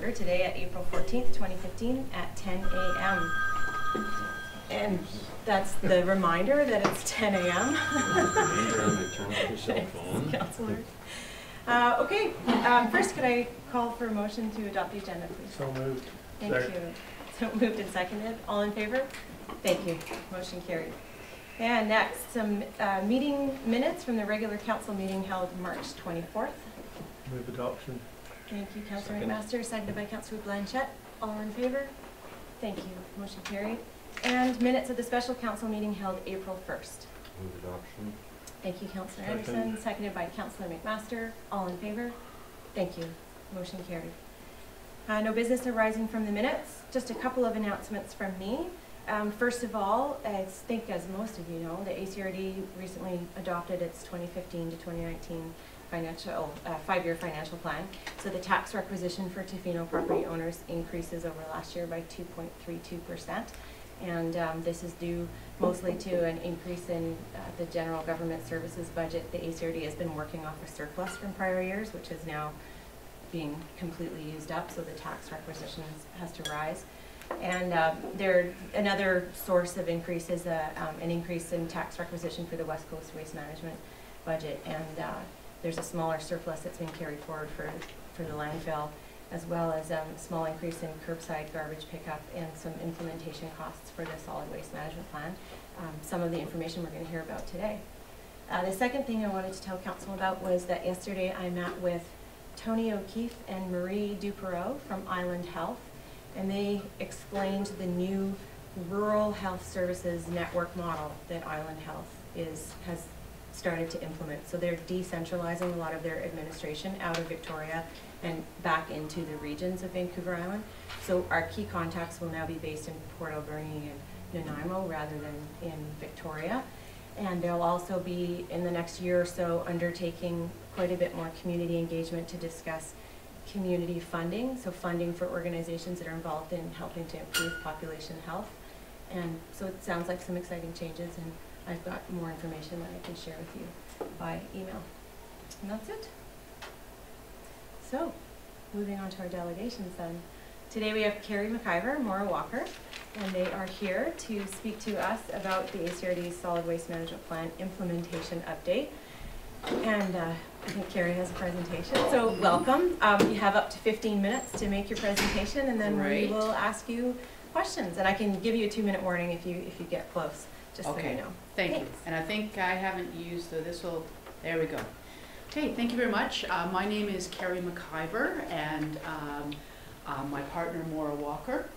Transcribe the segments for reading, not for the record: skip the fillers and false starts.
order today at April 14th, 2015 at 10 a.m. And that's the reminder that it's 10 a.m. Okay, first could I call for a motion to adopt the agenda, please? So moved. Thank you. So moved and seconded. All in favor? Thank you. Motion carried. And next, some meeting minutes from the regular council meeting held March 24th. Move adoption. Thank you, Councillor McMaster, seconded by Councillor Blanchette. All in favor? Thank you. Motion carried. And minutes of the special council meeting held April 1st. Move adoption. Thank you, Councillor Anderson, seconded by Councillor McMaster. All in favor? Thank you. Motion carried. No business arising from the minutes. Just a couple of announcements from me. First of all, I think as most of you know, the ACRD recently adopted its 2015 to 2019 five-year financial plan. So the tax requisition for Tofino property owners increases over last year by 2.32%. And this is due mostly to an increase in the general government services budget. The ACRD has been working off a surplus from prior years, which is now being completely used up, so the tax requisition has to rise. And another source of increase is an increase in tax requisition for the West Coast Waste Management budget. And there's a smaller surplus that's been carried forward for the landfill, as well as a small increase in curbside garbage pickup and some implementation costs for the solid waste management plan. Some of the information we're going to hear about today. The second thing I wanted to tell council about was that yesterday I met with Tony O'Keefe and Marie Dupereau from Island Health, and they explained the new rural health services network model that Island Health has started to implement. So they're decentralizing a lot of their administration out of Victoria and back into the regions of Vancouver Island. So our key contacts will now be based in Port Alberni and Nanaimo rather than in Victoria. And they'll also be, in the next year or so, undertaking quite a bit more community engagement to discuss community funding, so funding for organizations that are involved in helping to improve population health. And so it sounds like some exciting changes, and I've got more information that I can share with you by email. And that's it. So, moving on to our delegations then. Today we have Carey, McIver, Maura Walker, and they are here to speak to us about the ACRD's Solid Waste Management Plan implementation update. And I think Carey has a presentation, so welcome. You have up to 15 minutes to make your presentation, and then we will ask you questions. And I can give you a 2-minute warning if you get close, just so you know. Thank you. And I think I haven't used there we go. Okay, thank you very much. My name is Carey McIver, and my partner Maura Walker.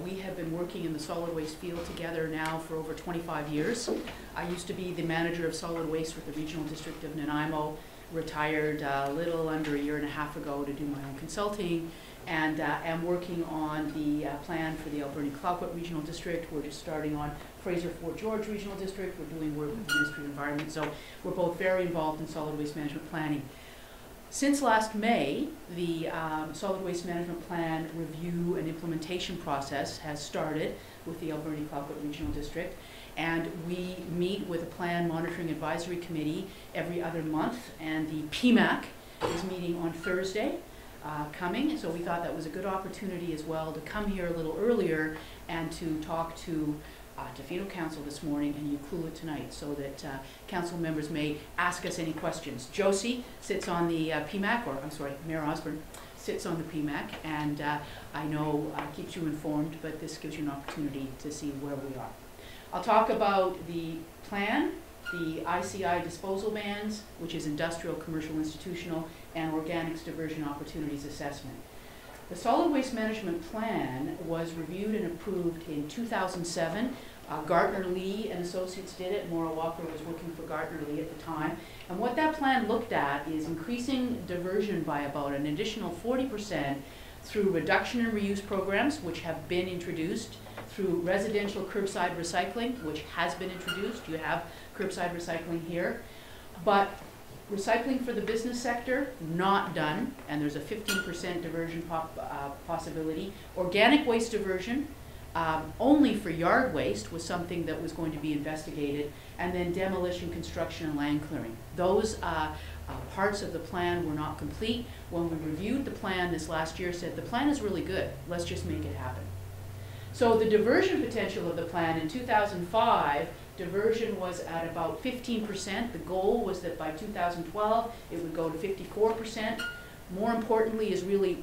We have been working in the solid waste field together now for over 25 years. I used to be the manager of solid waste with the Regional District of Nanaimo, retired a little under a year and a half ago to do my own consulting, and am working on the plan for the Alberni Cloudcoat Regional District. We're just starting on Fraser Fort George Regional District. We're doing work with the Ministry of Environment, so we're both very involved in solid waste management planning. Since last May, the Solid Waste Management Plan review and implementation process has started with the Alberni Cloudcoat Regional District, and we meet with a Plan Monitoring Advisory Committee every other month, and the PMAC is meeting on Thursday coming, so we thought that was a good opportunity as well to come here a little earlier and to talk to Tofino Council this morning and Ucluelet tonight, so that council members may ask us any questions. Josie sits on the PMAC, or I'm sorry, Mayor Osborne sits on the PMAC, and I know keeps you informed, but this gives you an opportunity to see where we are. I'll talk about the plan, the ICI disposal bans, which is industrial, commercial, institutional, and organics diversion opportunities assessment. The Solid Waste Management Plan was reviewed and approved in 2007. Gardner Lee and Associates did it. Maura Walker was working for Gardner Lee at the time. And what that plan looked at is increasing diversion by about an additional 40% through reduction and reuse programs, which have been introduced, through residential curbside recycling, which has been introduced. You have curbside recycling here. But recycling for the business sector, not done, and there's a 15% diversion possibility. Organic waste diversion, only for yard waste was something that was going to be investigated, and then demolition, construction, and land clearing. Those parts of the plan were not complete. When we reviewed the plan this last year, said the plan is really good, let's just make it happen. So the diversion potential of the plan in 2005, diversion was at about 15%. The goal was that by 2012 it would go to 54%. More importantly is really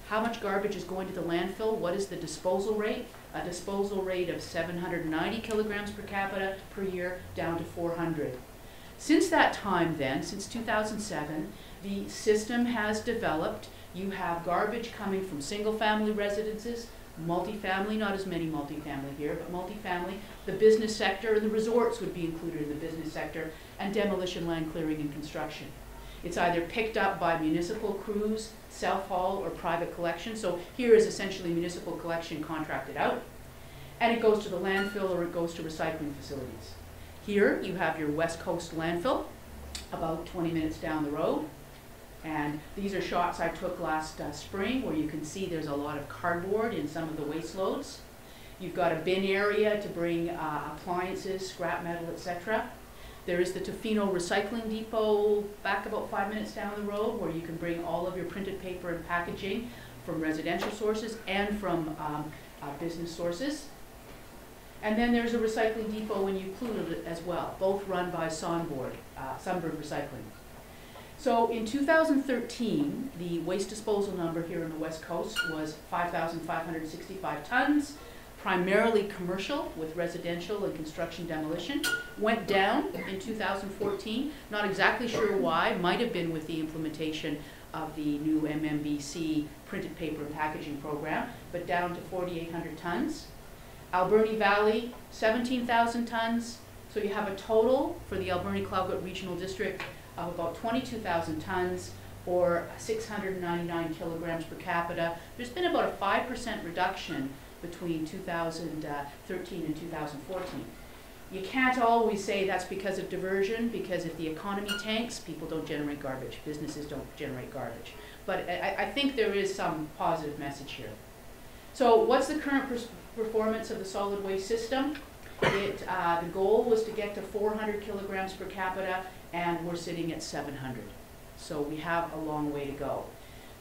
how much garbage is going to the landfill, what is the disposal rate? A disposal rate of 790 kilograms per capita per year down to 400. Since that time then, since 2007, the system has developed. You have garbage coming from single-family residences, multifamily, not as many multifamily here, but multifamily, the business sector, and the resorts would be included in the business sector, and demolition, land clearing, and construction. It's either picked up by municipal crews, self-haul, or private collection. So here is essentially municipal collection contracted out, and it goes to the landfill or it goes to recycling facilities. Here you have your West Coast landfill, about 20 minutes down the road. And these are shots I took last spring where you can see there's a lot of cardboard in some of the waste loads. You've got a bin area to bring appliances, scrap metal, etc. There is the Tofino Recycling Depot back about 5 minutes down the road where you can bring all of your printed paper and packaging from residential sources and from business sources. And then there's a recycling depot in Euclid as well, both run by Sunbird Recycling. So in 2013, the waste disposal number here on the West Coast was 5,565 tons, primarily commercial with residential and construction demolition. Went down in 2014, not exactly sure why, might have been with the implementation of the new MMBC printed paper and packaging program, but down to 4,800 tons. Alberni Valley, 17,000 tons. So you have a total for the Alberni-Cloudgut Regional District of about 22,000 tons or 699 kilograms per capita. There's been about a 5% reduction between 2013 and 2014. You can't always say that's because of diversion, because if the economy tanks, people don't generate garbage, businesses don't generate garbage. But I think there is some positive message here. So what's the current performance of the solid waste system? The goal was to get to 400 kilograms per capita, and we're sitting at 700. So we have a long way to go.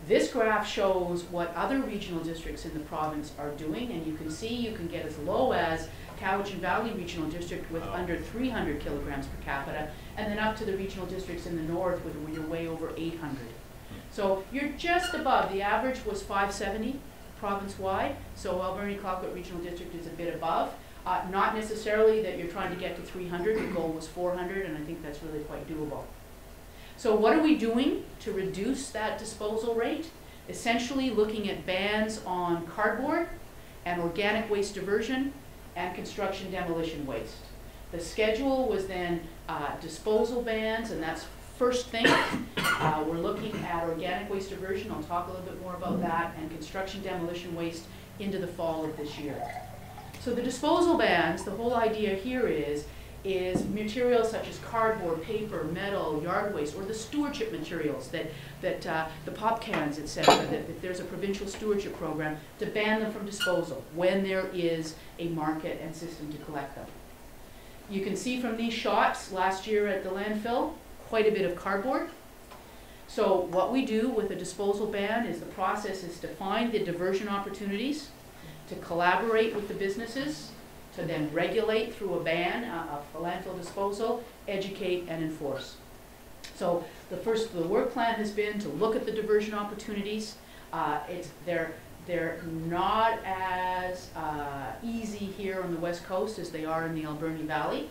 This graph shows what other regional districts in the province are doing, and you can see you can get as low as Cowichan Valley Regional District with under 300 kilograms per capita, and then up to the regional districts in the north where you're way over 800. So you're just above. The average was 570 province-wide, so Alberni-Cloudgut Regional District is a bit above. Not necessarily that you're trying to get to 300, the goal was 400, and I think that's really quite doable. So what are we doing to reduce that disposal rate? Essentially looking at bans on cardboard and organic waste diversion and construction demolition waste. The schedule was then disposal bans, and that's first thing. We're looking at organic waste diversion, I'll talk a little bit more about that, and construction demolition waste into the fall of this year. So the disposal bans, the whole idea here is materials such as cardboard, paper, metal, yard waste, or the stewardship materials that the pop cans, etc., that if there's a provincial stewardship program, to ban them from disposal when there is a market and system to collect them. You can see from these shots last year at the landfill, quite a bit of cardboard. So what we do with a disposal ban is the process is to find the diversion opportunities, to collaborate with the businesses, to then regulate through a ban of landfill disposal, educate and enforce. So the work plan has been to look at the diversion opportunities. They're not as easy here on the West Coast as they are in the Alberni Valley,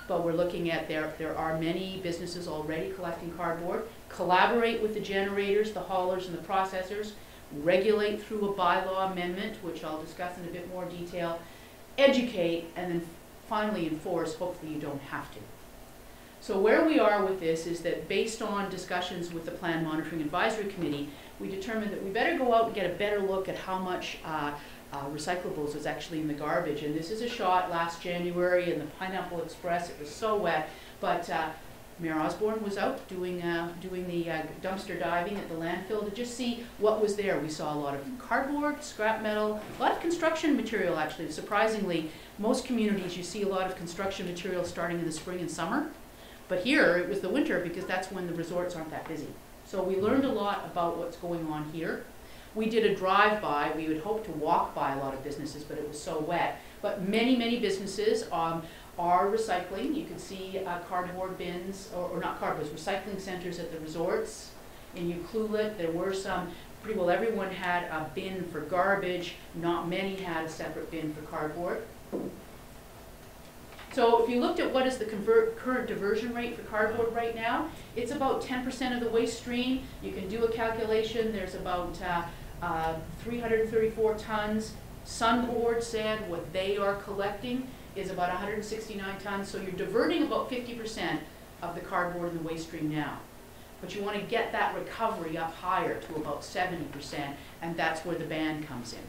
but we're looking at there are many businesses already collecting cardboard. Collaborate with the generators, the haulers and the processors. Regulate through a bylaw amendment, which I'll discuss in a bit more detail. Educate, and then finally enforce. Hopefully you don't have to. So where we are with this is that based on discussions with the Plan Monitoring Advisory Committee, we determined that we better go out and get a better look at how much recyclables is actually in the garbage. And this is a shot last January in the Pineapple Express. It was so wet, but Mayor Osborne was out doing the dumpster diving at the landfill to just see what was there. We saw a lot of cardboard, scrap metal, a lot of construction material actually. Surprisingly, most communities you see a lot of construction material starting in the spring and summer. But here it was the winter because that's when the resorts aren't that busy. So we learned a lot about what's going on here. We did a drive-by. We would hope to walk by a lot of businesses, but it was so wet. But many, many businesses are recycling. You can see cardboard bins, or not cardboard, recycling centers at the resorts. In Ucluelet, there were some, pretty well everyone had a bin for garbage. Not many had a separate bin for cardboard. So if you looked at what is the current diversion rate for cardboard right now, it's about 10% of the waste stream. You can do a calculation. There's about 334 tons. Sunboard said what they are collecting is about 169 tons. So you're diverting about 50% of the cardboard in the waste stream now. But you want to get that recovery up higher to about 70%, and that's where the ban comes in.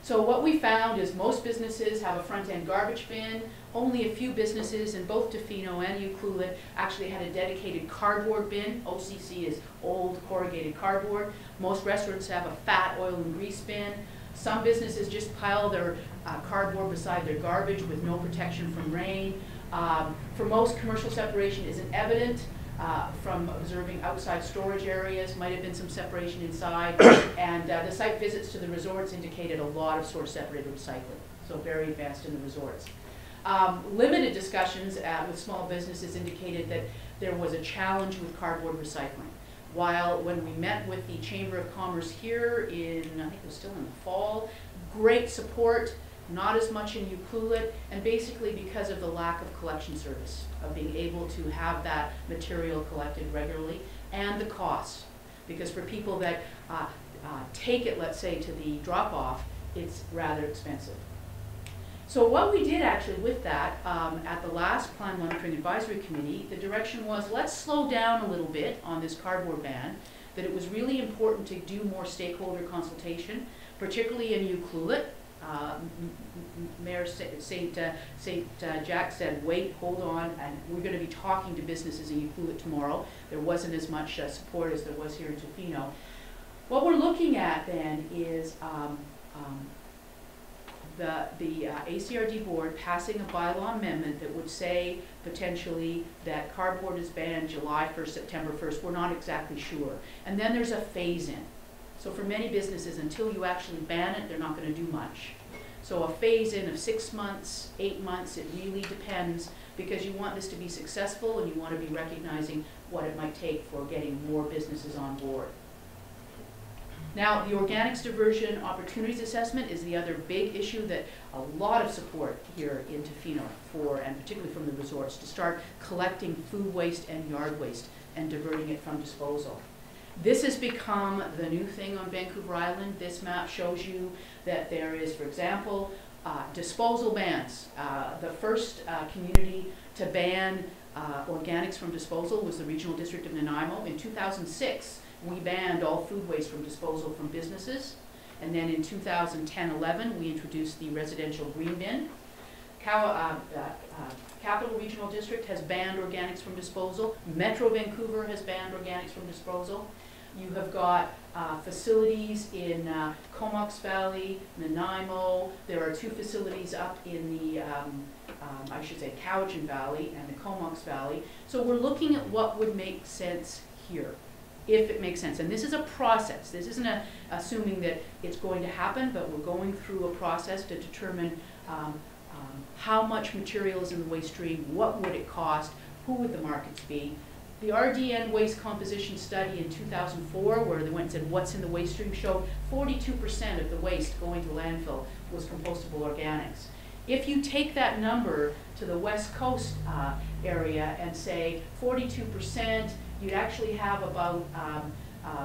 So what we found is most businesses have a front-end garbage bin. Only a few businesses in both Tofino and Ucluelet actually had a dedicated cardboard bin. OCC is old corrugated cardboard. Most restaurants have a fat oil and grease bin. Some businesses just pile their cardboard beside their garbage with no protection from rain. For most, commercial separation isn't evident. From observing outside storage areas, might have been some separation inside, and the site visits to the resorts indicated a lot of source separated recycling, so very advanced in the resorts. Limited discussions with small businesses indicated that there was a challenge with cardboard recycling. While when we met with the Chamber of Commerce here in, I think it was still in the fall, great support, not as much in Ucluelet, and basically because of the lack of collection service, of being able to have that material collected regularly, and the cost. Because for people that take it, let's say, to the drop-off, it's rather expensive. So what we did actually with that, at the last Plan Monitoring Advisory Committee, the direction was, let's slow down a little bit on this cardboard ban, that it was really important to do more stakeholder consultation, particularly in Ucluelet. Mayor St. Jack said, wait, hold on, and we're going to be talking to businesses in Ucluelet tomorrow. There wasn't as much support as there was here in Tofino. What we're looking at then is the ACRD board passing a bylaw amendment that would say potentially that cardboard is banned July 1st, September 1st. We're not exactly sure. And then there's a phase-in. So for many businesses, until you actually ban it, they're not going to do much. So a phase-in of 6 months, 8 months, it really depends, because you want this to be successful and you want to be recognizing what it might take for getting more businesses on board. Now, the organics diversion opportunities assessment is the other big issue that a lot of support here in Tofino for, and particularly from the resorts, to start collecting food waste and yard waste and diverting it from disposal. This has become the new thing on Vancouver Island. This map shows you that there is, for example, disposal bans. The first community to ban organics from disposal was the Regional District of Nanaimo. In 2006, we banned all food waste from disposal from businesses. And then in 2010-11, we introduced the residential green bin. Capital Regional District has banned organics from disposal. Metro Vancouver has banned organics from disposal. You have got facilities in Comox Valley, Nanaimo. There are 2 facilities up in the, I should say, Cowichan Valley and the Comox Valley. So we're looking at what would make sense here, if it makes sense. And this is a process. This isn't assuming that it's going to happen, but we're going through a process to determine how much material is in the waste stream, what would it cost, who would the markets be. The RDN waste composition study in 2004, where they went and said what's in the waste stream, showed 42% of the waste going to landfill was compostable organics. If you take that number to the West Coast area and say 42%, you'd actually have about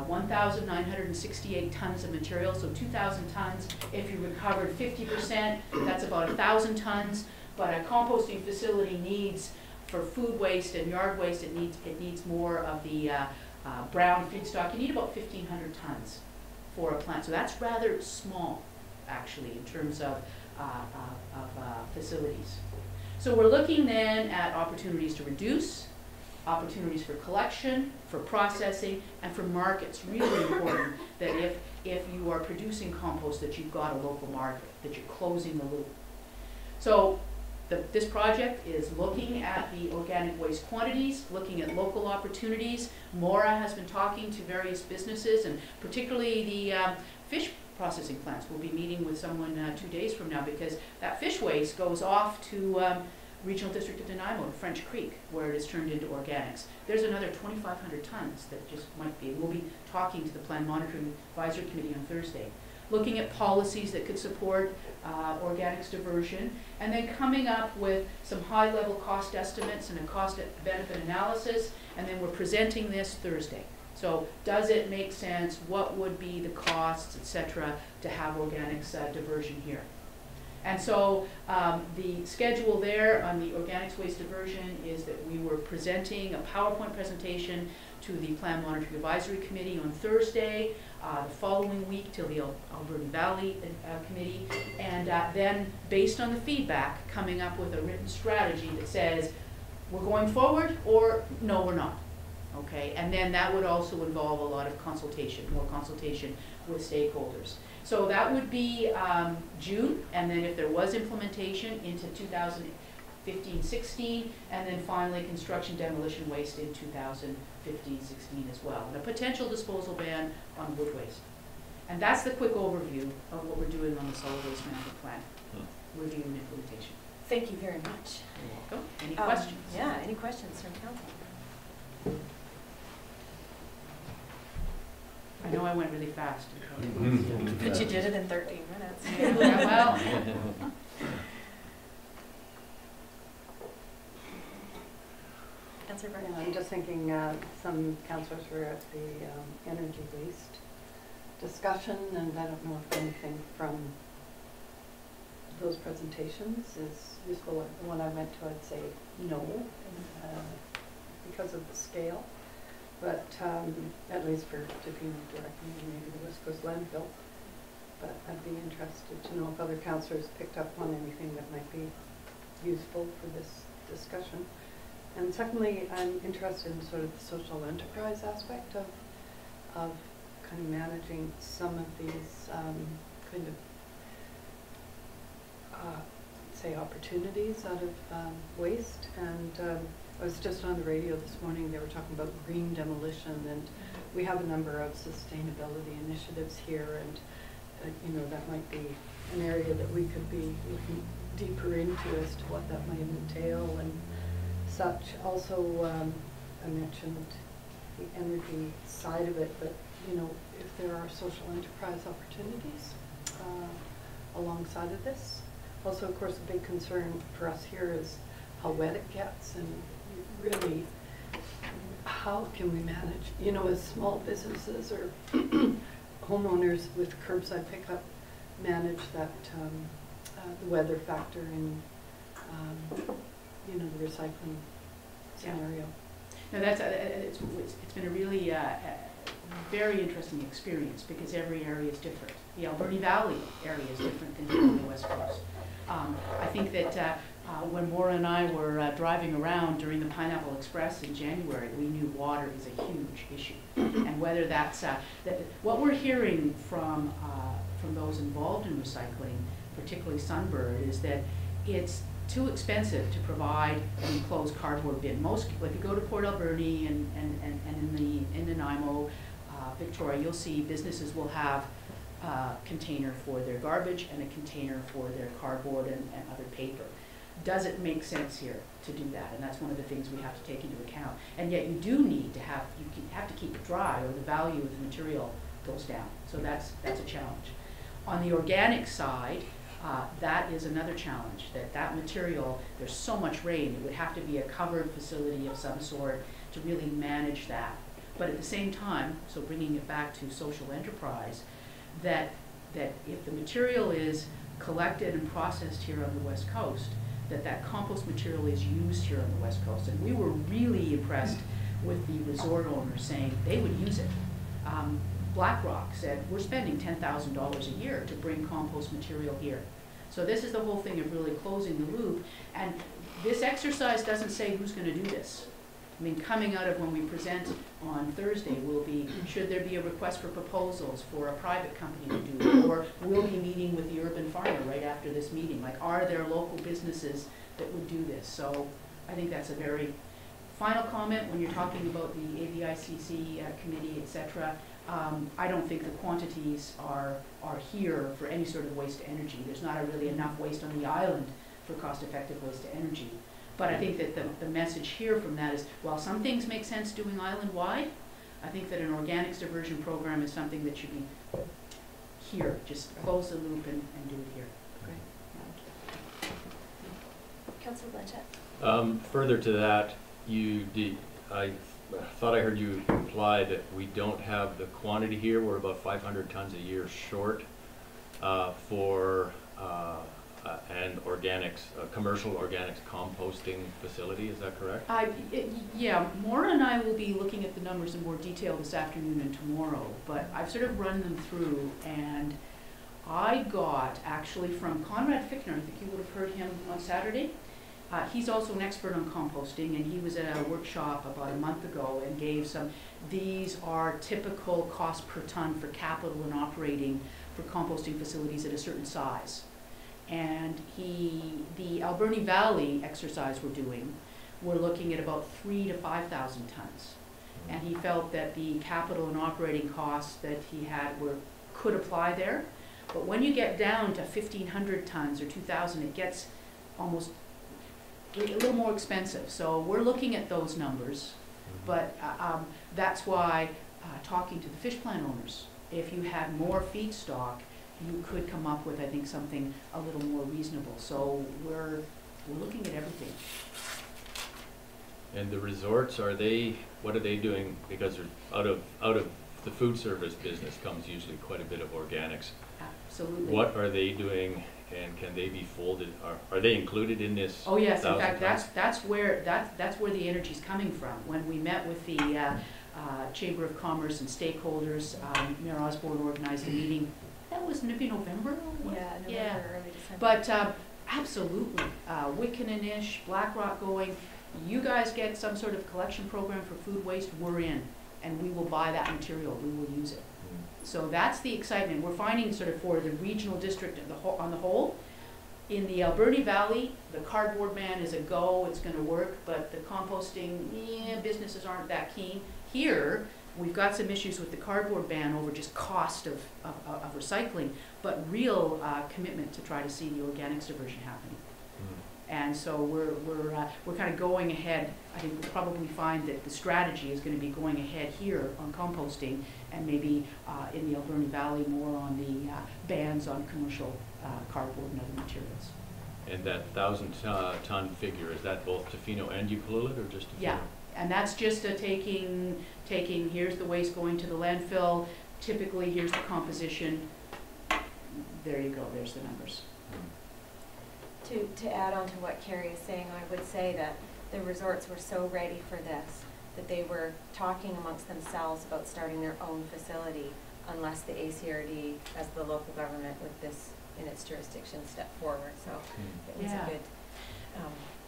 1,968 tons of material, so 2,000 tons. If you recovered 50%, that's about 1,000 tons. But a composting facility needs, for food waste and yard waste, it needs more of the brown feedstock. You need about 1,500 tons for a plant. So that's rather small, actually, in terms of facilities. So we're looking then at opportunities to reduce opportunities for collection, for processing, and for markets. Really important that if you are producing compost, that you've got a local market, that you're closing the loop. So this project is looking at the organic waste quantities, looking at local opportunities. Maura has been talking to various businesses, and particularly the fish processing plants. We'll be meeting with someone 2 days from now, because that fish waste goes off to Regional District of Nanaimo, French Creek, where it is turned into organics. There's another 2,500 tons that just might be. We'll be talking to the Plan Monitoring Advisory Committee on Thursday, looking at policies that could support organics diversion, and then coming up with some high-level cost estimates and a cost-benefit analysis, and then we're presenting this Thursday. So does it make sense? What would be the costs, etc., to have organics diversion here? And so the schedule there on the organics waste diversion is that we were presenting a PowerPoint presentation to the Plan Monitoring Advisory Committee on Thursday, the following week till the Alberta Valley Committee, and then based on the feedback, coming up with a written strategy that says we're going forward or no, we're not. Okay, and then that would also involve a lot of consultation, more consultation with stakeholders. So that would be June, and then if there was implementation into 2015-16, and then finally construction demolition waste in 2015-16 as well, and a potential disposal ban on wood waste. And that's the quick overview of what we're doing on the solid waste management plan, review and implementation. Thank you very much. You're welcome. Any questions? Yeah, any questions from council? I know I went really fast. But you did it in 13 minutes. Yeah, well. Councillor Byrne. Yeah, I'm just thinking some councillors were at the energy waste discussion, and I don't know if anything from those presentations is useful. The one I went to, I'd say no, because of the scale. But at least for Tofino directly, maybe the West Coast landfill. But I'd be interested to know if other councillors picked up on anything that might be useful for this discussion. And secondly, I'm interested in sort of the social enterprise aspect of kind of managing some of these kind of say opportunities out of waste. And I was just on the radio this morning, they were talking about green demolition, and we have a number of sustainability initiatives here, and you know, that might be an area that we could be looking deeper into as to what that might entail and such. Also, I mentioned the energy side of it, but you know, if there are social enterprise opportunities alongside of this. Also, of course, a big concern for us here is how wet it gets, and really, how can we manage, you know, as small businesses or homeowners with curbside pickup, manage that, the weather factor in, you know, the recycling scenario. No, that's it's been a really very interesting experience, because every area is different. The Alberta Valley area is different than here on the West Coast. I think that when Maura and I were driving around during the Pineapple Express in January, we knew water is a huge issue, and whether that's what we're hearing from those involved in recycling, particularly Sunbird, is that it's too expensive to provide an enclosed cardboard bin. Most, like you go to Port Alberni and in Nanaimo, Victoria, you'll see businesses will have a container for their garbage and a container for their cardboard and other paper. Does it make sense here to do that? And that's one of the things we have to take into account. And yet you do need to have, you have to keep it dry, or the value of the material goes down. So that's a challenge. On the organic side, that is another challenge, that material, there's so much rain, it would have to be a covered facility of some sort to really manage that. But at the same time, so bringing it back to social enterprise, that if the material is collected and processed here on the West Coast, that compost material is used here on the West Coast. And we were really impressed with the resort owners saying they would use it. BlackRock said, we're spending $10,000 a year to bring compost material here. So this is the whole thing of really closing the loop. And this exercise doesn't say who's going to do this. I mean, coming out of when we present on Thursday will be, should there be a request for proposals for a private company to do it? Or we'll be meeting with the urban farmer right after this meeting. Like, are there local businesses that would do this? So I think that's a very final comment when you're talking about the AVICC committee, et cetera. I don't think the quantities are here for any sort of waste to energy. There's not really enough waste on the island for cost-effective waste to energy. But I think that the message here from that is, while some things make sense doing island-wide, I think that an organics diversion program is something that should be here. Just close the loop and do it here. Great. Councillor Blanchette. Further to that, I thought I heard you imply that we don't have the quantity here. We're about 500 tons a year short for and organics, commercial organics composting facility. Is that correct? Yeah, Maura and I will be looking at the numbers in more detail this afternoon and tomorrow, but I've sort of run them through, and I got actually from Conrad Fickner, I think you would have heard him on Saturday. He's also an expert on composting, and he was at a workshop about a month ago and gave these are typical cost per ton for capital and operating for composting facilities at a certain size. And the Alberni Valley exercise we're looking at about 3,000 to 5,000 tons. And he felt that the capital and operating costs that he had could apply there. But when you get down to 1,500 tons or 2,000, it gets almost a little more expensive. So we're looking at those numbers, but that's why talking to the fish plant owners, if you had more feedstock, you could come up with, I think, something a little more reasonable. So we're looking at everything. And the resorts, what are they doing? Because out of the food service business comes usually quite a bit of organics. Absolutely. What are they doing, and can they be folded? Are they included in this? Oh yes, in fact, that's where the energy's coming from. When we met with the Chamber of Commerce and stakeholders, Mayor Osborne organized a meeting. That was maybe November? Yeah, early December. But absolutely, Wickenanish, BlackRock going, you guys get some sort of collection program for food waste, we're in, and we will buy that material, we will use it. So that's the excitement. We're finding sort of for the regional district on the whole, in the Alberni Valley, the cardboard ban is a go, it's going to work, but the composting, businesses aren't that keen. Here, we've got some issues with the cardboard ban over just cost of recycling, but real commitment to try to see the organics diversion happening. And so we're kind of going ahead. I think we'll probably find that the strategy is going to be going ahead here on composting, and maybe in the Alberni Valley more on the bans on commercial cardboard and other materials. And that 1,000-ton figure, is that both Tofino and Ucluelet, or just Tofino? Yeah, and that's just taking here's the waste going to the landfill. Typically, here's the composition. There you go. There's the numbers. To add on to what Carey is saying, I would say that the resorts were so ready for this that they were talking amongst themselves about starting their own facility unless the ACRD, as the local government with this in its jurisdiction, stepped forward. So it was a good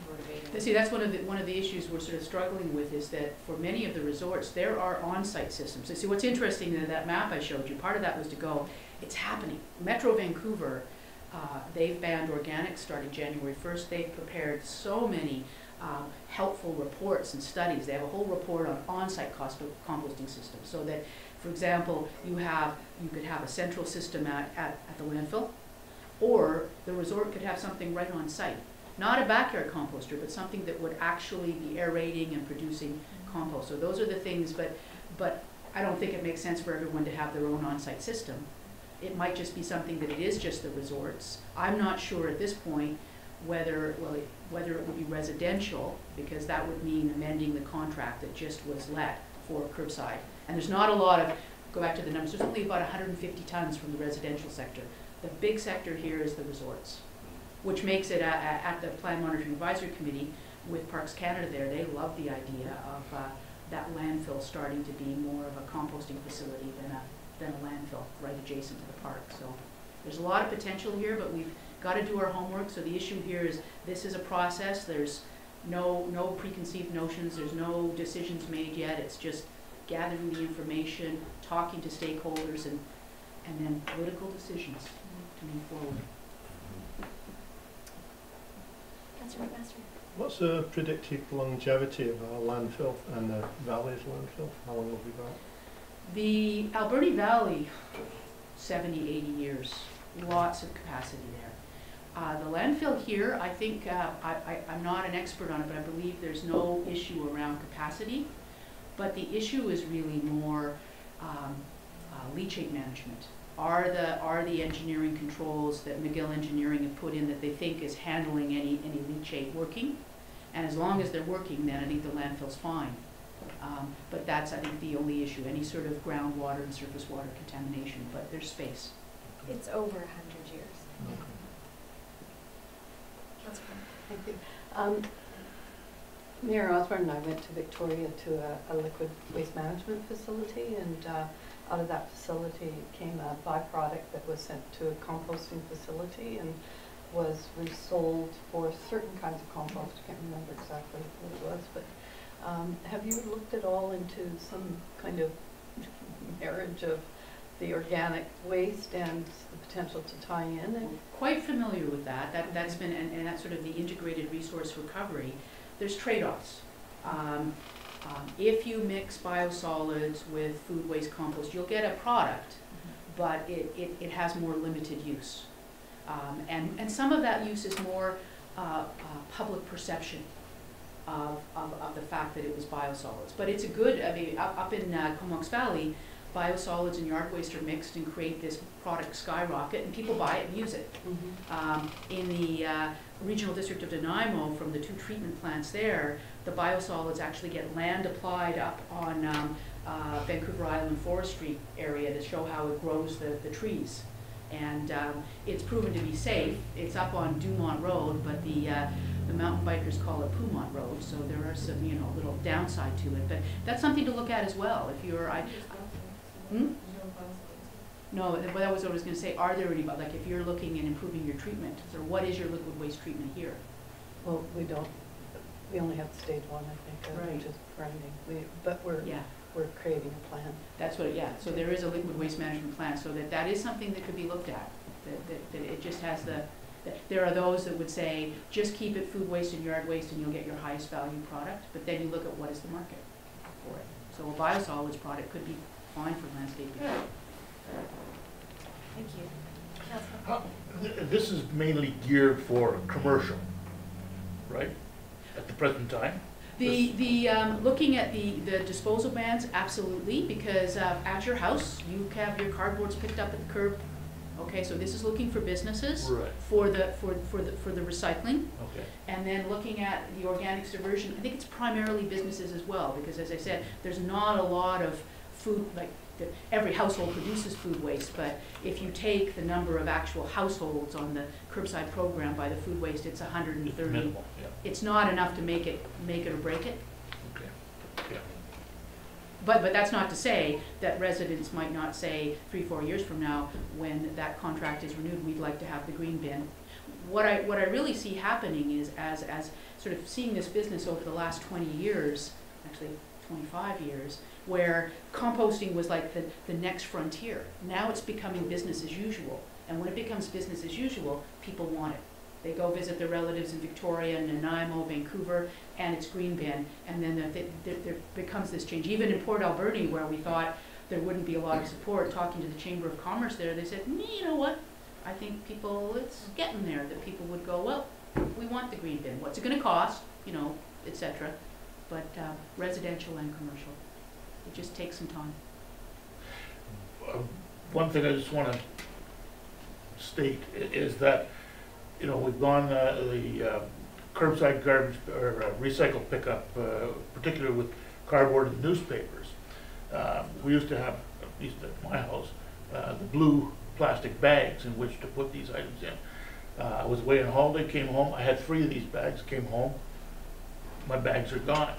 motivating. See, that's one of the issues we're sort of struggling with, is that for many of the resorts there are on-site systems. So see, what's interesting in that map I showed you, part of that was to go, it's happening. Metro Vancouver, they've banned organics starting January 1st. They've prepared so many helpful reports and studies. They have a whole report on on-site composting systems, so that, for example, you could have a central system at the landfill, or the resort could have something right on site. Not a backyard composter, but something that would actually be aerating and producing compost. So those are the things, but I don't think it makes sense for everyone to have their own on-site system. It might just be something that it is just the resorts. I'm not sure at this point whether it would be residential, because that would mean amending the contract that just was let for curbside. And there's not a lot of, go back to the numbers, there's only about 150 tons from the residential sector. The big sector here is the resorts, which makes it at the Plan Monitoring Advisory Committee with Parks Canada there, they love the idea of that landfill starting to be more of a composting facility than a landfill right adjacent to the park. So there's a lot of potential here, but we've got to do our homework. So the issue here is, this is a process. There's no preconceived notions, there's no decisions made yet, it's just gathering the information, talking to stakeholders, and then political decisions to move forward. Councillor McMaster. What's the predicted longevity of our landfill and the valley's landfill? How long have we got? The Alberni Valley, 70, 80 years, lots of capacity there. The landfill here, I think, I'm not an expert on it, but I believe there's no issue around capacity. But the issue is really more leachate management. Are the engineering controls that McGill Engineering have put in that they think is handling any leachate working? And as long as they're working, then I think the landfill's fine. But that's, I think, the only issue, any sort of groundwater and surface water contamination, but there's space. It's over 100 years. Okay. Councillor. Thank you. Mayor Osborne and I went to Victoria to a liquid waste management facility, and out of that facility came a byproduct that was sent to a composting facility and was resold for certain kinds of compost. I can't remember exactly what it was, but have you looked at all into some kind of marriage of the organic waste and the potential to tie in? And Quite familiar with that. That's been, and that's sort of the integrated resource recovery. There's trade-offs. If you mix biosolids with food waste compost, you'll get a product, but it has more limited use. And some of that use is more public perception of the fact that it was biosolids. But it's a good, I mean, up in Comox Valley, biosolids and yard waste are mixed and create this product skyrocket, and people buy it and use it. In the regional district of Nanaimo, from the 2 treatment plants there, the biosolids actually get land applied up on Vancouver Island forestry area to show how it grows the trees. And it's proven to be safe. It's up on Dumont Road, but the mountain bikers call it Pumont Road, so there are some, little downside to it. But that's something to look at as well. If you're, No, but that was what I was going to say. Are there any, like, if you're looking at improving your treatment, so what is your liquid waste treatment here? well, we don't. We only have stage 1, I think, Right. which is grinding. But we're creating a plan. That's what, so there is a liquid waste management plan, so that is something that could be looked at. That it just has there are those that would say, just keep it food waste and yard waste and you'll get your highest value product, but then you look at what is the market for it. So a biosolids product could be fine for landscaping. Thank you. Councillor. This is mainly geared for commercial, right, at the present time? Looking at the disposal bans, absolutely, because at your house, you have your cardboards picked up at the curb. Okay, so this is looking for businesses, Right. for the recycling. Okay. And then looking at the organics diversion, I think it's primarily businesses as well, because as I said, there's not a lot of food, like every household produces food waste, but if you take the number of actual households on the curbside program by the food waste, it's 130. It's minimal, yeah. It's not enough to make it or break it. Okay. Yeah. But that's not to say that residents might not say 3-4 years from now, when that contract is renewed, we'd like to have the green bin. What I really see happening is, as sort of seeing this business over the last 20 years, actually 25 years, where composting was like the next frontier. Now it's becoming business as usual. And when it becomes business as usual, people want it. They go visit their relatives in Victoria, Nanaimo, Vancouver, and it's green bin. And then there becomes this change. Even in Port Alberni, where we thought there wouldn't be a lot of support, talking to the Chamber of Commerce there, they said, you know what? I think it's getting there, that people would go, well, we want the green bin. What's it going to cost? etc. But residential and commercial. It just takes some time. One thing I just want to state is that, we've gone the curbside garbage or recycle pickup, particularly with cardboard and newspapers. We used to have, at least at my house, the blue plastic bags in which to put these items in. I was away on holiday, came home, I had 3 of these bags, came home, my bags are gone.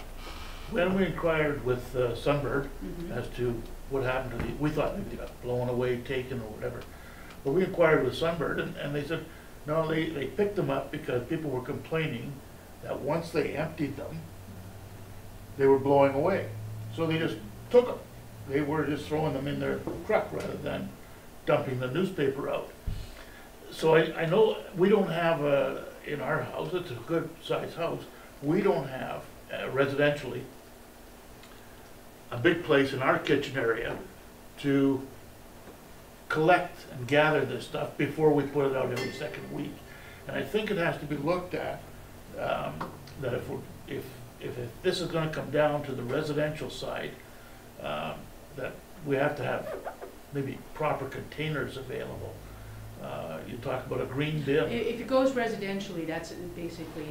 When we inquired with Sunbird as to what happened to these, we thought maybe they got blown away, taken, or whatever. But we inquired with Sunbird, and they said, no, they picked them up because people were complaining that once they emptied them, they were blowing away. So they just took them. They were just throwing them in their truck rather than dumping the newspaper out. So I know we don't have in our house, it's a good sized house, we don't have residentially a big place in our kitchen area to collect and gather this stuff before we put it out every second week. And I think it has to be looked at, that if this is gonna come down to the residential side, that we have to have maybe proper containers available. You talk about a green bin. If it goes residentially, that's basically,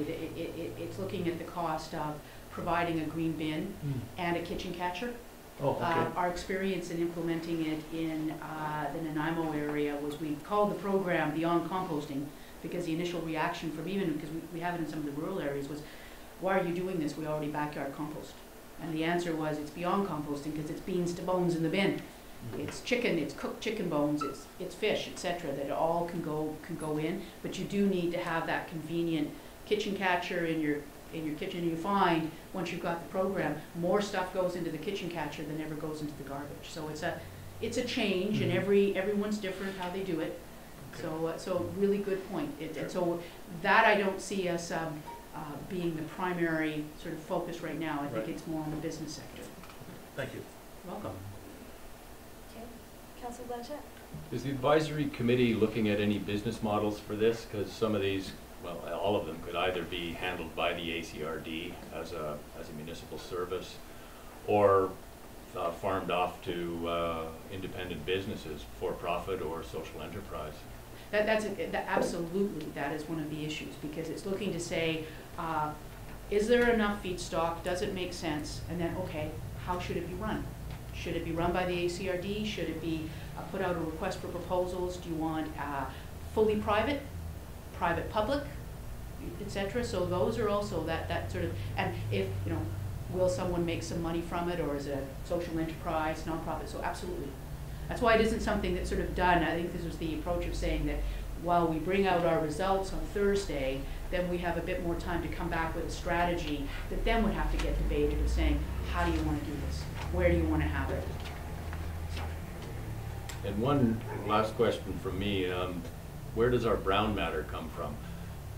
it's looking at the cost of providing a green bin and a kitchen catcher. Oh, okay. Our experience in implementing it in the Nanaimo area was we called the program Beyond Composting, because the initial reaction from even, because we have it in some of the rural areas, was, why are you doing this? We already backyard compost. And the answer was, it's beyond composting because it's beans to bones in the bin. It's chicken, it's cooked chicken bones, it's fish, etc. That all can go in, but you do need to have that convenient kitchen catcher in your kitchen. And you find once you've got the program, more stuff goes into the kitchen catcher than ever goes into the garbage. So it's a change, and everyone's different how they do it. Okay. So really good point. And so that I don't see us being the primary sort of focus right now. I think it's more on the business sector. Thank you. You're welcome. Councillor Blanchette? Is the advisory committee looking at any business models for this? Because some of these, well, all of them could either be handled by the ACRD as a municipal service, or farmed off to independent businesses, for profit or social enterprise. Absolutely, that is one of the issues, because it's looking to say, is there enough feedstock? Does it make sense? And then, okay, how should it be run? Should it be run by the ACRD? Should it be put out a request for proposals? Do you want fully private, public, etc.? So those are also that sort of, and if, will someone make some money from it, or is it a social enterprise, nonprofit? So absolutely. That's why it isn't something that's sort of done. I think this was the approach of saying that while we bring out our results on Thursday, then we have a bit more time to come back with a strategy that then would have to get debated of saying, how do you want to do this? Where do you want to have it? And one last question from me, where does our brown matter come from?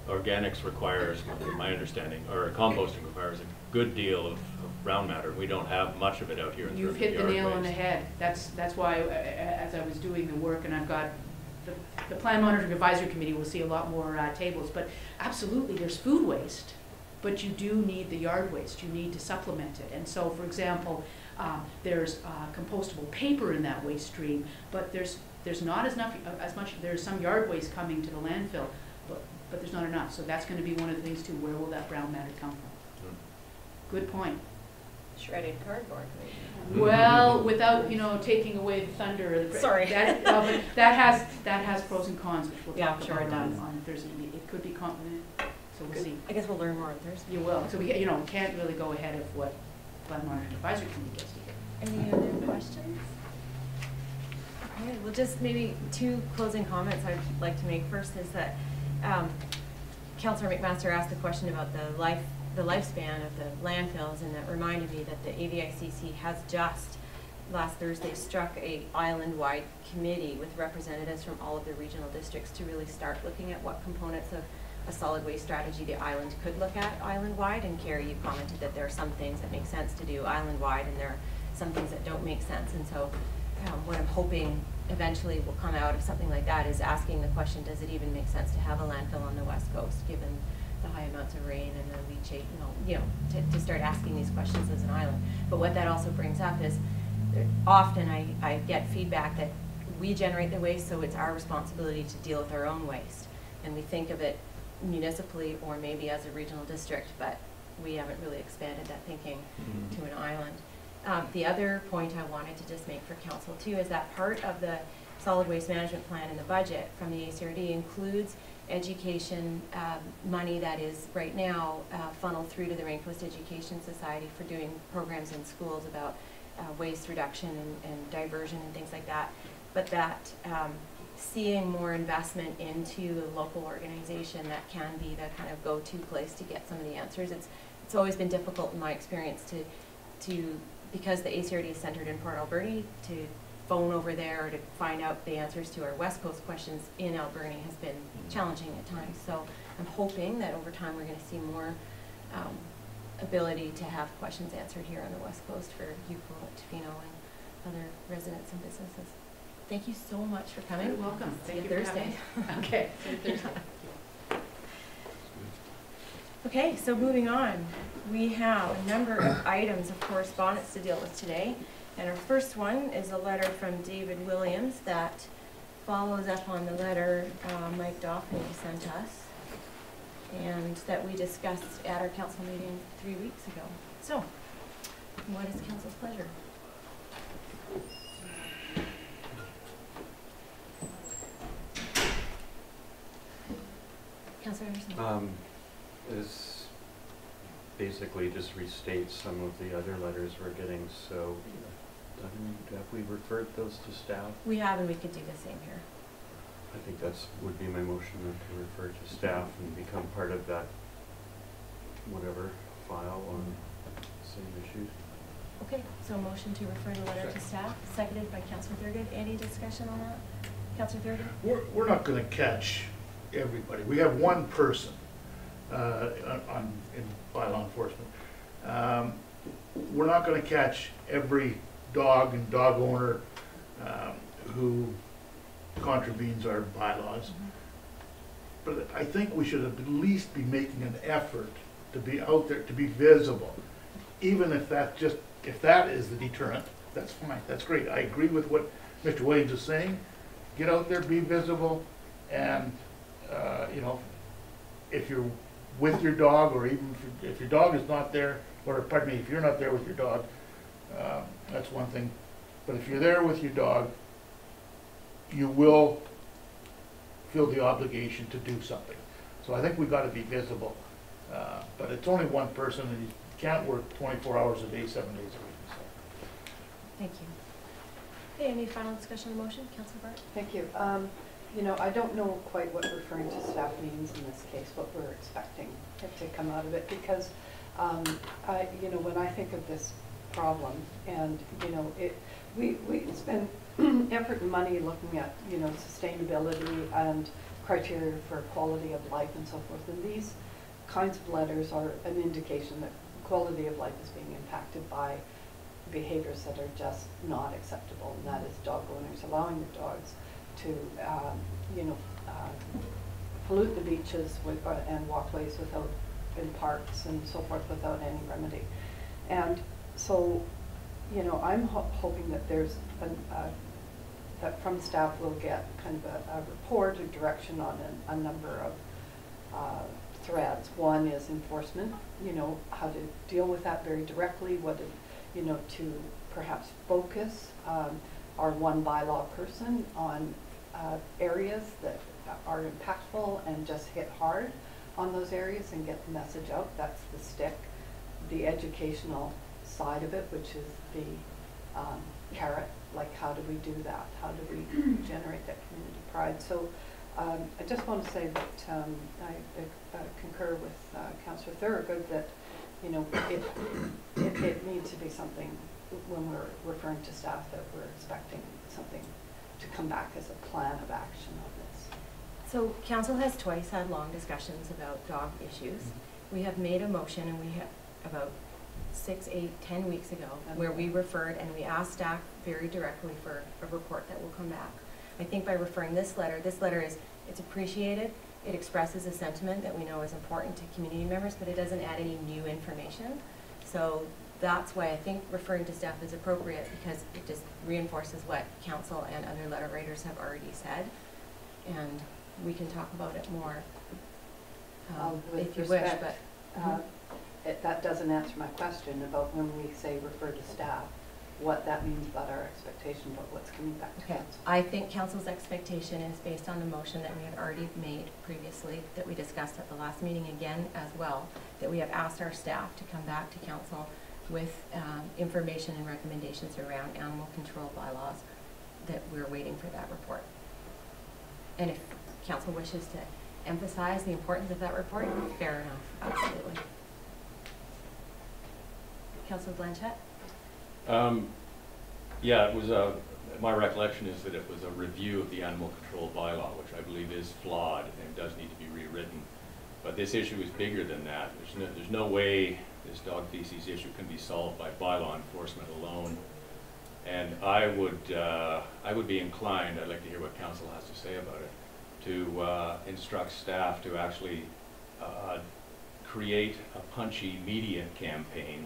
Organics requires, my understanding, or composting requires a good deal of brown matter. We don't have much of it out here in You've hit the nail on the head. That's why, as I was doing the work, and I've got the Plan Monitoring Advisory Committee will see a lot more tables, but absolutely there's food waste, but you do need the yard waste. You need to supplement it. And so, for example, there's compostable paper in that waste stream, but there's not as much. There's some yard waste coming to the landfill, but there's not enough. So that's going to be one of the things too. Where will that brown matter come from? Good point. Shredded cardboard, maybe. Well, without taking away the thunder. Or the Sorry. But that has pros and cons, which we'll talk sure about it does. on Thursday. It could be so we'll see. I guess we'll learn more on Thursday. You will. So we can't really go ahead of what Plan Monitoring Advisory Committee gets to hear. Any other questions? Okay, well, just maybe two closing comments I'd like to make. First is that Councillor McMaster asked the question about the lifespan of the landfills, and that reminded me that the AVICC has just last Thursday struck a island-wide committee with representatives from all of the regional districts to really start looking at what components of a solid waste strategy the island could look at island-wide. And Carey, you commented that there are some things that make sense to do island-wide, and there are some things that don't make sense. And so what I'm hoping eventually will come out of something like that is asking the question, does it even make sense to have a landfill on the West Coast, given the high amounts of rain and the leachate, to start asking these questions as an island. But what that also brings up is often I get feedback that we generate the waste, so it's our responsibility to deal with our own waste. And we think of it municipally or maybe as a regional district, but we haven't really expanded that thinking to an island. The other point I wanted to just make for council too is that part of the solid waste management plan in the budget from the ACRD includes education money that is right now funneled through to the Raincoast Education Society for doing programs in schools about waste reduction and diversion and things like that. But that seeing more investment into a local organization that can be the kind of go-to place to get some of the answers. It's always been difficult in my experience to because the ACRD is centered in Port Alberta, to phone over there to find out the answers to our West Coast questions in Alberta has been challenging at times. So I'm hoping that over time we're going to see more ability to have questions answered here on the West Coast for UCO, Tofino, and other residents and businesses. Thank you so much for coming. You're welcome. See Thank you you for Thursday. having me. Okay, see you Thursday. Okay, so moving on, we have a number of items of correspondence to deal with today. And our first one is a letter from David Williams that follows up on the letter Mike Dauphin sent us and that we discussed at our council meeting 3 weeks ago. So, what is council's pleasure? Councilor Anderson. This basically just restates some of the other letters we're getting, so have we referred those to staff? We have, and we could do the same here. I think that's would be my motion, to refer to staff and become part of that whatever file on same issues. Okay, so motion to refer the letter to staff, seconded by Councilor Thurgood. Any discussion on that? Councilor Thurgood? We're not gonna catch everybody. We have one person in bylaw enforcement. We're not gonna catch every dog and dog owner who contravenes our bylaws. But I think we should at least be making an effort to be out there, to be visible. Even if that is the deterrent, that's fine, that's great. I agree with what Mr. Williams is saying. Get out there, be visible, and you know, if you're with your dog, or even if your dog is not there, or pardon me, if you're not there with your dog, that's one thing. But if you're there with your dog, you will feel the obligation to do something. So I think we've got to be visible. But it's only one person, and you can't work 24 hours a day, 7 days a week. So. Thank you. Okay, any final discussion on the motion? Councilor Bart? Thank you. You know, I don't know quite what referring to staff means in this case, what we're expecting to come out of it, because you know, when I think of this problem, and you know, we spend effort and money looking at, you know, sustainability and criteria for quality of life and so forth, and these kinds of letters are an indication that quality of life is being impacted by behaviors that are just not acceptable, and that is dog owners allowing their dogs to, you know, pollute the beaches with, and walkways without, in parks and so forth, without any remedy. And so, you know, I'm hoping that there's that from staff we'll get kind of a report or direction on a number of threads. One is enforcement, you know, how to deal with that very directly, you know, to perhaps focus our one bylaw person on areas that are impactful and just hit hard on those areas and get the message out. That's the stick. The educational side of it, which is the carrot, like how do we do that? How do we generate that community pride? So I just want to say that I concur with Councillor Thurgood that, you know, it needs to be something when we're referring to staff that we're expecting something to come back as a plan of action on this. So council has twice had long discussions about dog issues. We have made a motion, and we have about 6, 8, 10 weeks ago where we referred and we asked staff very directly for a report that will come back. I think by referring this letter is, it's appreciated. It expresses a sentiment that we know is important to community members, but it doesn't add any new information. So that's why I think referring to staff is appropriate, because it just reinforces what council and other letter writers have already said. And we can talk about it more if you wish, but that doesn't answer my question about when we say refer to staff, what that means about our expectation about what's coming back to council. I think council's expectation is based on the motion that we had already made previously, that we discussed at the last meeting again as well, that we have asked our staff to come back to council with information and recommendations around animal control bylaws, that we're waiting for that report. And if council wishes to emphasize the importance of that report, fair enough, absolutely. Councillor Blanchette? Yeah, it was my recollection is that it was a review of the animal control bylaw, which I believe is flawed and does need to be rewritten. But this issue is bigger than that. There's no way this dog feces issue can be solved by bylaw enforcement alone. And I would be inclined, I'd like to hear what council has to say about it, to instruct staff to actually create a punchy media campaign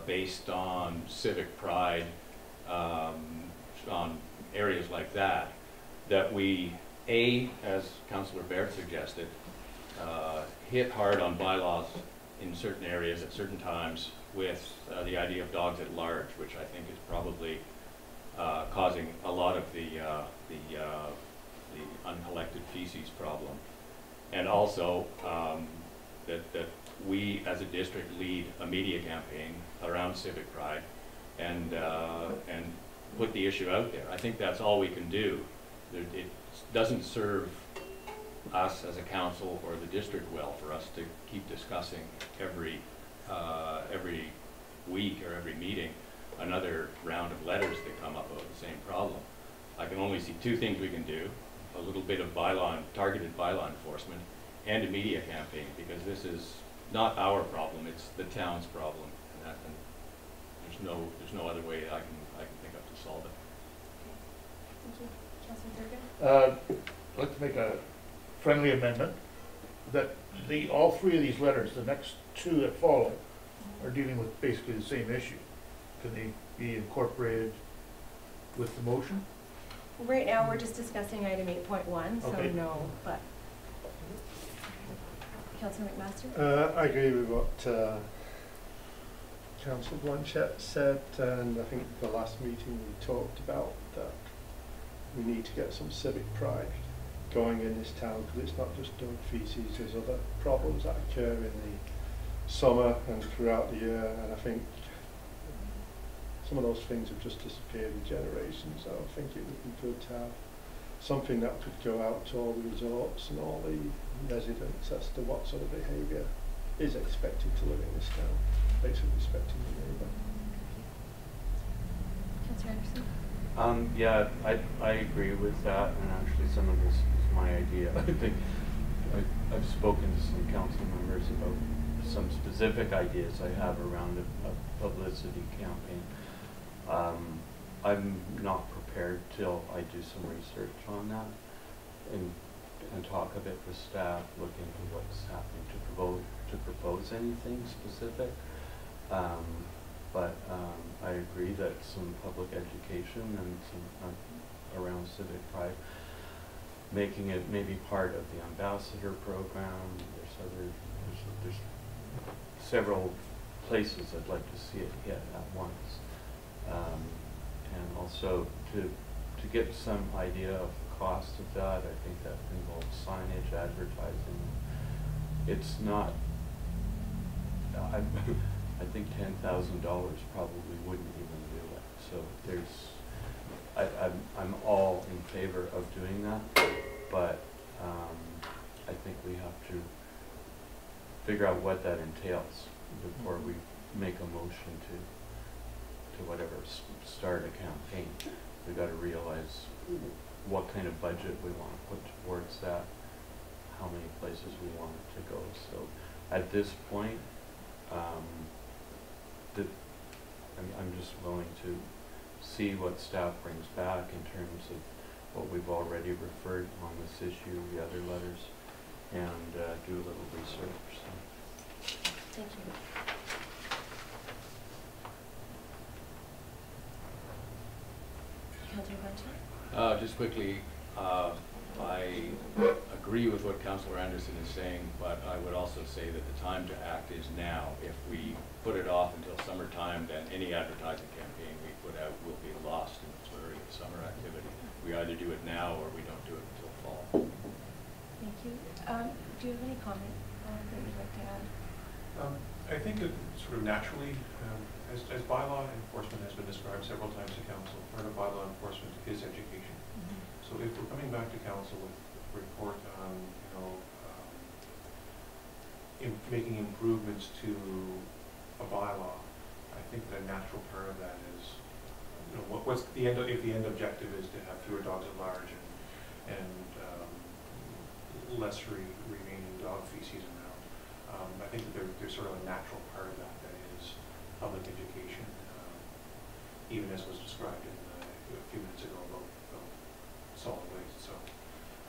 based on civic pride, on areas like that, that we, as Councillor Baird suggested, hit hard on bylaws in certain areas at certain times with the idea of dogs at large, which I think is probably causing a lot of the uncollected feces problem. And also that we as a district lead a media campaign around civic pride and put the issue out there. I think that's all we can do. It doesn't serve us as a council or the district well for us to keep discussing every week or every meeting another round of letters that come up about the same problem. I can only see two things we can do: a little bit of targeted bylaw enforcement and a media campaign, because this is not our problem, it's the town's problem, and there's no other way I can think of to solve it. Thank you. Councillor Durgan? I'd like to make a friendly amendment that all three of these letters, the next two that follow, are dealing with basically the same issue. Can they be incorporated with the motion? Right now, we're just discussing item 8.1, so Okay. no, but. Councillor McMaster? I agree with what Councillor Blanchette said, and I think the last meeting we talked about that we need to get some civic pride going in this town, because it's not just dog feces, there's other problems that occur in the summer and throughout the year, and I think some of those things have just disappeared in generations, so I think it would be good to have something that could go out to all the resorts and all the residents as to what sort of behaviour is expected to live in this town, basically respecting the neighbour. Councillor Anderson? Yeah, I agree with that, and actually some of this is my idea. I think I've spoken to some council members about some specific ideas I have around a publicity campaign. I'm not prepared till I do some research on that and talk a bit with staff, look into what's happening to propose anything specific. But I agree that some public education and some around civic pride, making it maybe part of the ambassador program. There's several places I'd like to see it hit at once, and also to get some idea of the cost of that. I think that involves signage, advertising. It's not. I think $10,000 probably wouldn't even do it. So I'm all in favor of doing that, but I think we have to figure out what that entails before we make a motion to whatever, start a campaign. We've got to realize what kind of budget we want to put towards that, how many places we want it to go. So at this point, I'm just willing to see what staff brings back in terms of what we've already referred on this issue, the other letters, and do a little research. So. Thank you. Councillor Blanchette? Just quickly, I agree with what Councillor Anderson is saying, but I would also say that the time to act is now. If we put it off until summertime, then any advertising campaign we put out will be lost in the flurry of summer activity. We either do it now or we don't do it until fall. Thank you. Do you have any comment that you'd like to add? I think that sort of naturally, as bylaw enforcement has been described several times to council, part of bylaw enforcement is education. So if we're coming back to council with a report on, making improvements to a bylaw, I think the natural part of that is, what's the end, if the end objective is to have fewer dogs at large and less remaining dog feces around, I think that there's sort of a natural part of that is public education, even as was described a few minutes ago about solid waste. So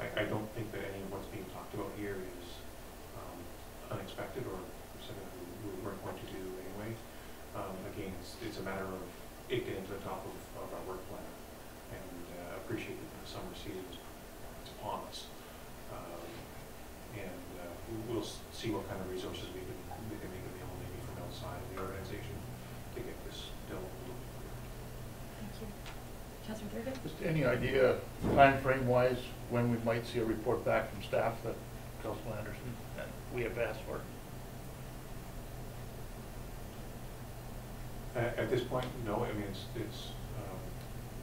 I don't think that any of what's being talked about here is unexpected or something that we weren't going to do anyway. Again, it's a matter of it getting to the top of our work plan, and appreciate that the summer season is upon us. We'll see what kind of resources we can make available maybe from outside of the organization to get this done. Thank you. Councillor Thurgood? Just any idea, time frame wise, when we might see a report back from staff that Councilor Anderson and we have asked for? At this point, no. I mean,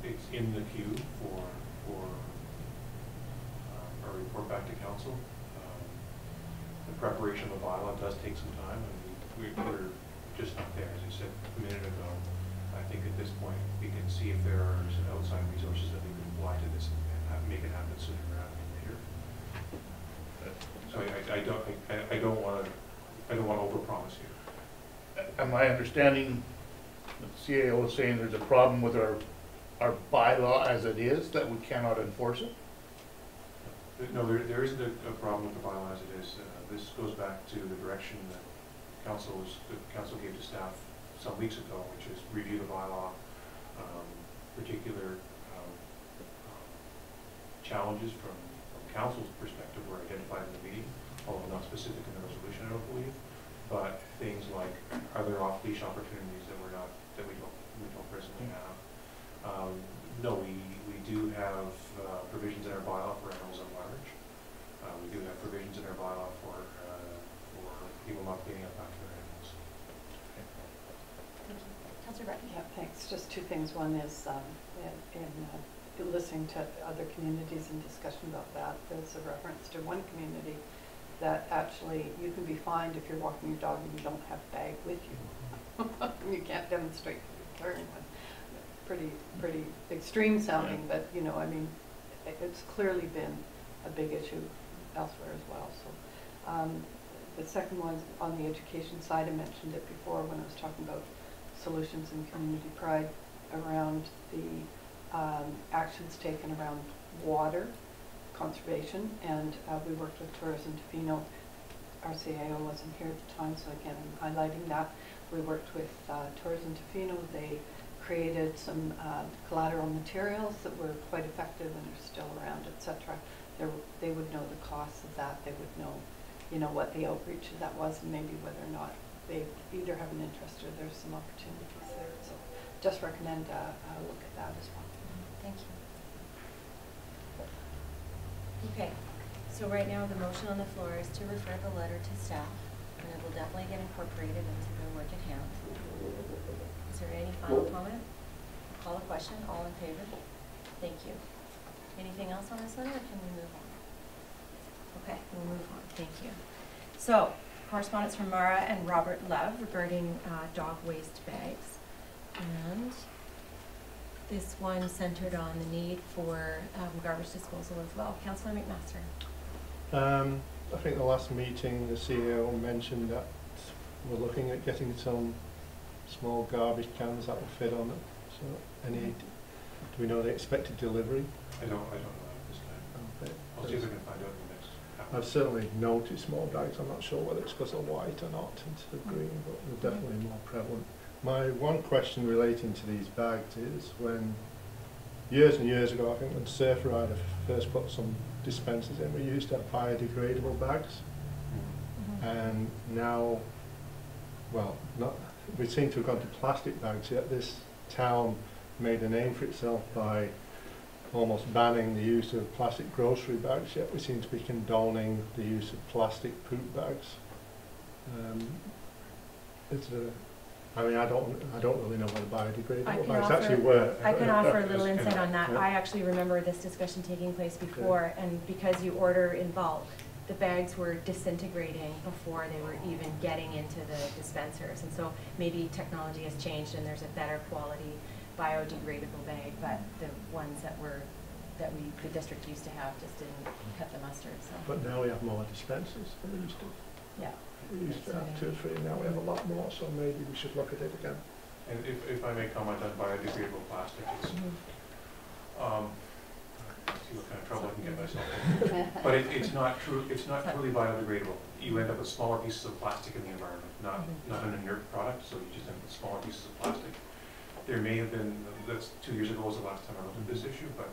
it's in the queue for a report back to council. The preparation of the bylaw does take some time, and we're just not there. As I said a minute ago, I think at this point we can see if there are some outside resources that we can apply to this and make it happen sooner rather than later. So I don't want to overpromise here. Am I understanding that the CAO is saying there's a problem with our bylaw as it is, that we cannot enforce it? No, there isn't a problem with the bylaw as it is. This goes back to the direction that the council gave to staff some weeks ago, which is review the bylaw, particular challenges from council's perspective were identified in the meeting, although not specific in the resolution, I don't believe. But things like, are there off-leash opportunities that we don't presently have? No, we do have provisions in our bylaw for animals at large. We do have provisions in our bylaw for people not cleaning up after their animals. Thank you. Councillor Becky? Yeah, thanks. Just two things. One is in listening to other communities and discussion about that, there's a reference to one community that actually you can be fined if you're walking your dog and you don't have a bag with you. You can't demonstrate you're carrying one. Pretty extreme sounding, but I mean, it's clearly been a big issue elsewhere as well. So the second one on the education side, I mentioned it before when I was talking about solutions and community pride around the actions taken around water conservation, and we worked with Tourism Tofino. Our CAO wasn't here at the time, so again I'm highlighting that. We worked with Tourism Tofino. They created some collateral materials that were quite effective and are still around, etc. They would know the costs of that. They would know, what the outreach of that was, and maybe whether or not they either have an interest or there's some opportunities there. So just recommend a look at that as well. Thank you. Okay, so right now the motion on the floor is to refer the letter to staff, and it will definitely get incorporated into the work at hand. Is there any final comment? Call a question. All in favor? Thank you. Anything else on this letter, or can we move on? Okay, we'll move on. Thank you. So, correspondence from Mara and Robert Love regarding dog waste bags. And this one centered on the need for garbage disposal as well. Councillor McMaster. I think the last meeting the CEO mentioned that we're looking at getting some small garbage cans that will fit on it. So do we know the expected delivery? I don't know at this time. Okay. I'll see if I can find out in the next half. I've certainly noticed small bags. I'm not sure whether it's because of white or not instead of green, but they're definitely more prevalent. My one question relating to these bags is when, years and years ago, I think when Surf Rider first put some dispensers in, we used to have biodegradable bags. And now, well, we seem to have gone to plastic bags, yet this town made a name for itself by almost banning the use of plastic grocery bags, yet we seem to be condoning the use of plastic poop bags. Is there I mean, I don't really know what a biodegradable I can bags offer- actually were. I can offer a little insight on that. Yeah. I actually remember this discussion taking place before, and because you order in bulk, the bags were disintegrating before they were even getting into the dispensers. And so maybe technology has changed and there's a better quality biodegradable bag, but the ones that the district used to have just didn't cut the mustard, so. But now we have more dispensers than we used to. Yeah. We used to have 2 or 3, and now we have a lot more, so maybe we should look at it again. And if I may comment on biodegradable plastic, it's, see what kind of trouble I can get myself in. But it's not truly biodegradable. You end up with smaller pieces of plastic in the environment, not an inert product, so you just end up with smaller pieces of plastic. There may have been, that's 2 years ago was the last time I looked at this issue, but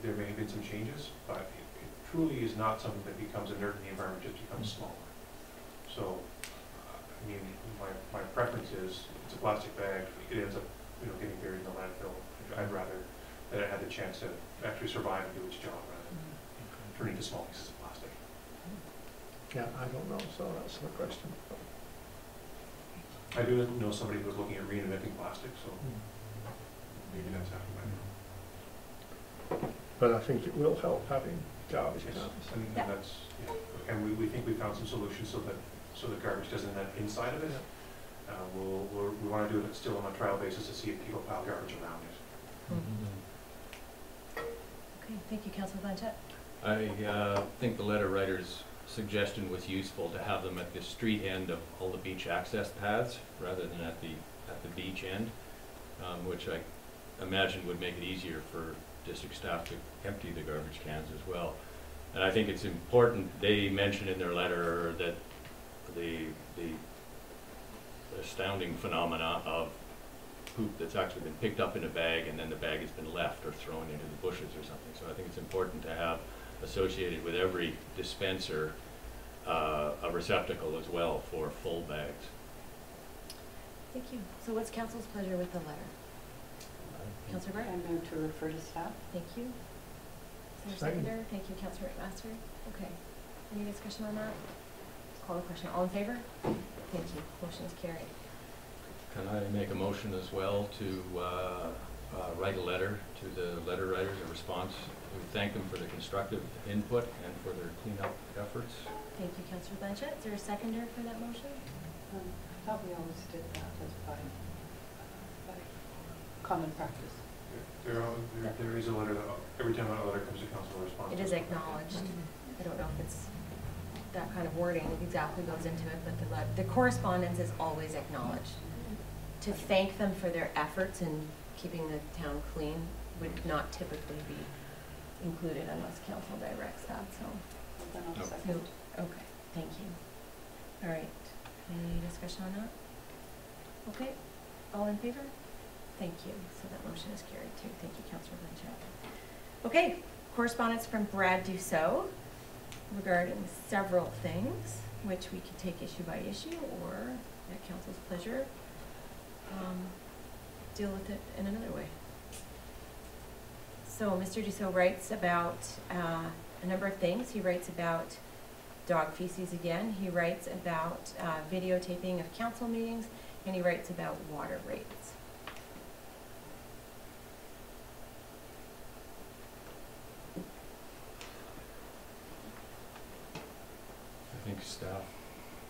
there may have been some changes, but it truly is not something that becomes inert in the environment, just becomes smaller. So, I mean, my preference is, it's a plastic bag, it ends up, getting buried in the landfill. I'd rather that it had the chance to actually survive and do its job rather than turn into small pieces of plastic. Yeah, I don't know, so that's the question. I do know somebody who was looking at reinventing plastic, so maybe that's happening by now. But I think it will help having garbage Yes, cans. and that's, and we think we found some solutions so that garbage doesn't end up inside of it. We want to do it still on a trial basis to see if people pile garbage around it. Okay, thank you, Councilor Blanchette. I think the letter writer's suggestion was useful, to have them at the street end of all the beach access paths rather than at the beach end, which I imagine would make it easier for district staff to empty the garbage cans as well. And I think it's important, they mentioned in their letter that the astounding phenomena of poop that's actually been picked up in a bag and then the bag has been left or thrown into the bushes or something. So I think it's important to have associated with every dispenser a receptacle as well for full bags. Thank you. So what's council's pleasure with the letter? Councilor Burke? I move to refer to staff. Thank you. Is there a seconder? Thank you, Councilor McMaster. Okay. Any discussion on that? Call the question. All in favor? Thank you. Motion is carried. Can I make a motion as well to write a letter to the letter writers, a response? We thank them for the constructive input and for their cleanup efforts. Thank you, Councilor Blanchette. Is there a seconder for that motion? I thought we always did that as by common practice. There is a letter that, every time a letter comes to council, a response. It is acknowledged. I don't know if it's that kind of wording exactly goes into it, but the correspondence is always acknowledged. To thank them for their efforts in keeping the town clean would not typically be included unless council directs that, so. Then I'll No. second. Okay, thank you. All right, any discussion on that? Okay, all in favor? Thank you, so that motion is carried too. Thank you, Councilor Blanchette. Okay, correspondence from Brad Dusseault regarding several things, which we could take issue by issue or at council's pleasure, deal with it in another way. So Mr. Dusseault writes about a number of things. He writes about dog feces again. He writes about videotaping of council meetings, and he writes about water rates. I think staff.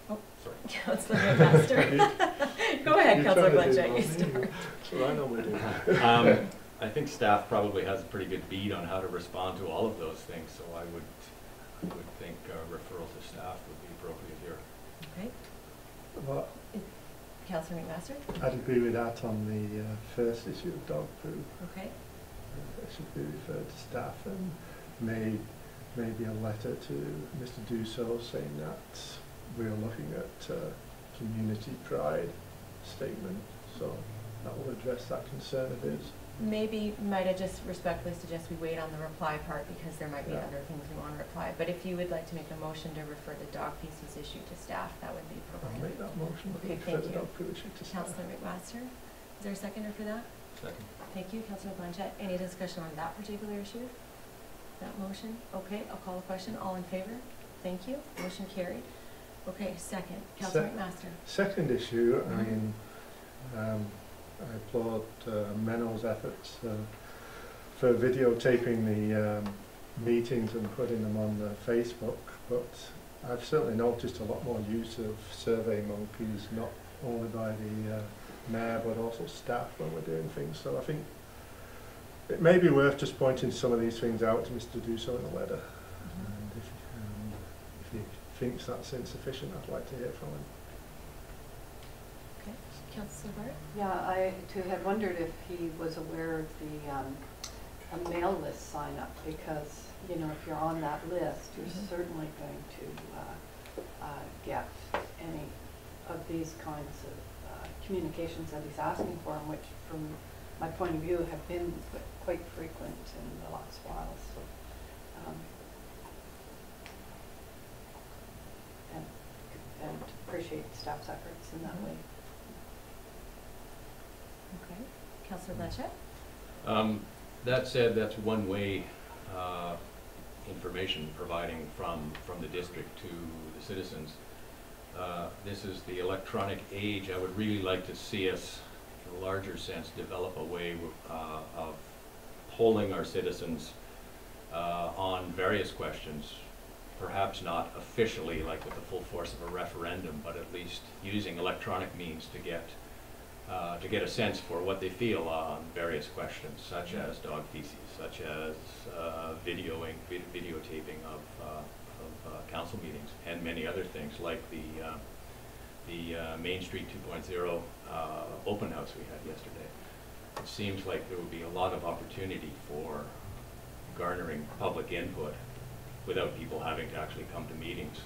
Oh. Sorry. Councilor McMaster. Go ahead, Councilor Blanchette, you start. That's what I normally do. I think staff probably has a pretty good beat on how to respond to all of those things, so I would think referral to staff would be appropriate here. Okay. Well, Councilor McMaster? I'd agree with that on the first issue of dog poo. Okay. It should be referred to staff, and maybe a letter to Mr. Dusseault saying that we're looking at community pride statement, so that will address that concern of his. Maybe might I just respectfully suggest we wait on the reply part because there might be Yeah. other things we want to reply. But if you would like to make a motion to refer the dog feces issue to staff, that would be I'll appropriate. make that motion. Okay, refer thank the you. dog poo issue to staff. Councilor McMaster, is there a seconder for that? Second. Thank you, Councilor Blanchette. Any discussion on that particular issue? That motion? Okay, I'll call the question. All in favor? Thank you. Motion carried. Okay, second, Councilor McMaster. Second issue, I mean, I applaud Menno's efforts for videotaping the meetings and putting them on Facebook, but I've certainly noticed a lot more use of survey monkeys, not only by the mayor but also staff when we're doing things. So I think it may be worth just pointing some of these things out to Mr. Dusseault in a letter. And if he thinks that's insufficient, I'd like to hear from him. Okay, Councillor Bart? Yeah, I too had wondered if he was aware of the a mail list sign up, because you know, if you're on that list, you're certainly going to get any of these kinds of communications that he's asking for, and which, from my point of view, have been quite frequent in the last while. So, and appreciate staff's efforts in that way. Okay. Councillor Blanchette? That said, that's one way information providing from the district to the citizens. This is the electronic age. I would really like to see us, in a larger sense, develop a way of polling our citizens on various questions, perhaps not officially like with the full force of a referendum, but at least using electronic means to get a sense for what they feel on various questions, such as dog feces, such as videotaping of council meetings, and many other things like the Main Street 2.0 open house we had yesterday. It seems like there would be a lot of opportunity for garnering public input without people having to actually come to meetings.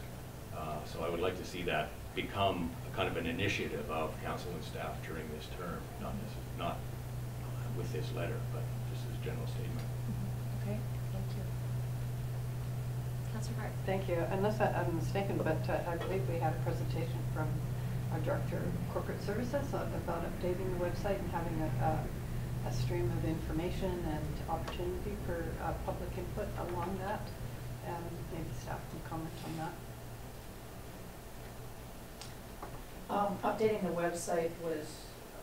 So I would like to see that become a kind of an initiative of council and staff during this term, not with this letter, but just as a general statement. Okay, thank you. Councillor Bart? Thank you. Unless I'm mistaken, but I believe we had a presentation from our Director of Corporate Services about updating the website and having a stream of information and opportunity for public input along that. And maybe staff can comment on that. Updating the website was,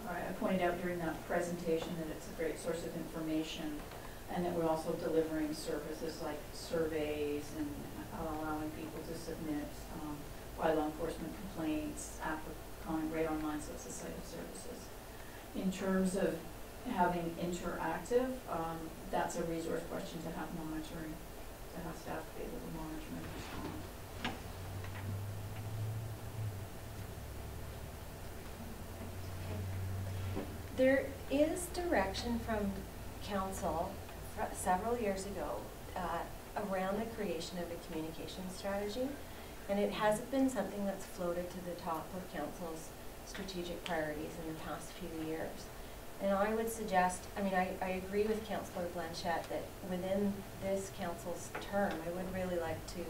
I pointed out during that presentation that it's a great source of information, and that we're also delivering services like surveys and allowing people to submit bylaw enforcement complaints, right online, so it's a site of services. In terms of having interactive, that's a resource question to have monitoring, to have staff be able to monitor and respond. There is direction from council several years ago around the creation of a communication strategy, and it hasn't been something that's floated to the top of council's strategic priorities in the past few years. And I would suggest, I mean, I agree with Councillor Blanchette that within this council's term, I would really like to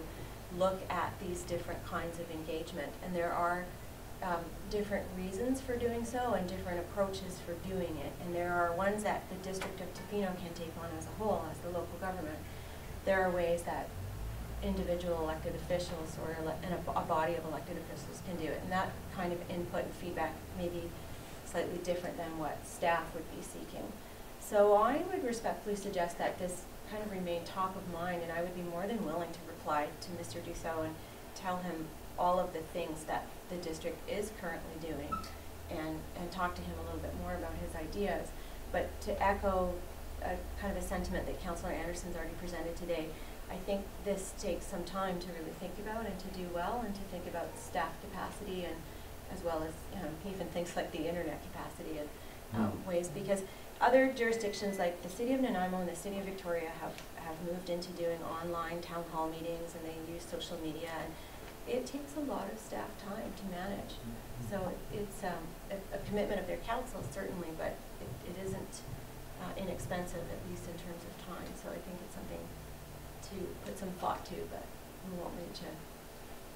look at these different kinds of engagement, and there are different reasons for doing so and different approaches for doing it. And there are ones that the District of Tofino can take on as a whole, as the local government. There are ways that individual elected officials or a body of elected officials can do it. And that kind of input and feedback may be slightly different than what staff would be seeking. So I would respectfully suggest that this kind of remain top of mind, and I would be more than willing to reply to Mr. Dusseault and tell him all of the things that the district is currently doing, and talk to him a little bit more about his ideas. But to echo a kind of a sentiment that Councillor Anderson's already presented today, I think this takes some time to really think about and to do well, and to think about staff capacity, and as well as even things like the internet capacity and ways, because other jurisdictions like the City of Nanaimo and the City of Victoria have moved into doing online town hall meetings, and they use social media, and it takes a lot of staff time to manage. So it's a commitment of their council, certainly, but it isn't inexpensive, at least in terms of time. So I think it's something to put some thought to, but we won't reach a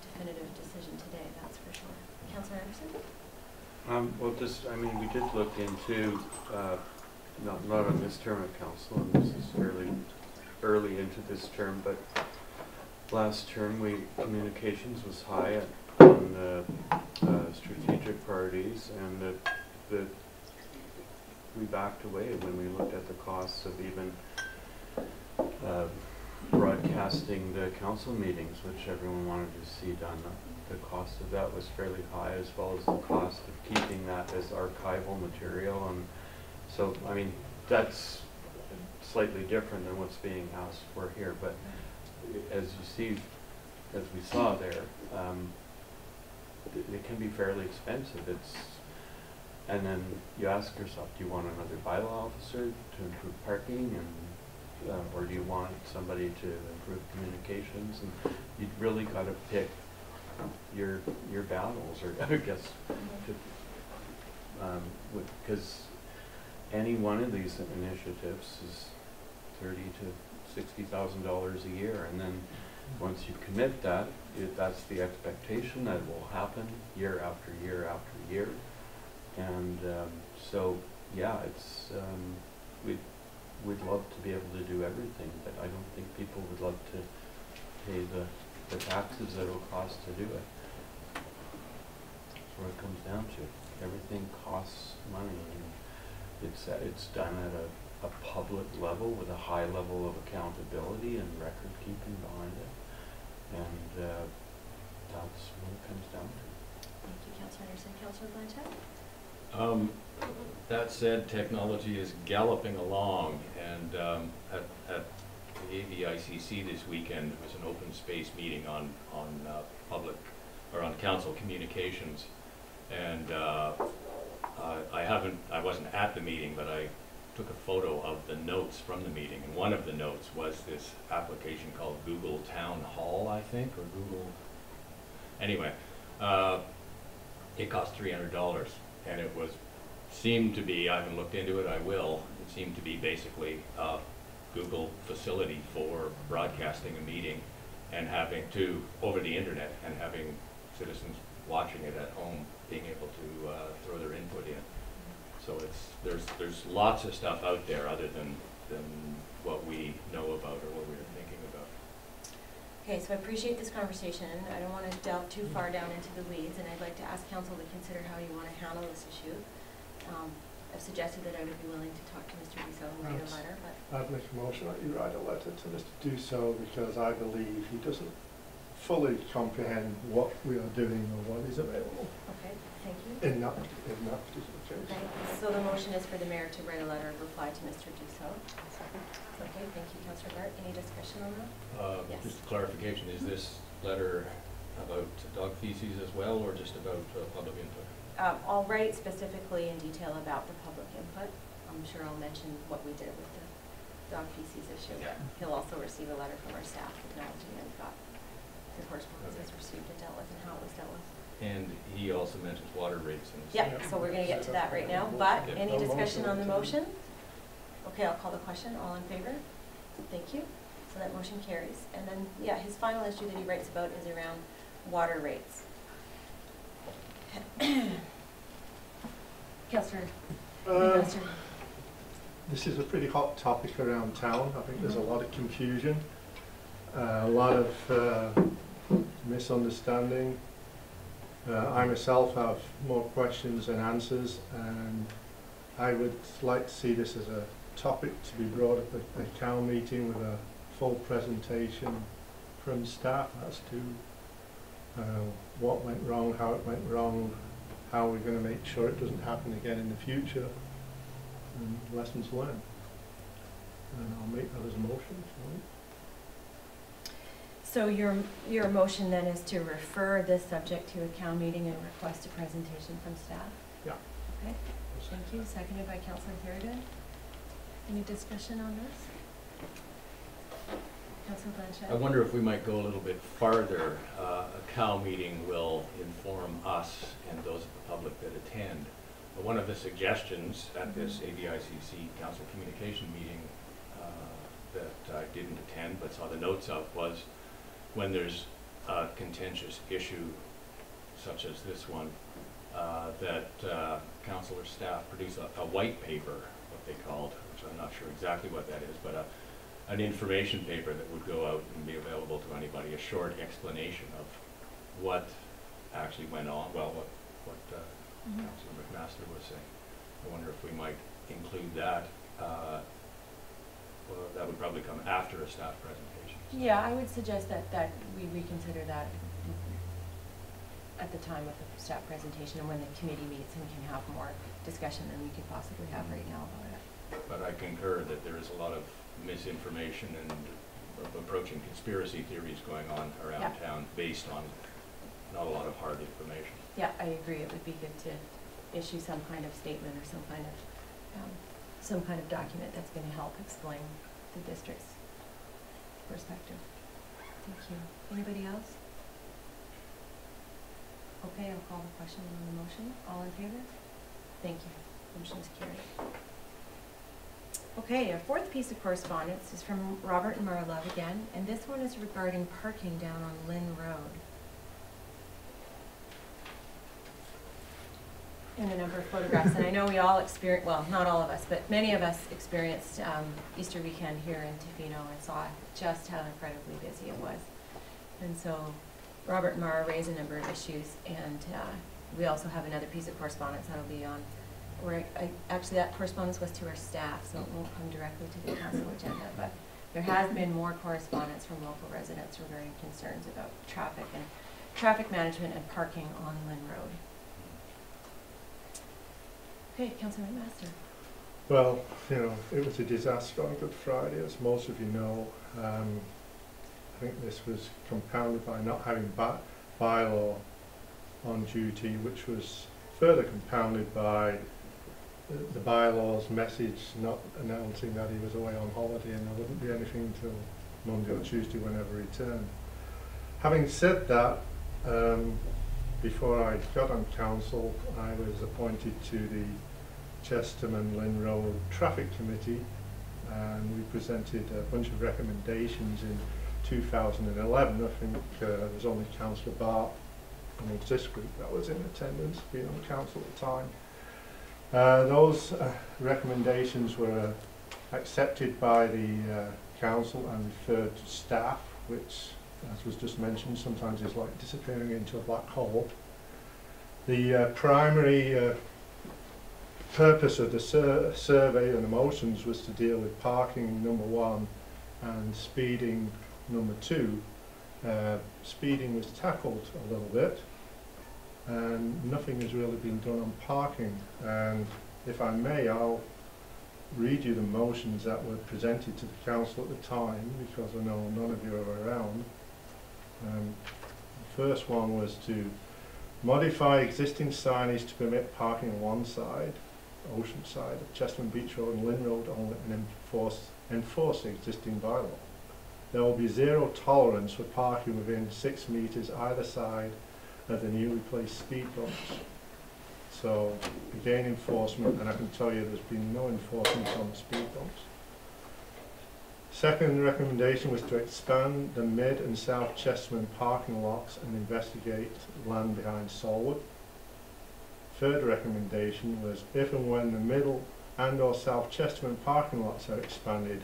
definitive decision today, that's for sure. Councillor Anderson? Well, just, I mean, we did look into, not on this term of council, and this is fairly early into this term, but last term communications was high on strategic priorities, and that we backed away when we looked at the costs of even broadcasting the council meetings, which everyone wanted to see done. The cost of that was fairly high, as well as the cost of keeping that as archival material. And so, I mean, that's slightly different than what's being asked for here. But as you see, as we saw there, it can be fairly expensive. And then you ask yourself, do you want another bylaw officer to improve parking, and or do you want somebody to improve communications? And you've really got to pick your battles, or I guess, because any one of these initiatives is $30,000 to $60,000 a year, and then once you commit that, that's the expectation that it will happen year after year after year. And so, yeah, it's we'd love to be able to do everything, but I don't think people would love to pay the taxes that it'll cost to do it. That's what it comes down to. Everything costs money, and it's done at a public level with a high level of accountability and record keeping behind it, and that's what it comes down to. Thank you, Councillor Anderson. Councillor Blanchett? That said, technology is galloping along, and at the AVICC this weekend there was an open space meeting on public or on council communications, and I wasn't at the meeting, but I took a photo of the notes from the meeting, and one of the notes was this application called Google Town Hall, I think, or Google. Anyway, it cost $300. And it seemed to be, I haven't looked into it, I will, it seemed to be basically a Google facility for broadcasting a meeting and having over the internet, and having citizens watching it at home being able to throw their input in. So there's lots of stuff out there other than what we know about or what we're thinking about. Okay, so I appreciate this conversation. I don't want to delve too far down into the weeds, and I'd like to ask council to consider how you want to handle this issue. I've suggested that I would be willing to talk to Mr. Dusseault and write a letter, but... I'd make a motion that you write a letter to Mr. Dusseault, because I believe he doesn't fully comprehend what we are doing or what is available Okay, thank you. in that particular case. Okay, so the motion is for the mayor to write a letter and reply to Mr. Dusseault. Okay, thank you, Councillor Bart. Any discussion on that? Yes. Just a clarification, is this letter about dog feces as well, or just about public input? I'll write specifically in detail about the public input. I'm sure I'll mention what we did with the dog feces issue. Yeah. He'll also receive a letter from our staff acknowledging that he got the correspondence was received and dealt with, and how it was dealt with. And he also mentions water rates in his... Yep, so we're going to get to that right now, but Okay. any discussion on the motion? Okay, I'll call the question. All in favor? Thank you. So that motion carries. And then, yeah, his final issue that he writes about is around water rates. Councillor Master. This is a pretty hot topic around town. I think there's a lot of confusion, a lot of misunderstanding. I myself have more questions than answers, and I would like to see this as a topic to be brought up at a town meeting with a full presentation from staff as to what went wrong, how it went wrong, how we're going to make sure it doesn't happen again in the future, and lessons learned. And I'll make that as a motion. So your motion then is to refer this subject to a town meeting and request a presentation from staff? Yeah. Okay, thank you. Seconded by Councillor Harrigan. Any discussion on this? Councillor Blanchett? I wonder if we might go a little bit farther. A COW meeting will inform us and those of the public that attend. But one of the suggestions at this AVICC Council Communication meeting that I didn't attend but saw the notes of was when there's a contentious issue such as this one, that council or staff produce a white paper, what they called, which I'm not sure exactly what that is, but an information paper that would go out and be available to anybody, a short explanation of what actually went on, well, what Councillor McMaster was saying. I wonder if we might include that. Well, that would probably come after a staff presentation. Yeah, I would suggest that we reconsider that at the time of the staff presentation and when the committee meets and can have more discussion than we could possibly have right now about it. But I concur that there is a lot of misinformation and approaching conspiracy theories going on around town based on not a lot of hard information. Yeah, I agree. It would be good to issue some kind of statement or some kind of document that's going to help explain the district's perspective. Thank you. Anybody else? Okay, I'll call the question on the motion. All in favor? Thank you. Motion is carried. Okay, our fourth piece of correspondence is from Robert and Mara Love again, and this one is regarding parking down on Lynn Road. And a number of photographs, and I know we all experienced, well, not all of us, but many of us experienced Easter weekend here in Tofino and saw just how incredibly busy it was. And so Robert and Mara raised a number of issues, and we also have another piece of correspondence that'll be on, where actually that correspondence was to our staff, so it won't come directly to the council agenda, but there has been more correspondence from local residents regarding concerns about traffic and traffic management and parking on Lynn Road. Okay, Councillor McMaster. Well, you know, it was a disaster on Good Friday, as most of you know. I think this was compounded by not having bylaw on duty, which was further compounded by the bylaw's message not announcing that he was away on holiday and there wouldn't be anything until Monday or Tuesday whenever he returned. Having said that, before I got on council, I was appointed to the Chesterman Lynn Road Traffic Committee, and we presented a bunch of recommendations in 2011. I think there was only Councillor Bart amongst this group that was in attendance, being on council at the time. Those recommendations were accepted by the council and referred to staff, which, as was just mentioned, sometimes is like disappearing into a black hole. The primary purpose of the survey and the motions was to deal with parking, number one, and speeding, number two. Speeding was tackled a little bit, and nothing has really been done on parking. And if I may, I'll read you the motions that were presented to the council at the time, because I know none of you are around. The first one was to modify existing signage to permit parking on one side, ocean side, of Chesterman Beach Road and Lynn Road only, and enforce the existing bylaw. There will be zero tolerance for parking within 6 meters either side of the newly placed speed bumps. So again, enforcement, and I can tell you there's been no enforcement on the speed bumps. Second recommendation was to expand the Mid and South Chesterman parking lots and investigate land behind Solwood. Third recommendation was if and when the Middle and or South Chesterman parking lots are expanded,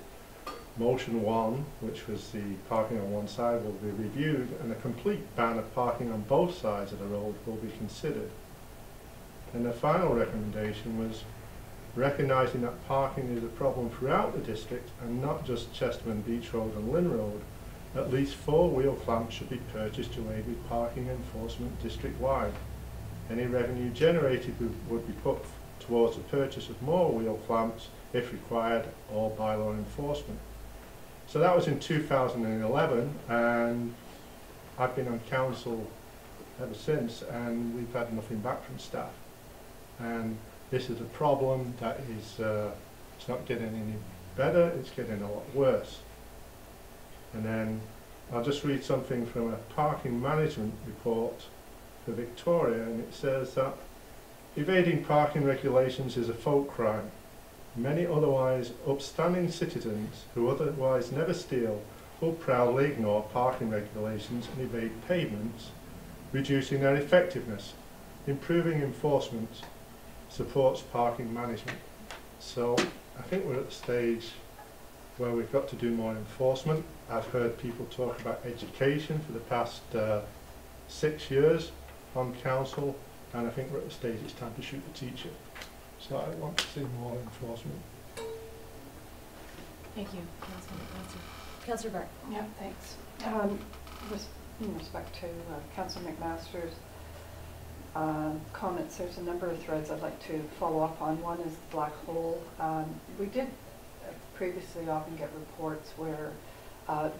motion one, which was the parking on one side, will be reviewed and a complete ban of parking on both sides of the road will be considered. And the final recommendation was recognising that parking is a problem throughout the district and not just Chesterman Beach Road and Lynn Road, at least 4 wheel clamps should be purchased to aid with parking enforcement district-wide. Any revenue generated would be put towards the purchase of more wheel clamps if required, or bylaw enforcement. So that was in 2011, and I've been on council ever since, and we've had nothing back from staff. And this is a problem that is, it's not getting any better, it's getting a lot worse. And then I'll just read something from a parking management report for Victoria, and it says that evading parking regulations is a folk crime. Many otherwise upstanding citizens who otherwise never steal will proudly ignore parking regulations and evade pavements, reducing their effectiveness. Improving enforcement supports parking management. So I think we're at the stage where we've got to do more enforcement. I've heard people talk about education for the past 6 years on council, and I think we're at the stage it's time to shoot the teacher. So I want to see more enforcement. Thank you, Councilor McMaster. Councilor Bart. Yeah, thanks. In respect to Councilor McMaster's comments, there's a number of threads I'd like to follow up on. One is the black hole. We did previously often get reports where of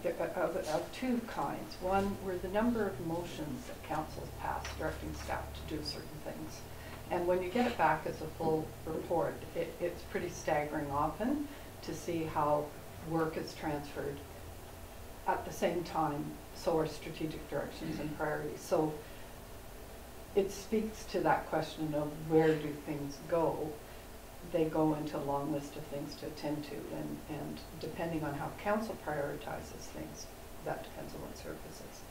two kinds. One were the number of motions that councils passed directing staff to do certain things. And when you get it back as a full report, it's pretty staggering often to see how work is transferred at the same time, so are strategic directions and priorities. So it speaks to that question of where do things go. They go into a long list of things to attend to, and depending on how council prioritizes things, that depends on what surfaces.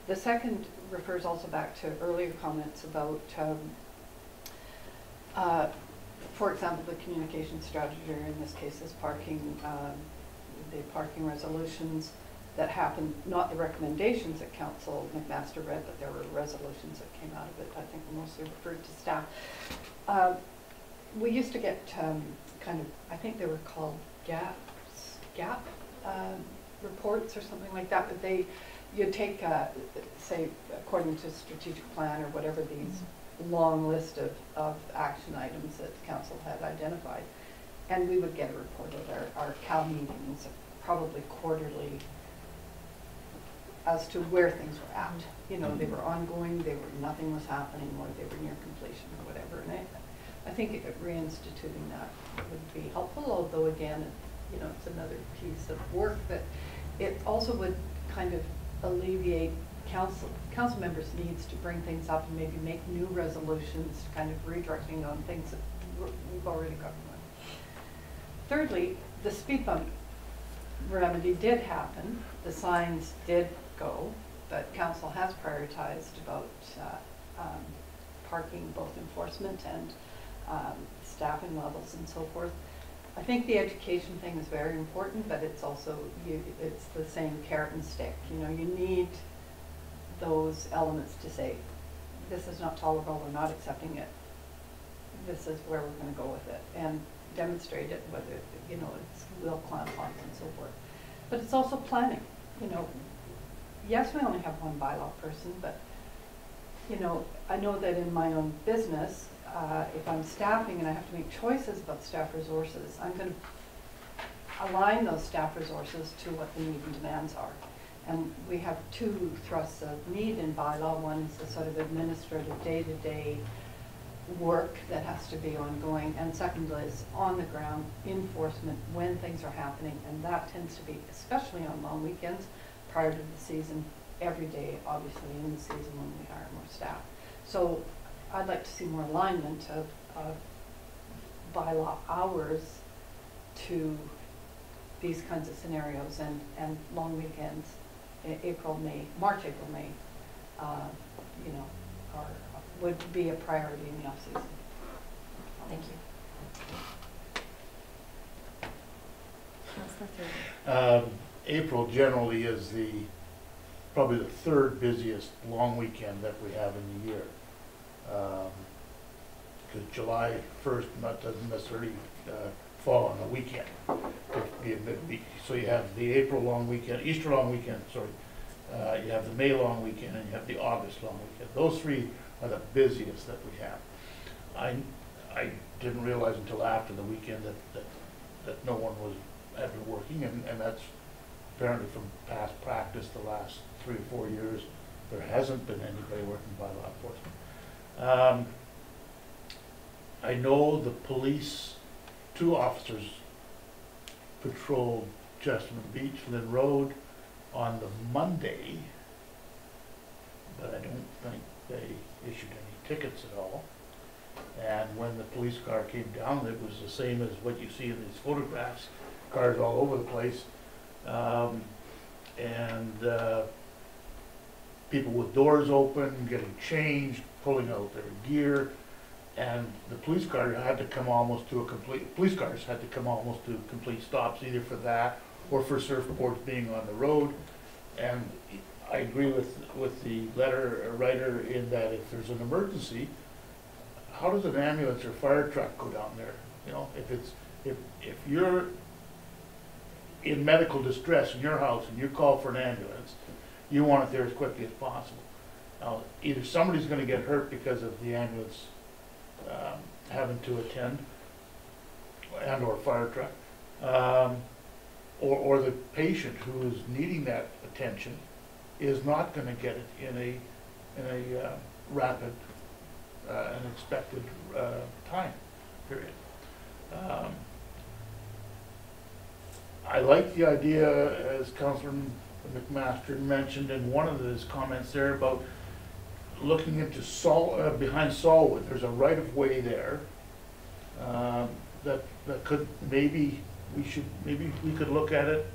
The second refers also back to earlier comments about for example, the communication strategy, or in this case is parking, the parking resolutions that happened, not the recommendations that Council McMaster read, but there were resolutions that came out of it. I think mostly referred to staff. We used to get kind of, I think they were called gap reports or something like that, but you'd take, say, according to strategic plan or whatever, these long list of action items that the council had identified, and we would get a report at our CAL meetings, probably quarterly, as to where things were at. You know, they were ongoing, nothing was happening, or they were near completion or whatever. And I think reinstituting that would be helpful, although again, you know, it's another piece of work that it also would kind of alleviate council members' needs to bring things up and maybe make new resolutions, kind of redirecting on things that we've already got going. Thirdly, the speed bump remedy did happen. The signs did go, but council has prioritized about parking, both enforcement and staffing levels and so forth. I think the education thing is very important, but it's also, it's the same carrot and stick. You know, you need those elements to say, this is not tolerable, we're not accepting it, this is where we're going to go with it, and demonstrate it, whether, you know, it's will clamp on and so forth. But it's also planning. You know, yes, we only have one bylaw person, but, you know, I know that in my own business, if I'm staffing and I have to make choices about staff resources, I'm going to align those staff resources to what the need and demands are. And we have two thrusts of need in bylaw. One is the sort of administrative day-to-day work that has to be ongoing, and second is on the ground enforcement when things are happening, and that tends to be, especially on long weekends, prior to the season, every day, obviously in the season when we hire more staff. So I'd like to see more alignment of bylaw hours to these kinds of scenarios, and long weekends, March, April, May, you know, would be a priority in the off season. Thank you. Councilor Thurman. April generally is probably the third busiest long weekend that we have in the year. Because July 1st doesn't necessarily fall on a weekend. It could be a midweek. So you have the April long weekend, Easter long weekend, sorry. You have the May long weekend, and you have the August long weekend. Those three are the busiest that we have. I didn't realize until after the weekend that no one had been working, and that's apparently from past practice the last 3 or 4 years. There hasn't been anybody working by law enforcement. I know the police, 2 officers patrolled Chesterman Beach, Lynn Road on the Monday, but I don't think they issued any tickets at all. And when the police car came down, it was the same as what you see in these photographs, cars all over the place, and people with doors open, getting changed, pulling out their gear, and the police cars had to come almost to a complete stops, either for that or for surfboards being on the road. And I agree with the letter writer in that if there's an emergency, how does an ambulance or fire truck go down there? You know, if you're in medical distress in your house and you call for an ambulance, you want it there as quickly as possible. Now, either somebody's gonna get hurt because of the ambulance having to attend, and or fire truck, or the patient who is needing that attention is not gonna get it in a rapid and expected time period. I like the idea, as Councillor McMaster mentioned in one of his comments there, about looking into behind Solwood. There's a right-of-way there that could maybe we could look at it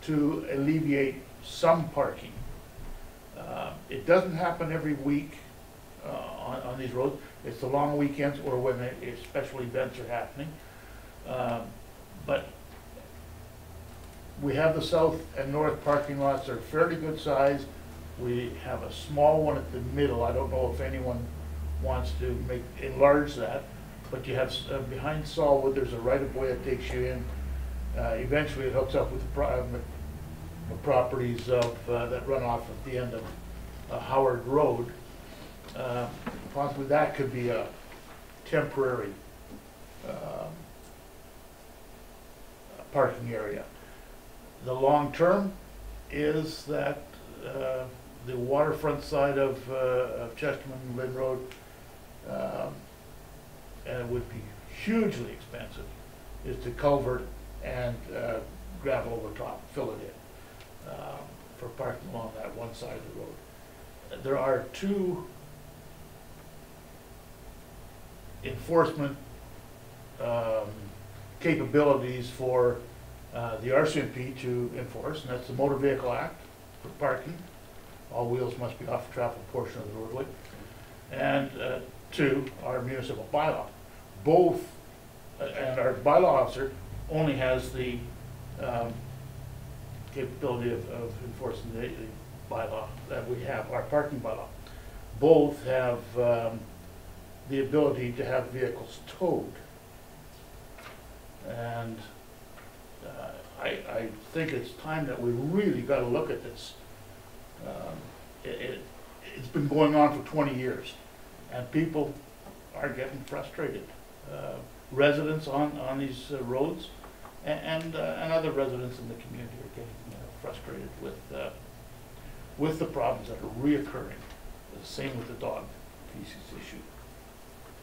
to alleviate some parking. It doesn't happen every week on these roads. It's the long weekends or when special events are happening. But we have the south and north parking lots. They're fairly good size. We have a small one at the middle. I don't know if anyone wants to enlarge that, but you have behind Solwood, there's a right-of-way that takes you in. Eventually it hooks up with the properties that run off at the end of Howard Road. Possibly that could be a temporary parking area. The long term is that the waterfront side of Chesterman and Lynn Road, and it would be hugely expensive, is to culvert and gravel over top, fill it in for parking along that one side of the road. There are two enforcement capabilities for the RCMP to enforce, and that's the Motor Vehicle Act for parking. All wheels must be off the traveled portion of the roadway. And two, our municipal bylaw. Both, and our bylaw officer only has the capability of enforcing the bylaw that we have, our parking bylaw. Both have the ability to have vehicles towed. And I think it's time that we really got to look at this. It's been going on for 20 years, and people are getting frustrated. Residents on these roads and other residents in the community are getting frustrated with the problems that are reoccurring. The same with the dog feces issue.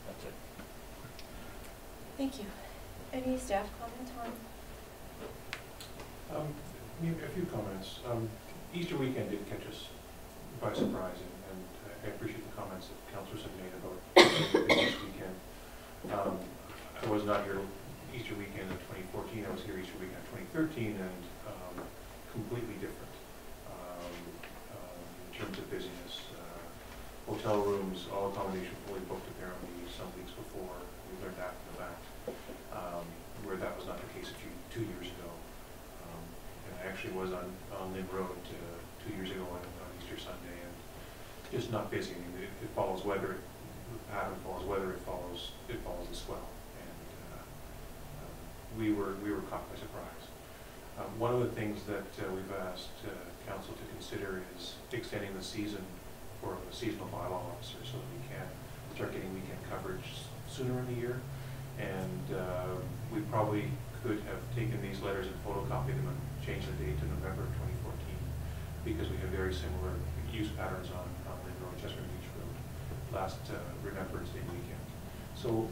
That's it. Thank you. Any staff comment on? A few comments. Easter weekend did catch us by surprise, and I appreciate the comments that councillors have made about Easter weekend. I was not here Easter weekend of 2014. I was here Easter weekend of 2013, and completely different in terms of busyness. Hotel rooms, all accommodation fully booked apparently some weeks before. We learned after the fact, where that was not the case 2 years ago. And I actually was on Lynn Road 2 years ago on Easter Sunday, and just not busy. I mean, it follows weather. The pattern follows weather. It follows the swell, and we were caught by surprise. One of the things that we've asked council to consider is extending the season for a seasonal bylaw officer, so that we can start getting weekend coverage sooner in the year. And we probably could have taken these letters and photocopied them and changed the date to November of 2014, because we have very similar use patterns on Lynn Road, Chesterman Beach Road, last Remembrance Day weekend. So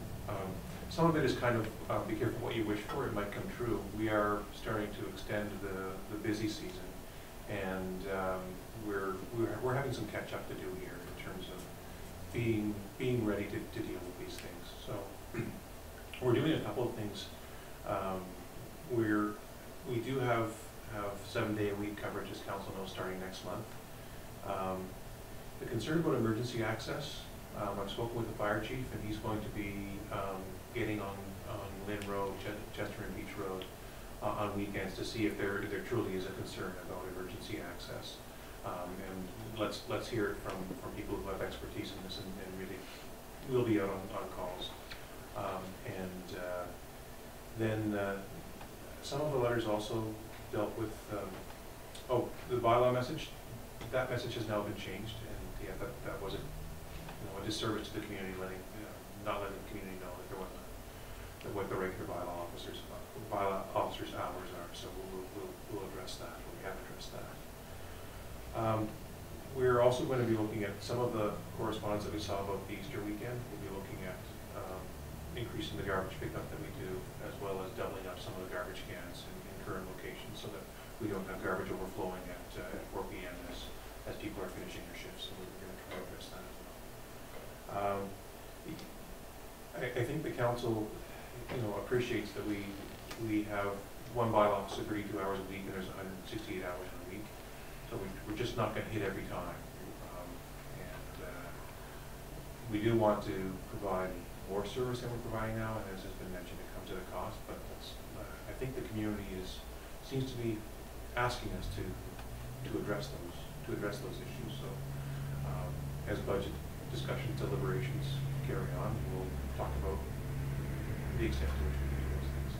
some of it is kind of be careful what you wish for, it might come true. We are starting to extend the busy season, and we're having some catch up to do here in terms of being ready to deal with these things. So we're doing a couple of things. We do have 7-day-a-week coverage, as council knows, starting next month. The concern about emergency access, I've spoken with the fire chief, and he's going to be getting on Lynn Road, Chesterman Beach Road on weekends to see if there truly is a concern about emergency access. And let's hear it from people who have expertise in this and really we'll be out on calls. Then some of the letters also dealt with, the bylaw message. That message has now been changed, and yeah, that was a disservice to the community, not letting the community know that there wasn't what the regular bylaw officers' hours are. So we'll address that. We have addressed that. We're also going to be looking at some of the correspondence that we saw about the Easter weekend. We'll be looking at increasing the garbage pickup that we do, as well as doubling up some of the garbage cans in current locations, so that we don't have garbage overflowing at 4 p.m. as people are finishing their shifts. So we're going to try to address that as well. I think the council, appreciates that we have one bylaw officer 32 hours a week, and there's 168 hours in a week. So we're just not going to hit every time. We do want to provide more service than we're providing now, and as has been mentioned, it comes at a cost. But I think the community seems to be asking us to address those issues. So as budget discussions, deliberations carry on, we'll talk about the extent to which we can do those things.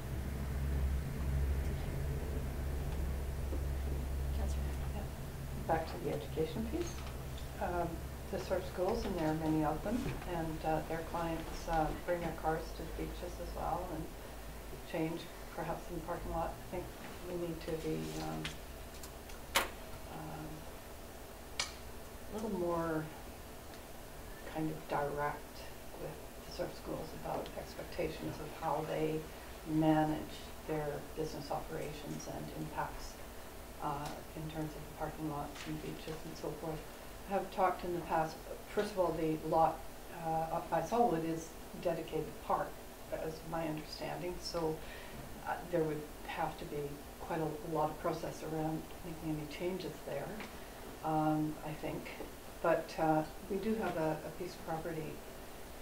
Back to the education piece. To serve schools, and there are many of them, and their clients bring their cars to the beaches as well and change perhaps in the parking lot. I think we need to be a little more kind of direct with the surf schools about expectations of how they manage their business operations and impacts in terms of the parking lots and beaches and so forth. I have talked in the past, first of all, the lot up by Solwood is dedicated park, as my understanding, so there would have to be quite a lot of process around making any changes there, I think. But we do have a piece of property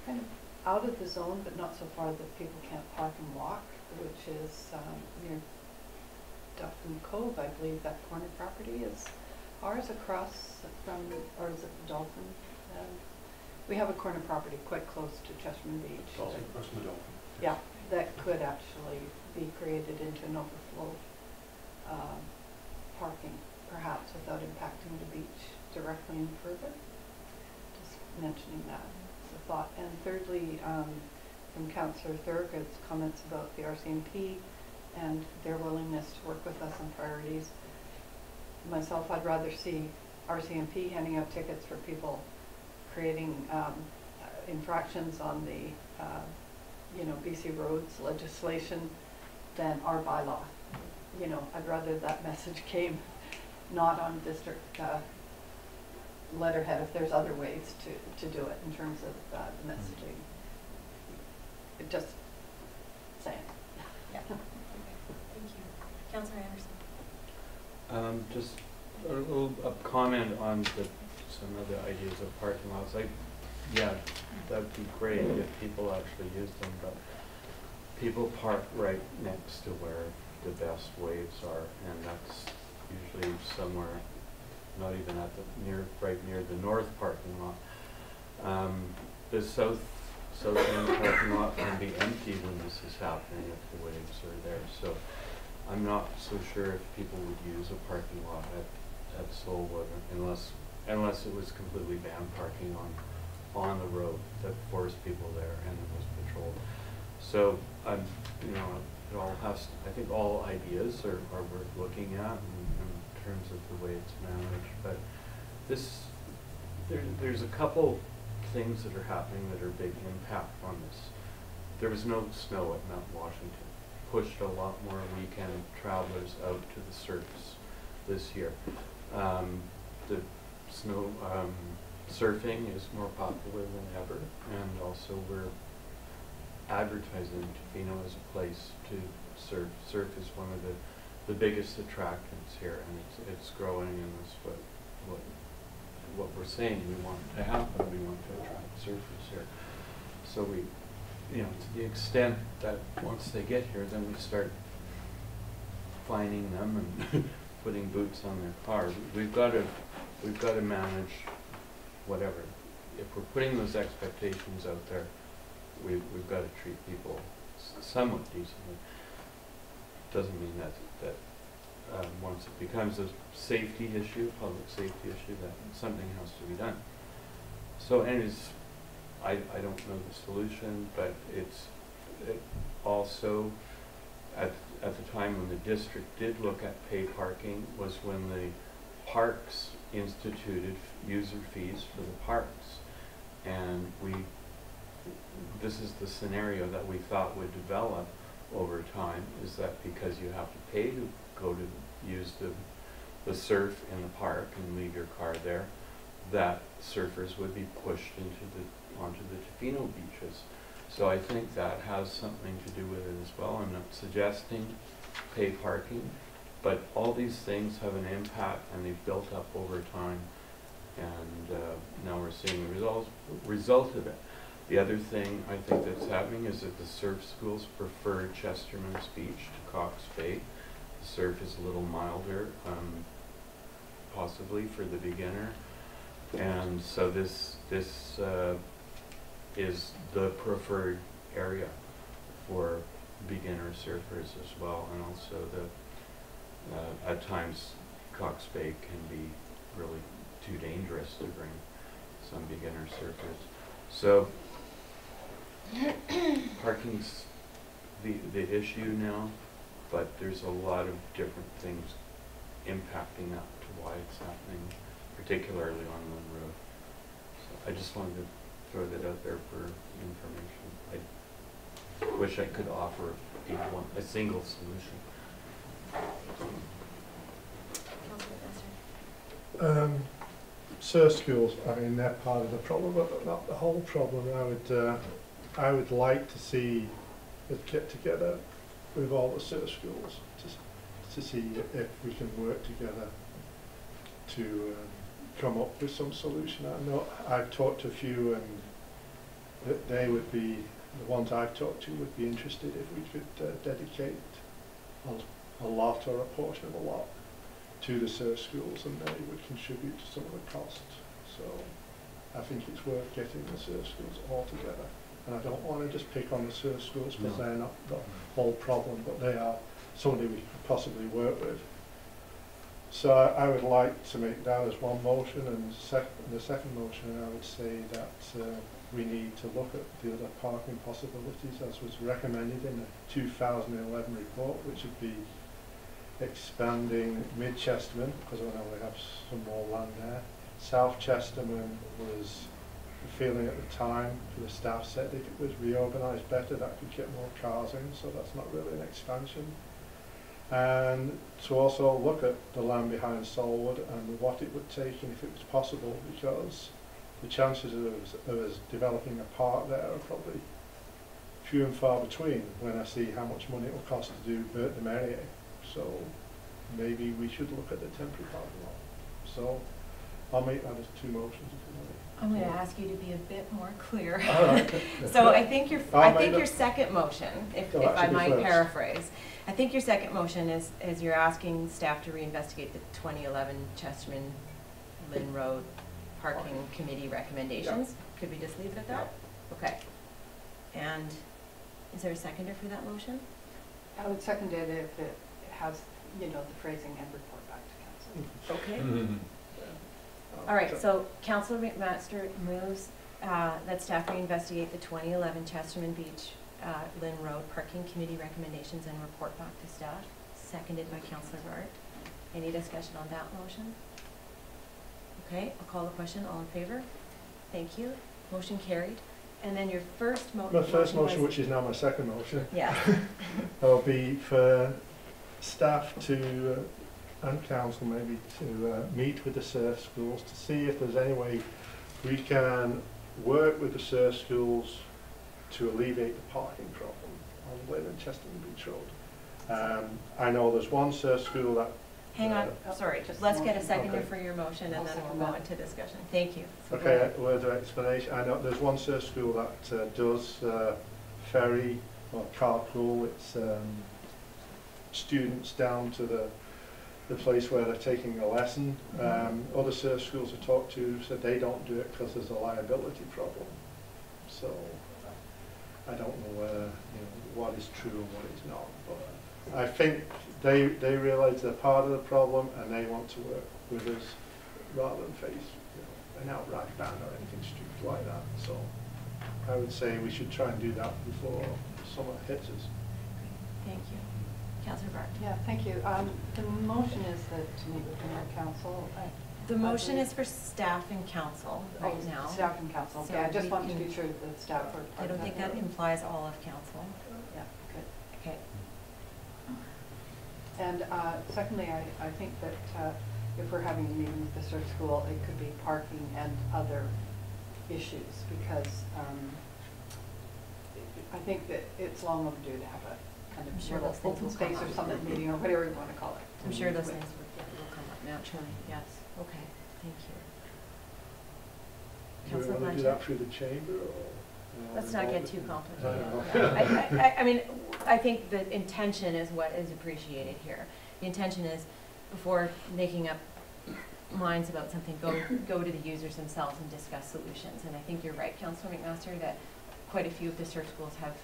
kind of out of the zone, but not so far that people can't park and walk, which is near Duffin Cove, I believe. That corner property is ours across from, or is it the Dolphin? We have a corner property quite close to Chesterman Beach. Also across from the Dolphin. Yeah, that could actually be created into an overflow parking, perhaps without impacting the beach directly and further. Just mentioning that as a thought. And thirdly, from Councillor Thurgood's comments about the RCMP and their willingness to work with us on priorities. Myself, I'd rather see RCMP handing out tickets for people creating infractions on the BC roads legislation than our bylaw. I'd rather that message came not on district letterhead if there's other ways to do it in terms of the messaging. It just saying. Yeah. Thank you. Councillor Anderson. Just a little comment on some of the ideas of parking lots. Yeah, that'd be great if people actually use them, but people park right next to where the best waves are, and that's usually somewhere, not even at right near the north parking lot. The south end parking lot can be empty when this is happening if the waves are there. So I'm not so sure if people would use a parking lot at Solwood unless it was completely banned parking on the road that forced people there and it was patrolled. So it all has. I think all ideas are worth looking at in terms of the way it's managed. But there's a couple things that are happening that are big impact on this. There was no snow at Mount Washington. Pushed a lot more weekend travelers out to the surface this year. The snow surfing is more popular than ever, and also we're advertising Tofino as a place to surf. Surf is one of the biggest attractions here, and it's growing, and that's what we're saying we want to happen. We want to attract surfers here. So we, to the extent that once they get here, then we start fining them and putting boots on their car. We've got to manage whatever if we're putting those expectations out there, we've got to treat people somewhat decently. Doesn't mean that once it becomes a safety issue, public safety issue, that something has to be done. So anyways, I don't know the solution, but it also, at the time when the district did look at pay parking was when the parks instituted user fees for the parks. And this is the scenario that we thought would develop over time, is that because you have to pay to go to use the surf in the park and leave your car there, that surfers would be pushed onto the Tofino beaches. So I think that has something to do with it as well. I'm not suggesting pay parking, but all these things have an impact and they've built up over time, and now we're seeing the result of it. The other thing I think that's happening is that the surf schools prefer Chesterman's Beach to Cox Bay. The surf is a little milder, possibly for the beginner, and so this is the preferred area for beginner surfers as well, and also at times Cox Bay can be really too dangerous to bring some beginner surfers. So parking's the issue now, but there's a lot of different things impacting that to why it's happening, particularly on Lynn Road. So I just wanted to throw that out there for information. I wish I could offer a single solution. Surf schools, I mean, they're part of the problem, but not the whole problem. I would like to see it get together with all the surf schools to see if we can work together to come up with some solution. I know I've talked to a few, and they would be, the ones I've talked to would be interested if we could dedicate a lot or a portion of a lot to the surf schools, and they would contribute to some of the costs. So I think it's worth getting the surf schools all together. And I don't want to just pick on the surf schools because they're not the whole problem, but they are somebody we could possibly work with. So I would like to make that as one motion, and the second motion I would say that we need to look at the other parking possibilities as was recommended in the 2011 report, which would be expanding Mid-Chesterman, because I know we have some more land there. South Chesterman was the feeling at the time, the staff said if it was reorganised better that could get more cars in, so that's not really an expansion. And to also look at the land behind Solwood and what it would take and if it was possible, because the chances of us developing a park there are probably few and far between when I see how much money it will cost to do Bert de Maurier. So maybe we should look at the temporary parking lot. So I'll make that as two motions if you want. I'm going to ask you to be a bit more clear. All right. So I think your second motion, if I might paraphrase, I think your second motion is you're asking staff to reinvestigate the 2011 Chesterman Lynn Road Parking Committee recommendations. Yeah. Could we just leave it at that? Yeah. Okay. And is there a seconder for that motion? I would second it if it has, the phrasing and report back to council. Okay. Mm-hmm. All right, so Councillor McMaster moves that staff reinvestigate the 2011 Chesterman Beach Lynn Road Parking Committee recommendations and report back to staff. Seconded by Councillor Bart. Any discussion on that motion? Okay, I'll call the question. All in favor? Thank you. Motion carried. And then your first motion. My first motion, which is now my second motion. Yeah. Will be for staff to and council maybe to meet with the surf schools to see if there's any way we can work with the surf schools to alleviate the parking problem on Lynn and Chesterman Beach Road. I know there's one surf school that... Hang on, sorry, let's get a seconder for your motion and then we'll go into discussion. Thank you. So okay, a word of explanation. I know there's one surf school that does ferry or carpool its students down to the the place where they're taking a lesson. Other surf schools I talked to said they don't do it because there's a liability problem. So I don't know whether, what is true and what is not. But I think they realise they're part of the problem and they want to work with us rather than face an outright ban or anything stupid like that. So I would say we should try and do that before summer hits us. Thank you. Councillor Bart. Yeah, thank you. The motion is that to meet with the mayor council. The motion is for staff and council right now. Staff and council. So Okay, I just we wanted to can- be sure that the staff are part I of don't think that implies all of council. Yeah, good. Okay. And secondly, I think that if we're having a meeting with the surf school, it could be parking and other issues, because I think that it's long overdue to have a kind I'm of sure little those things open will space come or up. summit meeting or whatever you want to call it. I'm sure those things will come up naturally, yes. Okay, thank you. Do we Councillor want to do Blanchett? that through the chamber or? Let's not get too complicated. I know. I mean, I think the intention is what is appreciated here. The intention is, before making up minds about something, go to the users themselves and discuss solutions. And I think you're right, Councillor McMaster, that quite a few of the surf schools have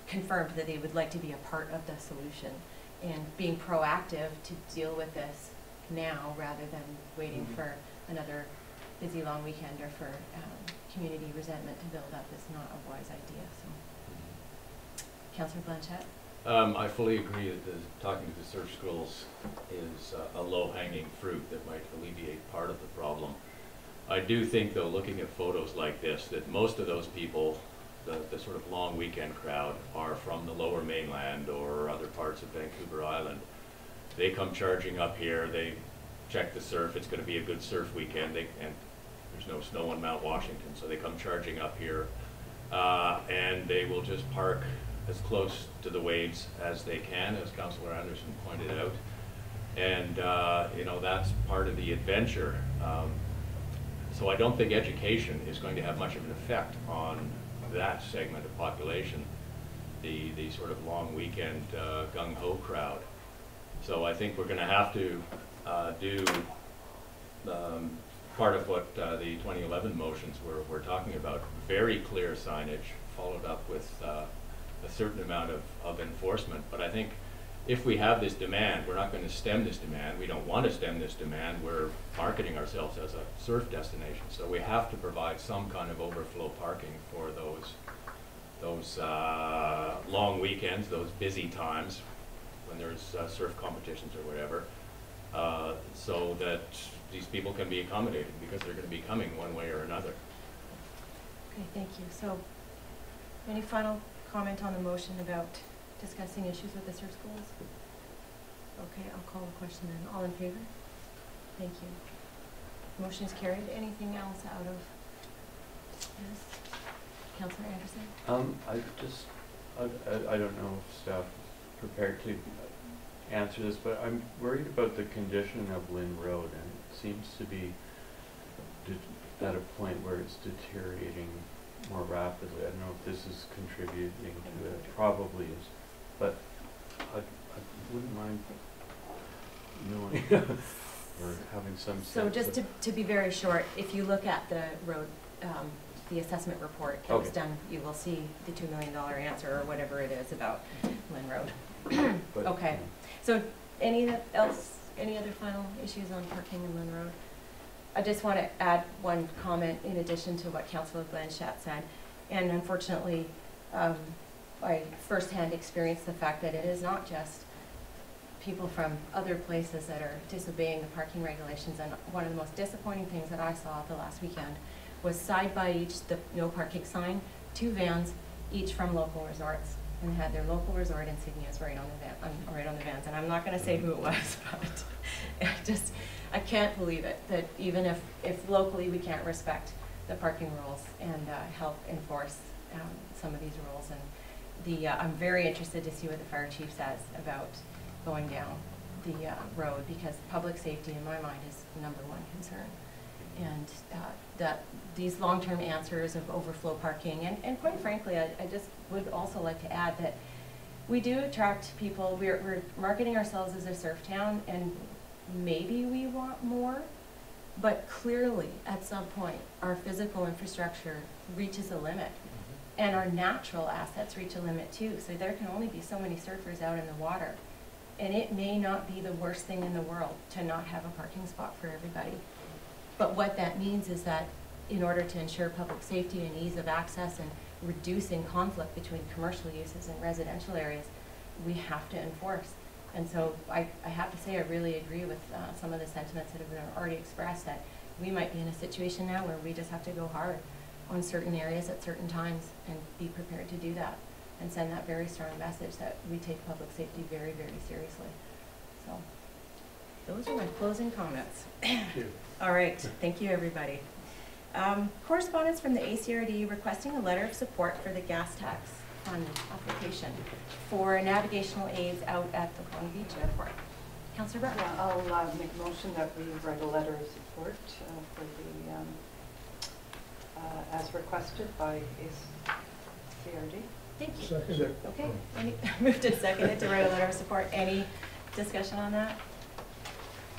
confirmed that they would like to be a part of the solution and being proactive to deal with this now rather than waiting for another busy long weekend or for community resentment to build up is not a wise idea. So, Councillor Blanchett? I fully agree that talking to the surf schools is a low-hanging fruit that might alleviate part of the problem. I do think, though, looking at photos like this, that most of those people, the sort of long weekend crowd, are from the Lower Mainland or other parts of Vancouver Island. They come charging up here, they check the surf, it's going to be a good surf weekend, and there's no snow on Mount Washington, so they come charging up here, and they will just park as close to the waves as they can, as Councillor Anderson pointed out. And, that's part of the adventure. So I don't think education is going to have much of an effect on that segment of population, the sort of long weekend gung-ho crowd. So I think we're going to have to do part of what the 2011 motions were talking about, very clear signage followed up with a certain amount of enforcement. But I think if we have this demand, we're not going to stem this demand. We don't want to stem this demand. We're marketing ourselves as a surf destination. So we have to provide some kind of overflow parking for those long weekends, those busy times when there's surf competitions or whatever, so that these people can be accommodated, because they're going to be coming one way or another. Okay, thank you. So, any final comment on the motion about discussing issues with the surf schools? Okay, I'll call the question then. All in favor? Thank you. Motion is carried. Anything else out of this? Councillor Anderson? I don't know if staff is prepared to answer this, but I'm worried about the condition of Lynn Road, and it seems to be at a point where it's deteriorating more rapidly. I don't know if this is contributing to it. Probably is, but I wouldn't mind knowing or having some sense. So just to be very short, if you look at the road, the assessment report that was done, you will see the $2 million answer or whatever it is about Lynn Road. But, okay. So any other final issues on parking in Lynn Road? I just want to add one comment in addition to what Councillor Blanchett said. And unfortunately, I firsthand experienced the fact that it is not just people from other places that are disobeying the parking regulations. And one of the most disappointing things that I saw the last weekend was side by each the no parking sign, 2 vans, each from local resorts, and had their local resort insignias right on the vans. And I'm not going to say who it was, but I can't believe it, that even if locally we can't respect the parking rules and help enforce some of these rules. And I'm very interested to see what the fire chief says about going down the road, because public safety in my mind is #1 concern. And that these long-term answers of overflow parking, and quite frankly, I just would also like to add that We do attract people. We're marketing ourselves as a surf town, and maybe we want more, but clearly at some point our physical infrastructure reaches a limit, and our natural assets reach a limit too. So there can only be so many surfers out in the water, and it may not be the worst thing in the world to not have a parking spot for everybody. But what that means is that in order to ensure public safety and ease of access and reducing conflict between commercial uses and residential areas, we have to enforce. And so I have to say I really agree with some of the sentiments that have been already expressed, that we might be in a situation now where we just have to go hard on certain areas at certain times and be prepared to do that and send that very strong message that we take public safety very, very seriously. So those are my closing comments. Thank you. All right, thank you everybody. Correspondence from the ACRD requesting a letter of support for the gas tax fund application for navigational aids out at the Long Beach Airport. Councillor Burke. Yeah, I'll make a motion that we write a letter of support for the, as requested by ACRD. Thank you. Second. Okay, moved and seconded to write a letter of support. Any discussion on that?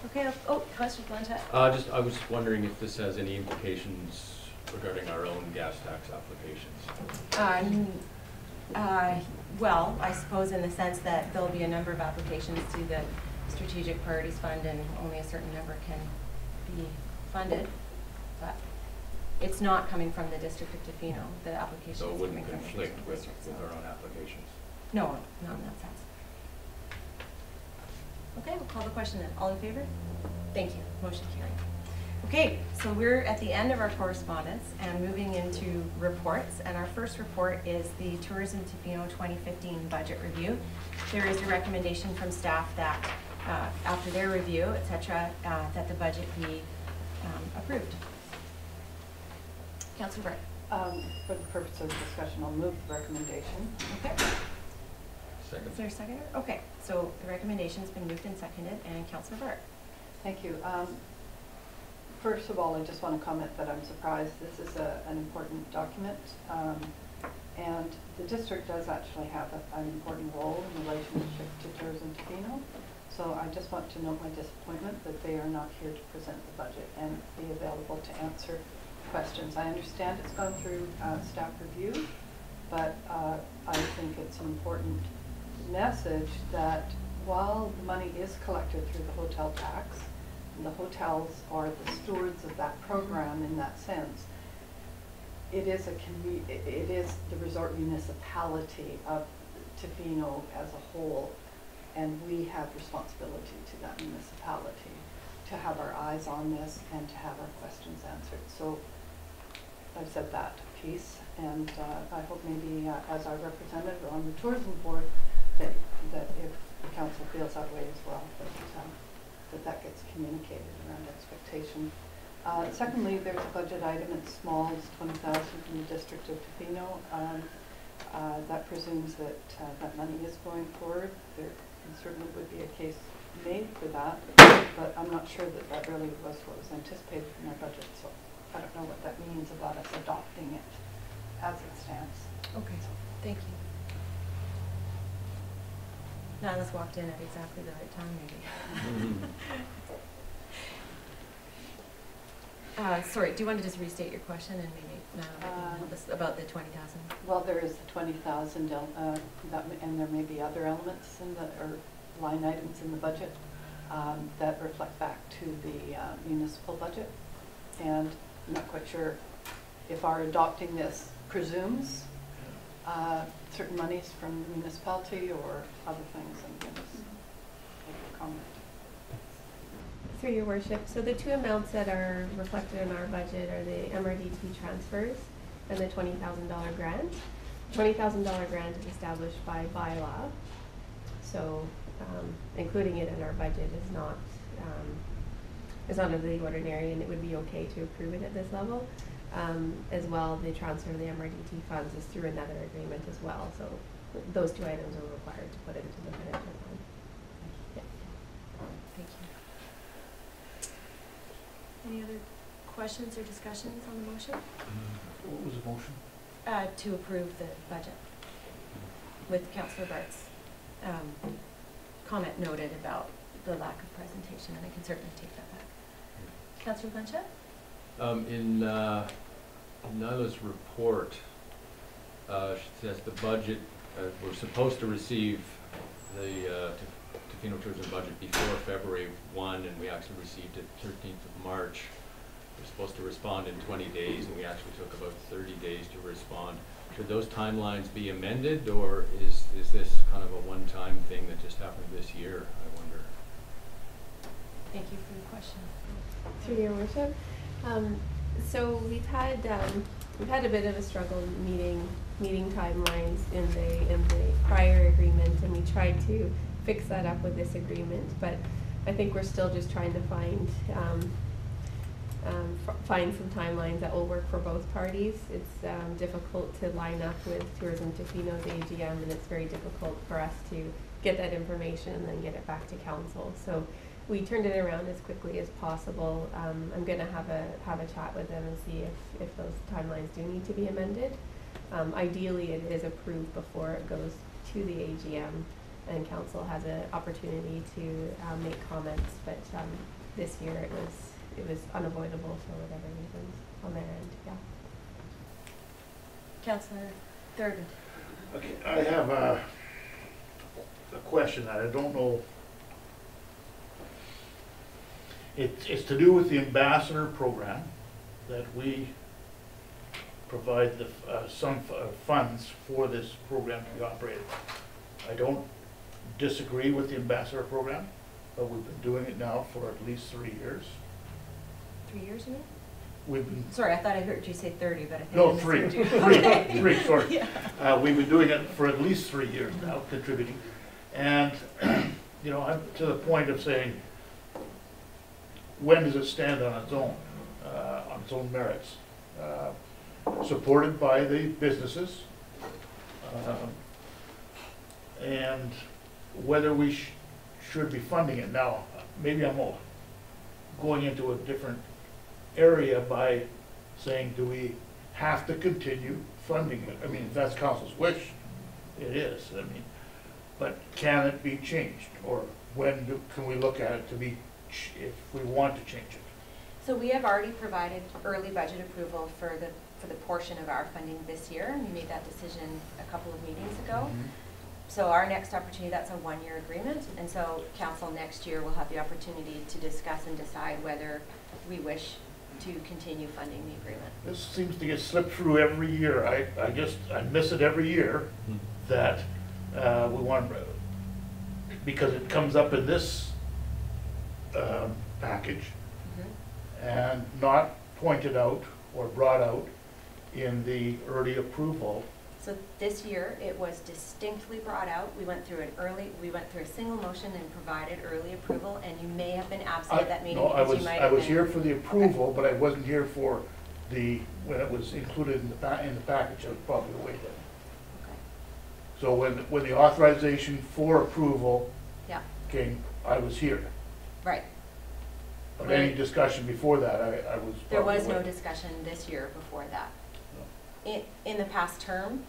Okay, oh, Councillor Blanchett. I was wondering if this has any implications regarding our own gas tax applications. Well, I suppose in the sense that there'll be a number of applications to the Strategic Priorities Fund and only a certain number can be funded, but it's not coming from the District of Tofino. The application So it is wouldn't coming from the conflict with district, our own applications. No, not in that sense. Okay, we'll call the question then. All in favor? Thank you. Motion carried. Okay, so we're at the end of our correspondence and moving into reports. And our first report is the Tourism Tofino 2015 budget review. There is a recommendation from staff that after their review, etc., that the budget be approved. Councillor Burke. For the purpose of discussion, I'll move the recommendation. Okay. Second. Is there a seconder? Okay, so the recommendation's been moved and seconded, and Councillor Burke. Thank you. First of all, I just want to comment that I'm surprised. This is an important document, and the district does actually have an important role in relationship to Tourism Tofino. So I just want to note my disappointment that they are not here to present the budget and be available to answer questions. I understand it's gone through staff review, but I think it's an important message that while the money is collected through the hotel tax, and the hotels are the stewards of that program in that sense, it is the resort municipality of Tofino as a whole, and we have responsibility to that municipality to have our eyes on this and to have our questions answered. So I've said that piece, and I hope maybe as our representative on the tourism board that if the council feels that way as well, that gets communicated around expectation. Secondly, there's a budget item, it's small, it's $20,000 from the District of Tofino. That presumes that that money is going forward. There certainly would be a case made for that, but I'm not sure that that really was what was anticipated in our budget, so I don't know what that means about us adopting it as it stands. Okay, thank you. Nyla's walked in at exactly the right time, maybe. Sorry, do you want to just restate your question and maybe about the 20,000? Well, there is the 20,000, and there may be other elements in or line items in the budget that reflect back to the municipal budget, and I'm not quite sure if our adopting this presumes certain monies from the municipality or other things, and give us a comment. Through your worship, so the two amounts that are reflected in our budget are the MRDT transfers and the $20,000 grant. $20,000 grant is established by bylaw, so including it in our budget is not out of the ordinary, and it would be okay to approve it at this level. As well, the transfer of the MRDT funds is through another agreement as well, so those two items are required to put into the financial fund. Yeah. Thank you. Any other questions or discussions on the motion? What was the motion? To approve the budget with Councillor Bart's comment noted about the lack of presentation, and I can certainly take that back. Councillor Blanchette? In Nyla's report, she says the budget, we're supposed to receive the Tofino Tourism budget before February 1, and we actually received it 13th of March. We're supposed to respond in 20 days, and we actually took about 30 days to respond. Should those timelines be amended, or is this kind of a one-time thing that just happened this year, I wonder? Thank you for your question. Through your worship. So we've had a bit of a struggle meeting timelines in the prior agreement, and we tried to fix that up with this agreement, but I think we're still just trying to find some timelines that will work for both parties. It's difficult to line up with Tourism Tofino's AGM, and it's very difficult for us to get that information and then get it back to council. So we turned it around as quickly as possible. I'm going to have a chat with them and see if those timelines do need to be amended. Ideally, it is approved before it goes to the AGM, and council has an opportunity to make comments. But this year it was unavoidable for whatever reasons on their end. Yeah. Councillor Thurgood. Okay, I have a question that I don't know. It's to do with the ambassador program that we provide some funds for this program to be operated. I don't disagree with the ambassador program, but we've been doing it now for at least 3 years. 3 years, you mean? We've been. Sorry, I thought I heard you say 30, but I think No, I three. misheard you. Three, sorry. Yeah. We've been doing it for at least 3 years now, contributing. And, you know, I'm to the point of saying, when does it stand on its own merits? Supported by the businesses, and whether we should be funding it. Now, maybe I'm going into a different area by saying, do we have to continue funding it? I mean, if that's council's wish, it is. I mean, but can it be changed, or can we look at it to be, if we want to change it? So we have already provided early budget approval for the portion of our funding this year. We made that decision a couple of meetings ago. Mm-hmm. So our next opportunity, that's a one-year agreement, and so council next year will have the opportunity to discuss and decide whether we wish to continue funding the agreement. This seems to get slipped through every year. I miss it every year that we want, because it comes up in this package and not pointed out or brought out in the early approval. So this year, it was distinctly brought out. We went through a single motion and provided early approval, and you may have been absent at that meeting. No, I was been here for the approval, okay. But I wasn't here for when it was included in the package. I was probably away then. Okay. So when the authorization for approval came, I was here. Right. But any discussion before that, I was There was away. no discussion this year before that. In the past term,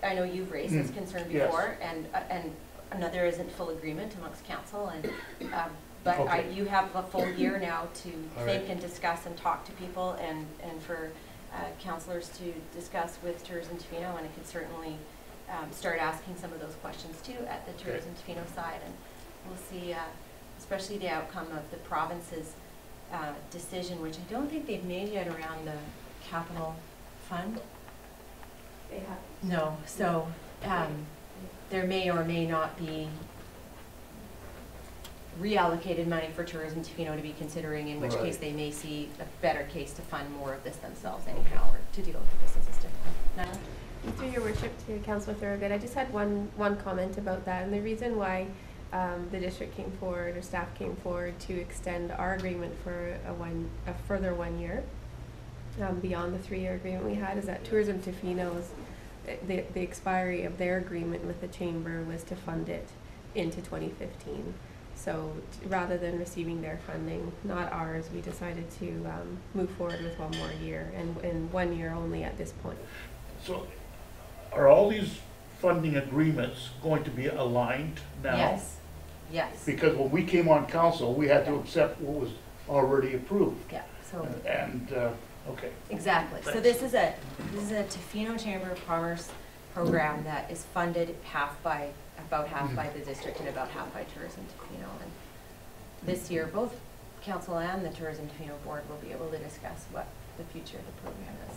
I know you've raised this concern before, yes. and there isn't full agreement amongst council, and but okay. You have a full year now to think and discuss and talk to people, and for councillors to discuss with Tourism Tofino, and I could certainly start asking some of those questions too at the Tourism Tofino side, and we'll see, especially the outcome of the province's decision, which I don't think they've made yet around the capital fund. They have. No, so there may or may not be reallocated money for Tourism Tofino to be considering, in which case they may see a better case to fund more of this themselves anyhow, or to deal with the businesses differently. Through your worship to Councillor Thorogood, I just had one comment about that, and the reason why the district came forward, or staff came forward, to extend our agreement for a further 1 year. Beyond the 3-year agreement we had, is that Tourism Tofino's, the expiry of their agreement with the chamber was to fund it into 2015. So rather than receiving their funding, not ours, we decided to move forward with 1 more year, and 1 year only at this point. So are all these funding agreements going to be aligned now? Yes, yes, Because when we came on council, we had to accept what was already approved. yeah, so, And, okay. exactly. So this is a Tofino Chamber of Commerce program that is funded about half by the district and about half by Tourism Tofino. And this year, both council and the Tourism Tofino Board will be able to discuss what the future of the program is.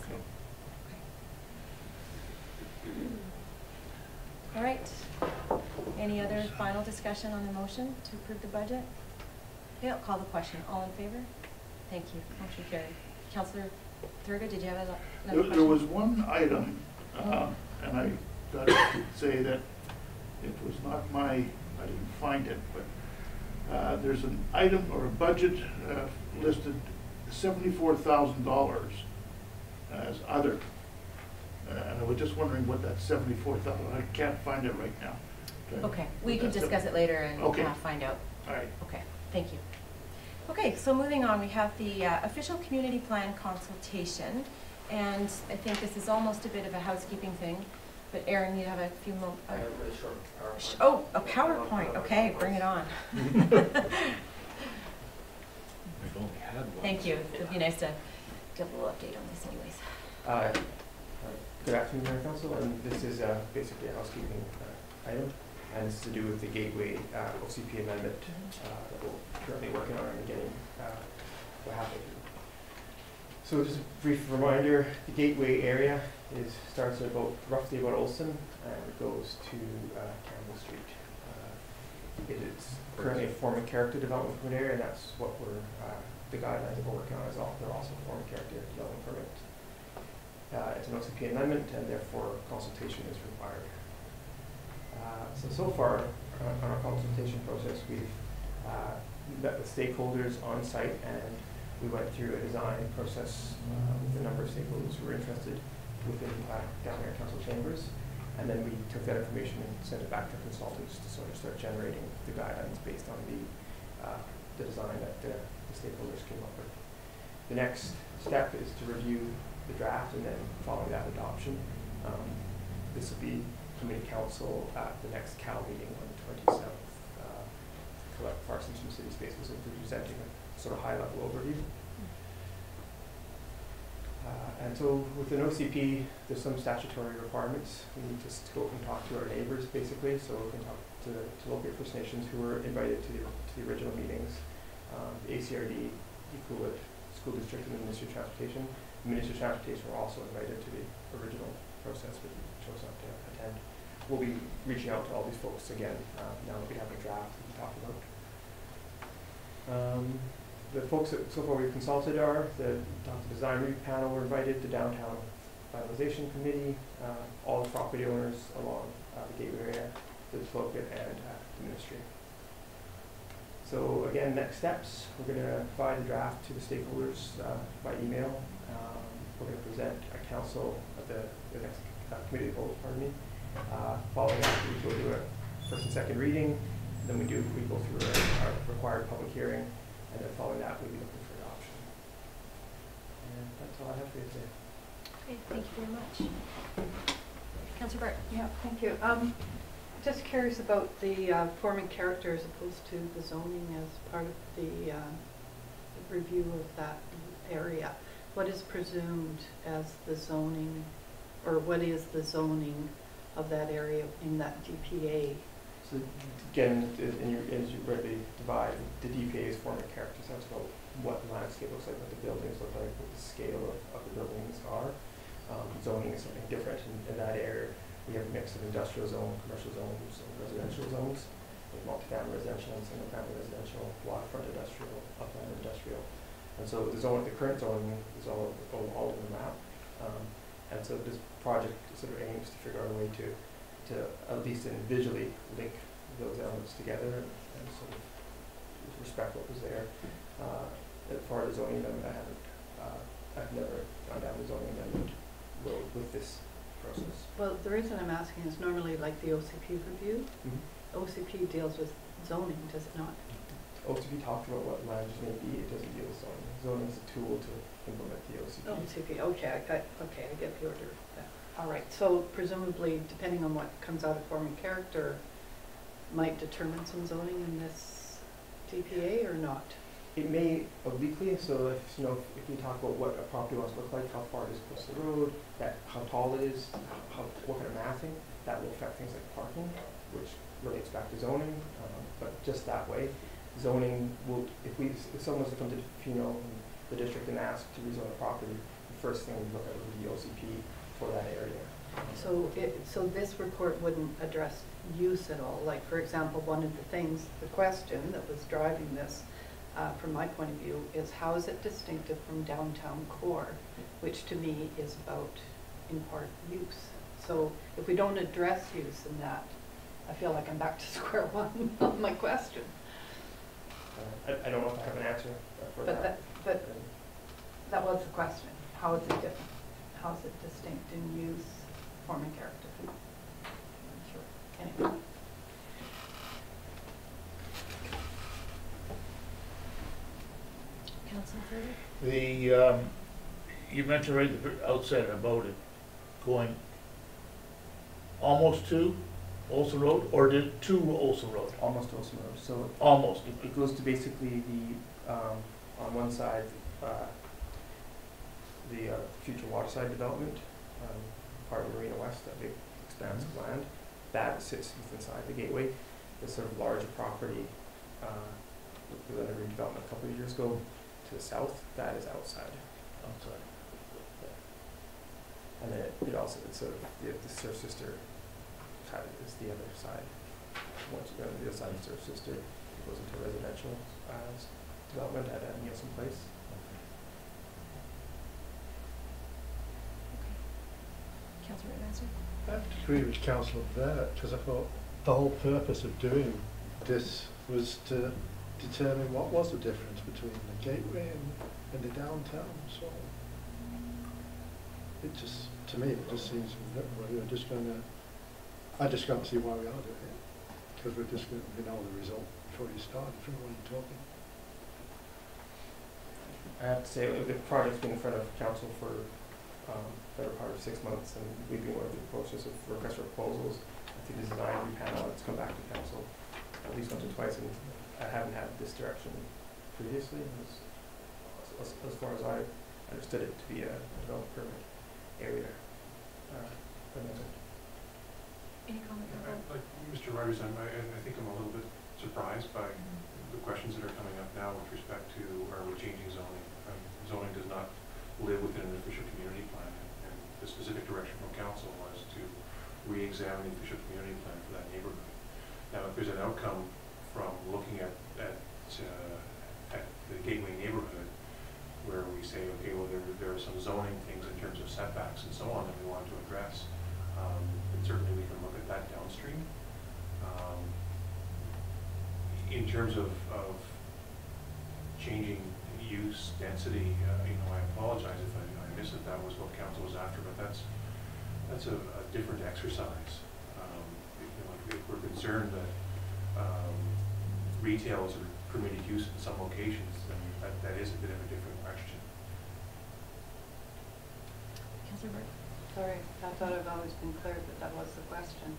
All right. Any other final discussion on the motion to approve the budget? Okay, I'll call the question. All in favor? Thank you. Motion carried. Councillor Thurgood, did you have another question? There was one item, and I got to say that it was not I didn't find it, but there's an item or a budget listed $74,000 as other. And I was just wondering what that 74,000, I can't find it right now. Okay, we can discuss it later and Okay. find out. All right. Okay, thank you. Okay, so moving on, we have the official community plan consultation. And I think this is almost a bit of a housekeeping thing, but Aaron, you have a few more. I have a really short PowerPoint. Oh, a PowerPoint, okay, bring it on. We've only had one. Thank you, it'd be nice to get a little update on this anyways. Good afternoon, Mayor Council, and this is basically a housekeeping item, and this is to do with the Gateway OCP amendment that we're currently working on and getting what happened. So just a brief reminder, the Gateway area starts at roughly about Olson and it goes to Campbell Street. It is currently a form and character development permit area, and that's what the guidelines that we're working on they're also form and character development permit. It's an OCP amendment, and therefore consultation is required. So far, on our consultation process, we've met with stakeholders on site, and we went through a design process with a number of stakeholders who were interested within down here at council chambers. And then we took that information and sent it back to consultants to sort of start generating the guidelines based on the design that the stakeholders came up with. The next step is to review the draft, and then following that, adoption. This will be committee council at the next CAL meeting on the 27th. Collect Parsons from City Spaces will be presenting a sort of high-level overview. And so with an OCP, there's some statutory requirements. We need to go and talk to our neighbors, basically, so we can talk to local First Nations who were invited to the original meetings. The ACRD, Equal School District, and the Ministry of Transportation. The Ministry of Transportation were also invited to the original process, but chose not to attend. We'll be reaching out to all these folks again now that we have a draft we can talk about. The folks that so far we've consulted are the design review panel were invited, the downtown finalization committee, all the property owners along the gateway area, the development, and the ministry. So again, next steps, we're going to provide the draft to the stakeholders by email. We're going to present a council at the next committee vote, following that, we go do a first and second reading, then we go through our required public hearing, and then following that, we'll be looking for adoption. And that's all I have for you today. Okay, thank you very much. Councillor Bart. Yeah, thank you. Just curious about the forming character as opposed to the zoning as part of the review of that area. What is presumed as the zoning, or what is the zoning of that area in that DPA? So again, as you rightly divide, the DPA is forming character, so it's about what the landscape looks like, what the buildings look like, what the scale of the buildings are. Zoning is something different in that area. We have a mix of industrial zone, commercial zones, and residential zones, like multifamily residential and single-family residential, waterfront industrial, upland industrial. And so the current zoning is all over the map. And so this project sort of aims to figure out a way to at least visually link those elements together and sort of respect what was there. As far as the zoning amendment, I've never gone down the zoning amendment road with this process. Well, the reason I'm asking is normally like the OCP review. OCP deals with zoning, does it not? OCP talked about what land use may be, it doesn't deal with zoning. Zoning is a tool to implement the OCP. OCP, okay, I get the order of that. All right, so presumably, depending on what comes out of form and character, might determine some zoning in this DPA or not? It may obliquely, so if, you know, if we talk about what a property wants to look like, how far it is close to the road, how tall it is, what kind of massing, that will affect things like parking, which relates back to zoning, but just that way. Zoning will, if someone was to come to Tofino, the district, and ask to rezone a property, the first thing we look at would be OCP for that area. So this report wouldn't address use at all? Like, for example, one of the things, the question that was driving this, from my point of view, is how is it distinctive from downtown core, which to me is about, in part, use. So if we don't address use in that, I feel like I'm back to square one on my question. I don't know if I have an answer for that. But that was the question. How is it different? How is it distinct in use, form, and character? Sure. Anyway. Councilor Furter? You mentioned right at the outset about it going almost to Olson Road, or to Olson Road? Almost to Olson Road. So almost. It goes to basically the, on one side, the future waterside development, part of Marina West, that big expanse of land, that sits inside the gateway. This sort of larger property, with a redevelopment a couple of years ago to the south, that is outside. Outside. And then it also, it's sort of, the Surf Sister side is the other side. Once you go to the other side of Surf Sister, it goes into residential development at Nielsen Place. Councilor Master? I have to agree with Councillor Burt, because I thought the whole purpose of doing this was to determine what was the difference between the gateway and the downtown. So it just, to me, it just seems we're just going to, I just can't see why we are doing it, because we're just going to know the result before you start, from what you're talking. I have to say, the project's been in front of council for better part of 6 months, and we've been going through the process of request for proposals. I think the design panel has come back to council at least once or twice, and I haven't had this direction previously, as far as I understood it to be a developed permit area. Any comment? Like Mr. Rogers, I think I'm a little bit surprised by the questions that are coming up now with respect to, are we changing zoning? Zoning does not live within an official community plan, and the specific direction from council was to re-examine the official community plan for that neighborhood. Now, if there's an outcome from looking at the gateway neighborhood, where we say, okay, well, there are some zoning things in terms of setbacks and so on that we want to address, and certainly we can look at that downstream. In terms of changing use, density, I apologize if I missed it. That was what council was after, but that's a different exercise. If we're concerned that retail is a permitted use in some locations, then that is a bit of a different question. Councilor Burke? Sorry, I thought I've always been clear that that was the question.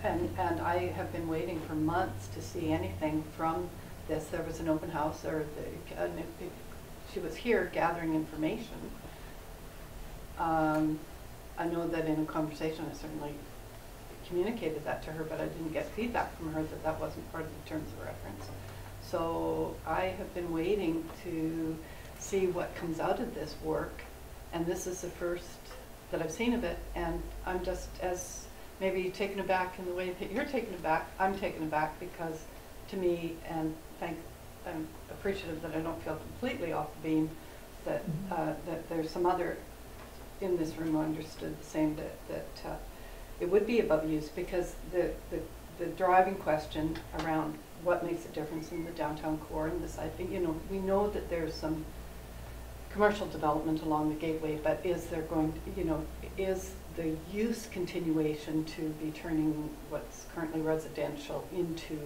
And I have been waiting for months to see anything from this. There was an open house, or she was here gathering information. I know that in a conversation I certainly communicated that to her, but I didn't get feedback from her that that wasn't part of the terms of reference. So I have been waiting to see what comes out of this work, and this is the first that I've seen of it, and I'm just as maybe taken aback in the way that you're taken aback. I'm taken aback because, to me, and I'm appreciative that I don't feel completely off the beam, that that there's some other in this room who understood the same, that it would be above use, because the driving question around what makes a difference in the downtown core and this, I think, we know that there's some commercial development along the gateway, but is there going to, is the use continuation to be turning what's currently residential into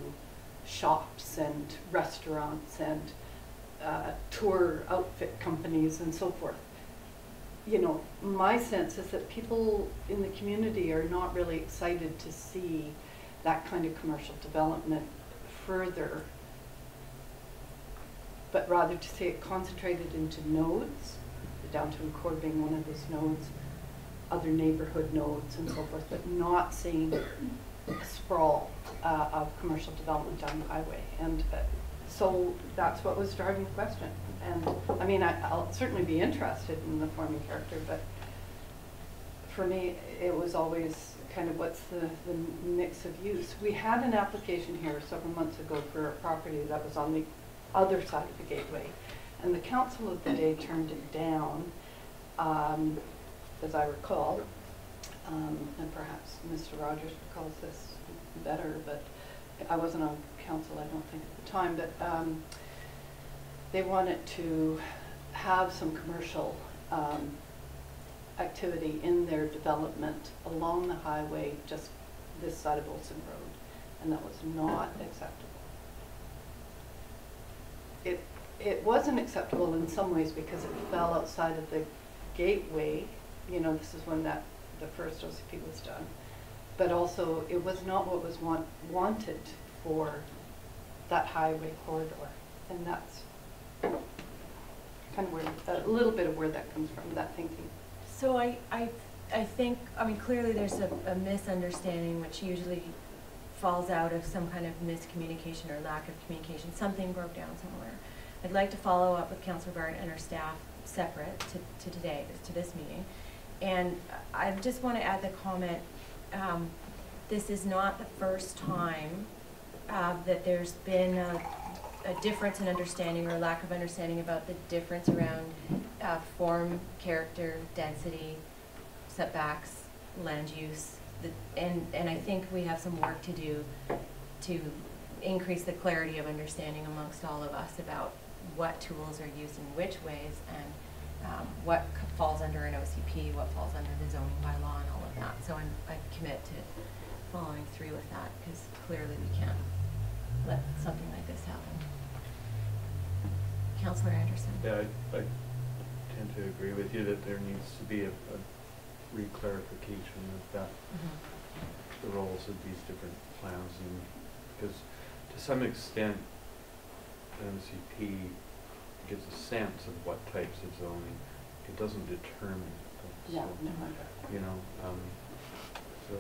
shops and restaurants and tour outfit companies and so forth? you know, my sense is that people in the community are not really excited to see that kind of commercial development further, but rather to see it concentrated into nodes, the downtown core being one of those nodes, other neighborhood nodes and so forth, but not seeing a sprawl of commercial development down the highway. And so that's what was driving the question. And I mean, I'll certainly be interested in the forming character, but for me, it was always kind of what's the mix of use. We had an application here several months ago for a property that was on the other side of the gateway, and the council of the day turned it down, as I recall, and perhaps Mr. Rogers recalls this better, but I wasn't on council, I don't think, at the time, but they wanted to have some commercial activity in their development along the highway, just this side of Olson Road, and that was not acceptable. It wasn't acceptable in some ways because it fell outside of the gateway. You know, this is when the first OCP was done, but also it was not what was wanted for that highway corridor, and that's kind of where a little bit of where that comes from, that thinking. So I think, I mean, clearly there's a misunderstanding which usually falls out of some kind of miscommunication or lack of communication. Something broke down somewhere. I'd like to follow up with Councillor Bart and our staff separate to today, to this meeting. And I just want to add the comment, this is not the first time that there's been a difference in understanding or lack of understanding about the difference around form, character, density, setbacks, land use. And I think we have some work to do to increase the clarity of understanding amongst all of us about what tools are used in which ways, and what falls under an OCP, what falls under the zoning bylaw, and all of that. So I commit to following through with that, because clearly we can't let something like this happen. Councillor Anderson. Yeah, I tend to agree with you that there needs to be a re-clarification of that, the roles of these different plans, and because to some extent MCP gives a sense of what types of zoning. It doesn't determine them. Yeah, so, no, you know, so.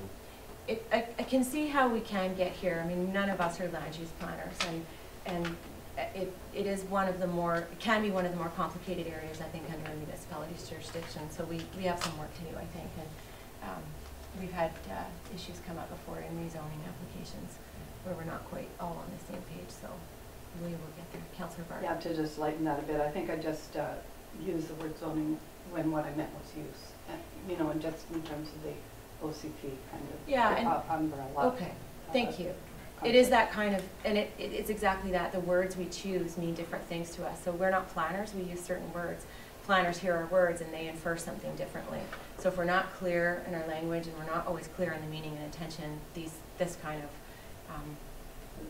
I can see how we can get here. I mean, none of us are land use planners, and it is one of the more, it can be one of the more complicated areas, I think, under a municipality's jurisdiction. So we have some work to do, I think, and we've had issues come up before in rezoning applications where we're not quite all on the same page. So we will get there. Councillor Bart. Yeah, to just lighten that a bit, I think I just used the word zoning when what I meant was use, you know, and just in terms of the OCP kind of umbrella. Okay, thank you. It is that kind of, and it's exactly that. The words we choose mean different things to us. So we're not planners, we use certain words. Planners hear our words and they infer something differently. So if we're not clear in our language and we're not always clear on the meaning and intention, this kind of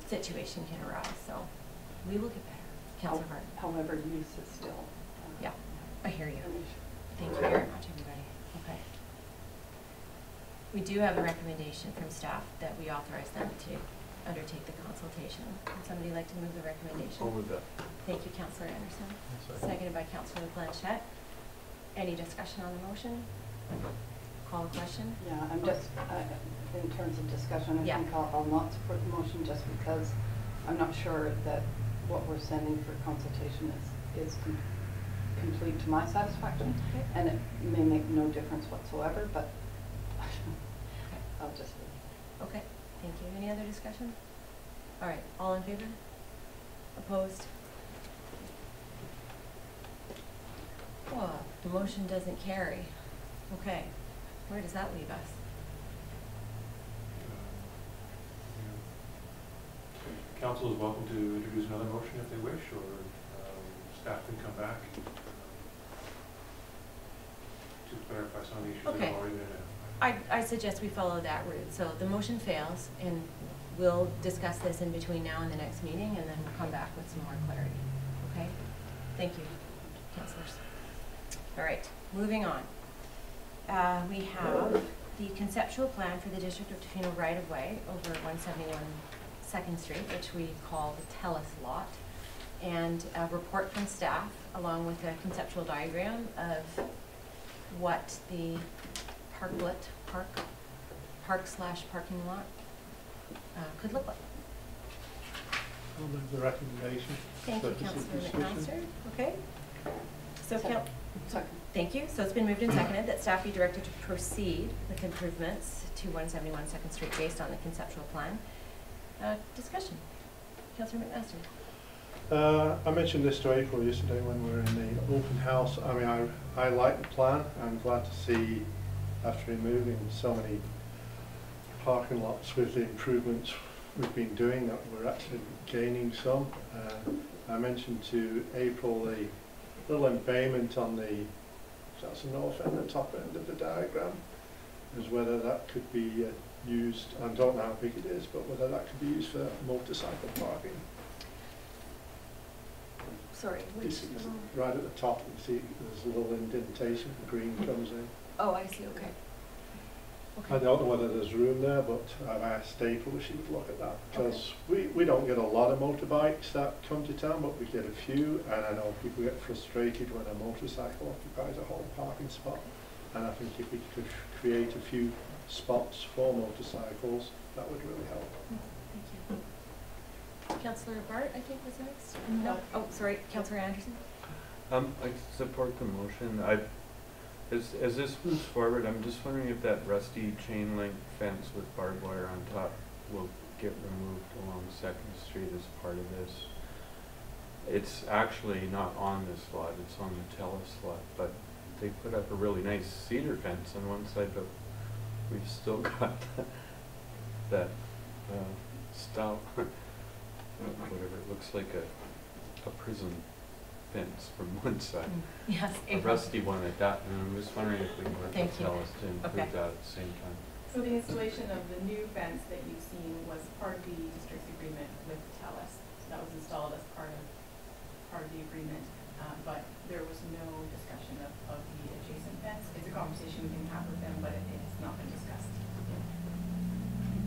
situation can arise. So we will get better. Councillor Bart. However, use is still. Yeah, I hear you. Thank you very much, everybody. Okay. We do have a recommendation from staff that we authorize them to undertake the consultation. Would somebody like to move the recommendation? Over that. Thank you, Councillor Anderson. Seconded by Councillor Blanchette. Any discussion on the motion? Call the question? Yeah, I'm just, in terms of discussion, I think I'll not support the motion just because I'm not sure that what we're sending for consultation is complete to my satisfaction, and it may make no difference whatsoever, but I'll just leave. Okay, thank you. Any other discussion? All right, all in favor? Opposed? Oh, the motion doesn't carry. Okay, where does that leave us? Council is welcome to introduce another motion if they wish, or staff can come back to clarify some of the issues that have already been identified. I suggest we follow that route. So the motion fails, and we'll discuss this in between now and the next meeting, and then we'll come back with some more clarity. Okay? Thank you, councillors. All right, moving on. We have the conceptual plan for the District of Tofino right-of-way over 171 2nd Street, which we call the TELUS lot, and a report from staff along with a conceptual diagram of what the park/parking lot could look like. I'll move the recommendation. Thank you, Purpose of Councillor discussion. McMaster. Okay. So, Second. thank you. So it's been moved and seconded that staff be directed to proceed with improvements to 171 2nd Street based on the conceptual plan. Discussion. Councillor McMaster. I mentioned this to April yesterday when we were in the open house. I mean, I like the plan. I'm glad to see, after removing so many parking lots with the improvements we've been doing, that we're actually gaining some. I mentioned to April the little embayment on that's the north end, the top end of the diagram, is whether that could be used, I don't know how big it is, but whether that could be used for motorcycle parking. Sorry, It's right at the top, you see there's a little indentation, green comes in. Oh, I see, okay. I don't know whether there's room there, but I've asked April if she would look at that, because we don't get a lot of motorbikes that come to town, but we get a few, and I know people get frustrated when a motorcycle occupies a whole parking spot, and I think if we could create a few spots for motorcycles, that would really help. Thank you. Councillor Bart, I think was next. No, oh, sorry, Councillor Anderson. I support the motion. As this moves forward, I'm just wondering if that rusty chain link fence with barbed wire on top will get removed along 2nd Street as part of this. It's actually not on this lot, it's on the TELUS lot, but they put up a really nice cedar fence on one side, but we've still got that style, whatever, it looks like a prison fence from one side. Yes, A rusty one at that, and I'm just wondering if we can work with TELUS to improve that at the same time. So the installation of the new fence that you've seen was part of the district's agreement with TELUS. So that was installed as part of the agreement, but there was no discussion of the adjacent fence. It's a conversation we can have with them, but it's not been discussed.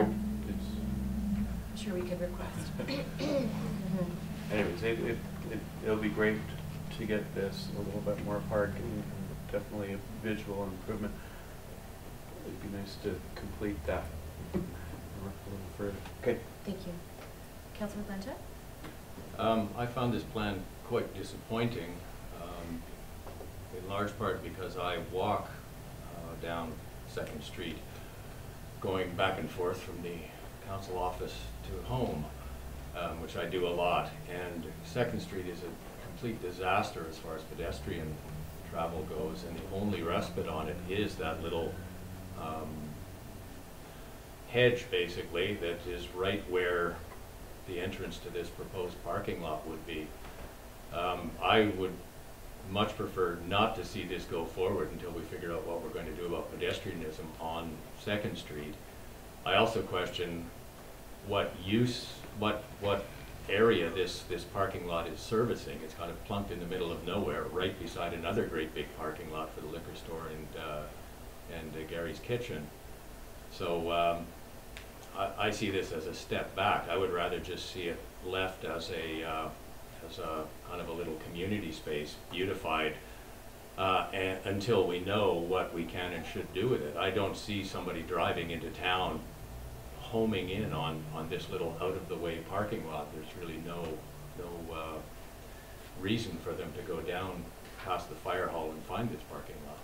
I'm sure we could request. Anyways, it'll be great to get this a little bit more parking, and definitely a visual improvement. It'd be nice to complete that and work a little further. Okay. Thank you. Councillor Blanchett? I found this plan quite disappointing, in large part because I walk down 2nd Street, going back and forth from the council office to home, which I do a lot, and 2nd Street is a complete disaster as far as pedestrian travel goes, and the only respite on it is that little hedge, basically, that is right where the entrance to this proposed parking lot would be. I would much prefer not to see this go forward until we figure out what we're going to do about pedestrianism on 2nd Street. I also question what area this parking lot is servicing. It's kind of plunked in the middle of nowhere, right beside another great big parking lot for the liquor store and Gary's Kitchen. So I see this as a step back. I would rather just see it left as a kind of a little community space, beautified, and until we know what we can and should do with it. I don't see somebody driving into town homing in on this little out-of-the-way parking lot. There's really no reason for them to go down past the fire hall and find this parking lot.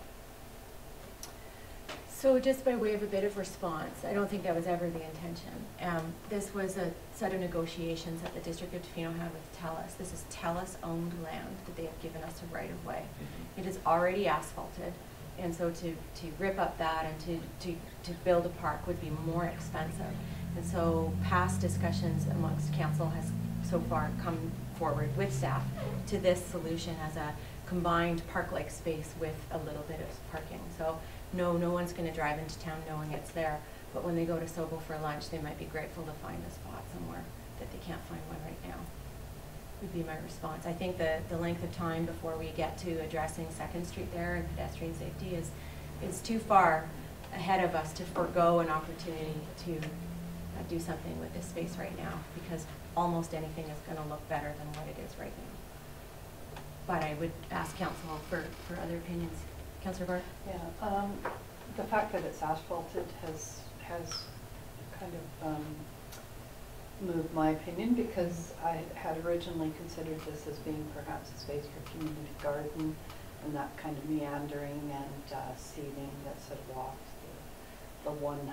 So just by way of a bit of response, I don't think that was ever the intention. This was a set of negotiations that the District of Tofino had with TELUS. This is TELUS-owned land that they have given us a right-of-way. It is already asphalted, and so to rip up that and to build a park would be more expensive. And so past discussions amongst council has so far come forward with staff to this solution as a combined park-like space with a little bit of parking. So no one's going to drive into town knowing it's there, but when they go to Sobo for lunch, they might be grateful to find a spot somewhere that they can't find one right now. would be my response. I think the length of time before we get to addressing 2nd Street there and pedestrian safety is too far ahead of us to forego an opportunity to do something with this space right now, because almost anything is going to look better than what it is right now. But I would ask council for other opinions. Councillor Bart? Yeah, the fact that it's asphalted has kind of moved my opinion, because I had originally considered this as being perhaps a space for community garden and that kind of meandering and seating that sort of walks the one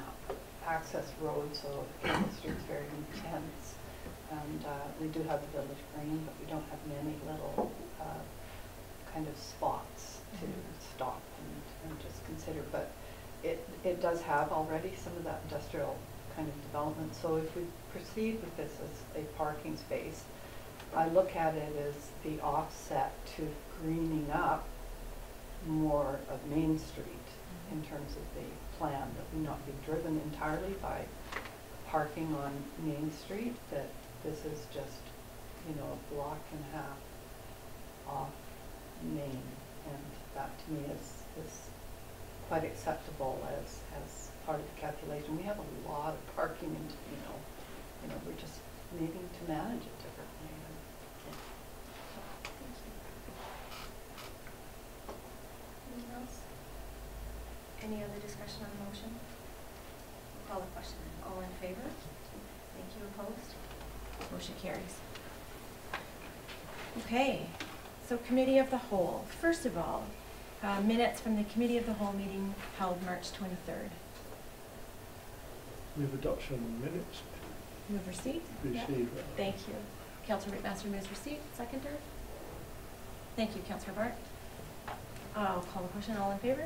access road, so the street's very intense. And we do have the village green, but we don't have many little kind of spots to stop and just consider. But it does have already some of that industrial kind of development. So if we proceed with this as a parking space, I look at it as the offset to greening up more of Main Street in terms of the plan, that we not be driven entirely by parking on Main Street, that this is just, you know, a block and a half off Main, and that to me is quite acceptable as part of the calculation. We have a lot of parking and, you know, we're just needing to manage it differently. Anything else? Any other discussion on the motion? We'll call the question. All in favor? Thank you. Opposed? Motion carries. Okay, so Committee of the Whole. First of all, minutes from the Committee of the Whole meeting held March 23rd. Move adoption of the minutes. Move receipt. Receive. Yeah. Thank you. Councillor McMaster moves receipt. Seconder. Thank you, Councillor Bart. I'll call the question. All in favor?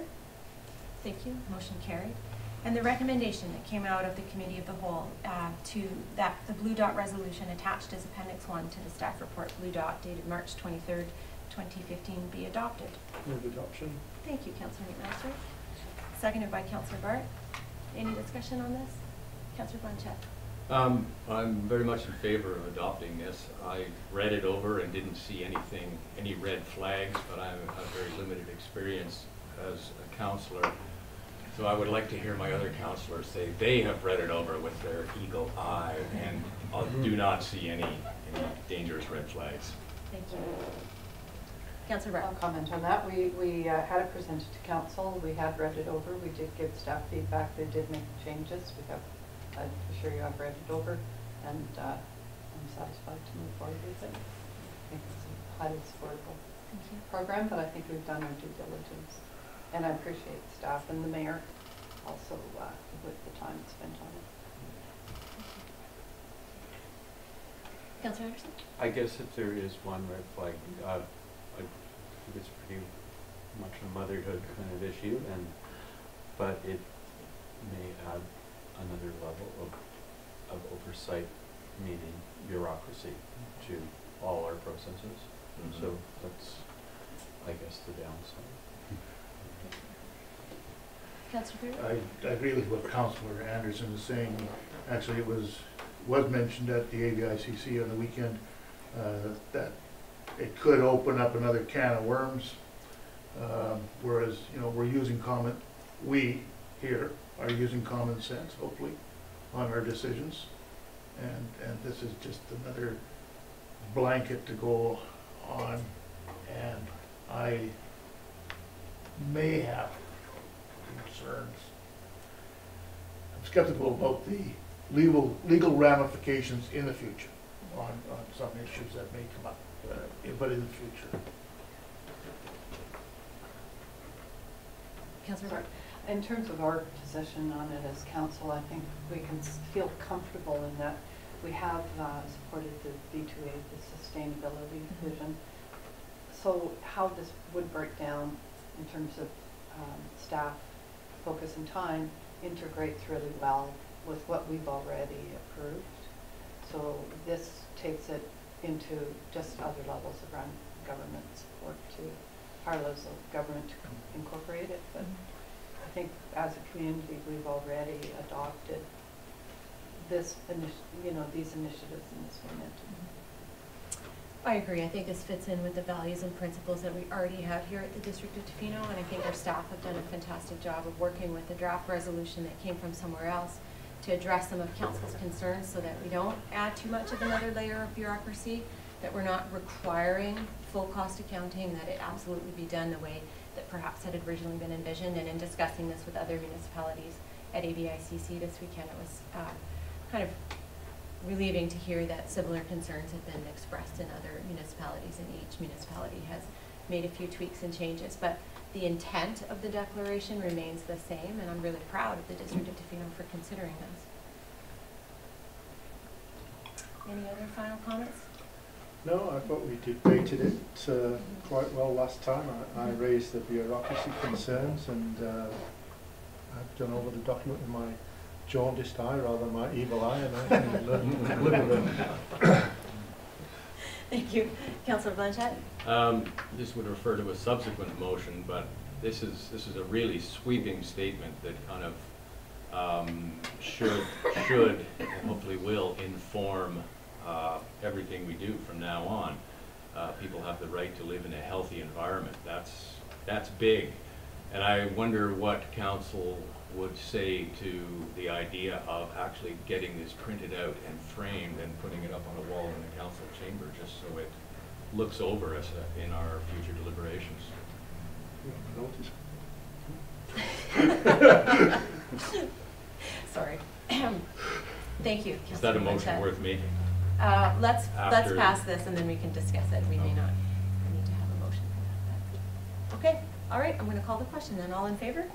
Thank you. Motion carried. And the recommendation that came out of the Committee of the Whole to that the Blue Dot resolution attached as Appendix 1 to the staff report Blue Dot dated March 23rd, 2015 be adopted. Move adoption. Thank you, Councillor McMaster. Seconded by Councillor Bart. Any discussion on this? Councillor Blanchette. I'm very much in favor of adopting this. I read it over and didn't see any red flags, but I have very limited experience as a councillor. So I would like to hear my other councillors say they have read it over with their eagle eye and do not see any dangerous red flags. Thank you. Councillor Bart. I'll comment on that. We had it presented to council. We had read it over. We did give staff feedback. They did make changes. I'm sure you have read it over, and I'm satisfied to move forward with it. I think it's a highly supportable program, but I think we've done our due diligence. And I appreciate staff and the mayor also with the time spent on it. Councillor Anderson? I guess if there is one red flag, I think it's pretty much a motherhood kind of issue, but it may add another level of oversight, meaning bureaucracy, to all our processes. Mm-hmm. So that's, I guess, the downside. I agree with what Councillor Anderson is saying. Actually, it was mentioned at the AVICC on the weekend that it could open up another can of worms. Whereas, we're using we here are using common sense, hopefully, on our decisions, and this is just another blanket to go on, and I may have concerns. I'm skeptical about the legal ramifications in the future on some issues that may come up, but in the future. Councillor Bart. In terms of our position on it as council, I think we can feel comfortable in that we have supported the B2A, the sustainability division. So how this would break down in terms of staff focus and time integrates really well with what we've already approved. So this takes it into just other levels around government support, to higher levels of government to incorporate it. But I think as a community, we've already adopted this, these initiatives and this momentum. I agree. I think this fits in with the values and principles that we already have here at the District of Tofino, and I think our staff have done a fantastic job of working with the draft resolution that came from somewhere else to address some of council's concerns so that we don't add too much of another layer of bureaucracy, that we're not requiring full cost accounting, that it absolutely be done the way that perhaps had originally been envisioned. And in discussing this with other municipalities at ABICC this weekend, it was kind of relieving to hear that similar concerns have been expressed in other municipalities, and each municipality has made a few tweaks and changes. But the intent of the declaration remains the same, and I'm really proud of the District of Tofino for considering this. Any other final comments? No, I thought we debated it quite well last time. I raised the bureaucracy concerns, and I've done over the document with my jaundiced eye rather than my evil eye, and I can live with it. Thank you. Councillor Blanchette? This would refer to a subsequent motion, but this is a really sweeping statement that kind of should and hopefully will inform everything we do from now on. People have the right to live in a healthy environment. That's big, and I wonder what council would say to the idea of actually getting this printed out and framed and putting it up on a wall in the council chamber, just so it looks over us in our future deliberations. Sorry. Thank you. Is that a motion Blanchette. worth making? Let's pass this and then we can discuss it. We may not need to have a motion for that. But. Okay. All right. I'm going to call the question then. All in favor?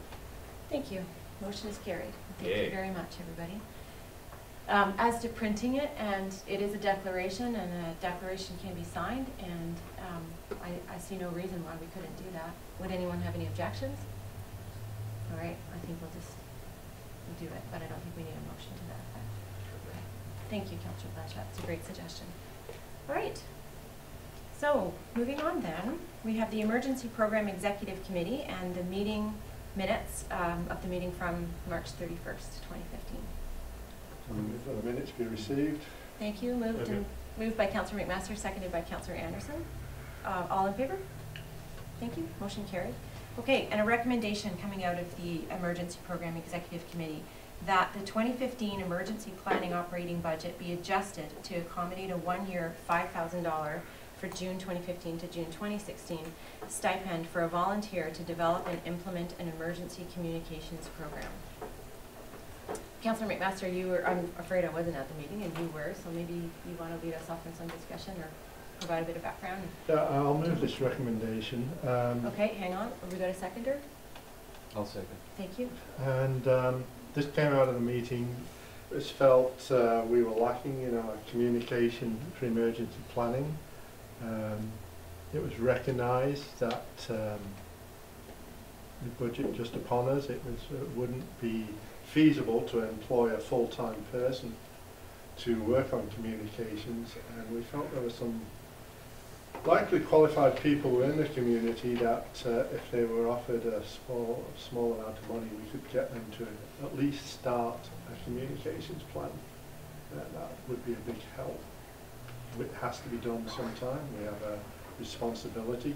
Thank you. Motion is carried. Thank you very much, everybody. As to printing it, and it is a declaration, and a declaration can be signed, and I see no reason why we couldn't do that. Would anyone have any objections? All right. I think we'll do it, but I don't think we need a motion to that effect. Okay. Thank you, Councillor Blanchette. It's a great suggestion. All right. So, moving on then, we have the Emergency Program Executive Committee and the meeting minutes of the meeting from March 31st, 2015. Move for the minutes be received. Thank you. Moved by Councillor McMaster, seconded by Councillor Anderson. All in favor? Thank you. Motion carried. Okay, and a recommendation coming out of the Emergency Program Executive Committee that the 2015 emergency planning operating budget be adjusted to accommodate a one-year $5,000 for June 2015 to June 2016 stipend for a volunteer to develop and implement an emergency communications program. Councillor McMaster, you were, I'm afraid I wasn't at the meeting, and you were, so maybe you want to lead us off in some discussion or provide a bit of background. Yeah, I'll move this recommendation. Okay, hang on. Have we got a seconder? I'll second. Thank you. And this came out of the meeting. It was felt we were lacking in our communication for emergency planning. It was recognised that the budget just upon us, it wouldn't be feasible to employ a full-time person to work on communications, and we felt there were some likely qualified people within the community that if they were offered a small amount of money, we could get them to at least start a communications plan. That would be a big help. It has to be done sometime. We have a responsibility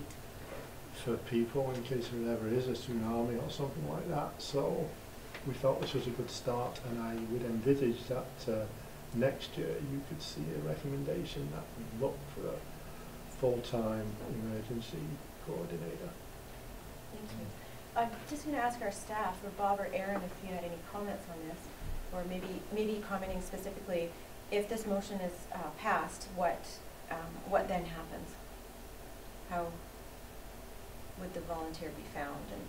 for people in case there ever is a tsunami or something like that. So we thought this was a good start, and I would envisage that next year you could see a recommendation that would look for a full-time emergency coordinator. Thank you. I'm just going to ask our staff, or Bob or Aaron, if you had any comments on this, or maybe commenting specifically, if this motion is passed, what then happens? How would the volunteer be found? And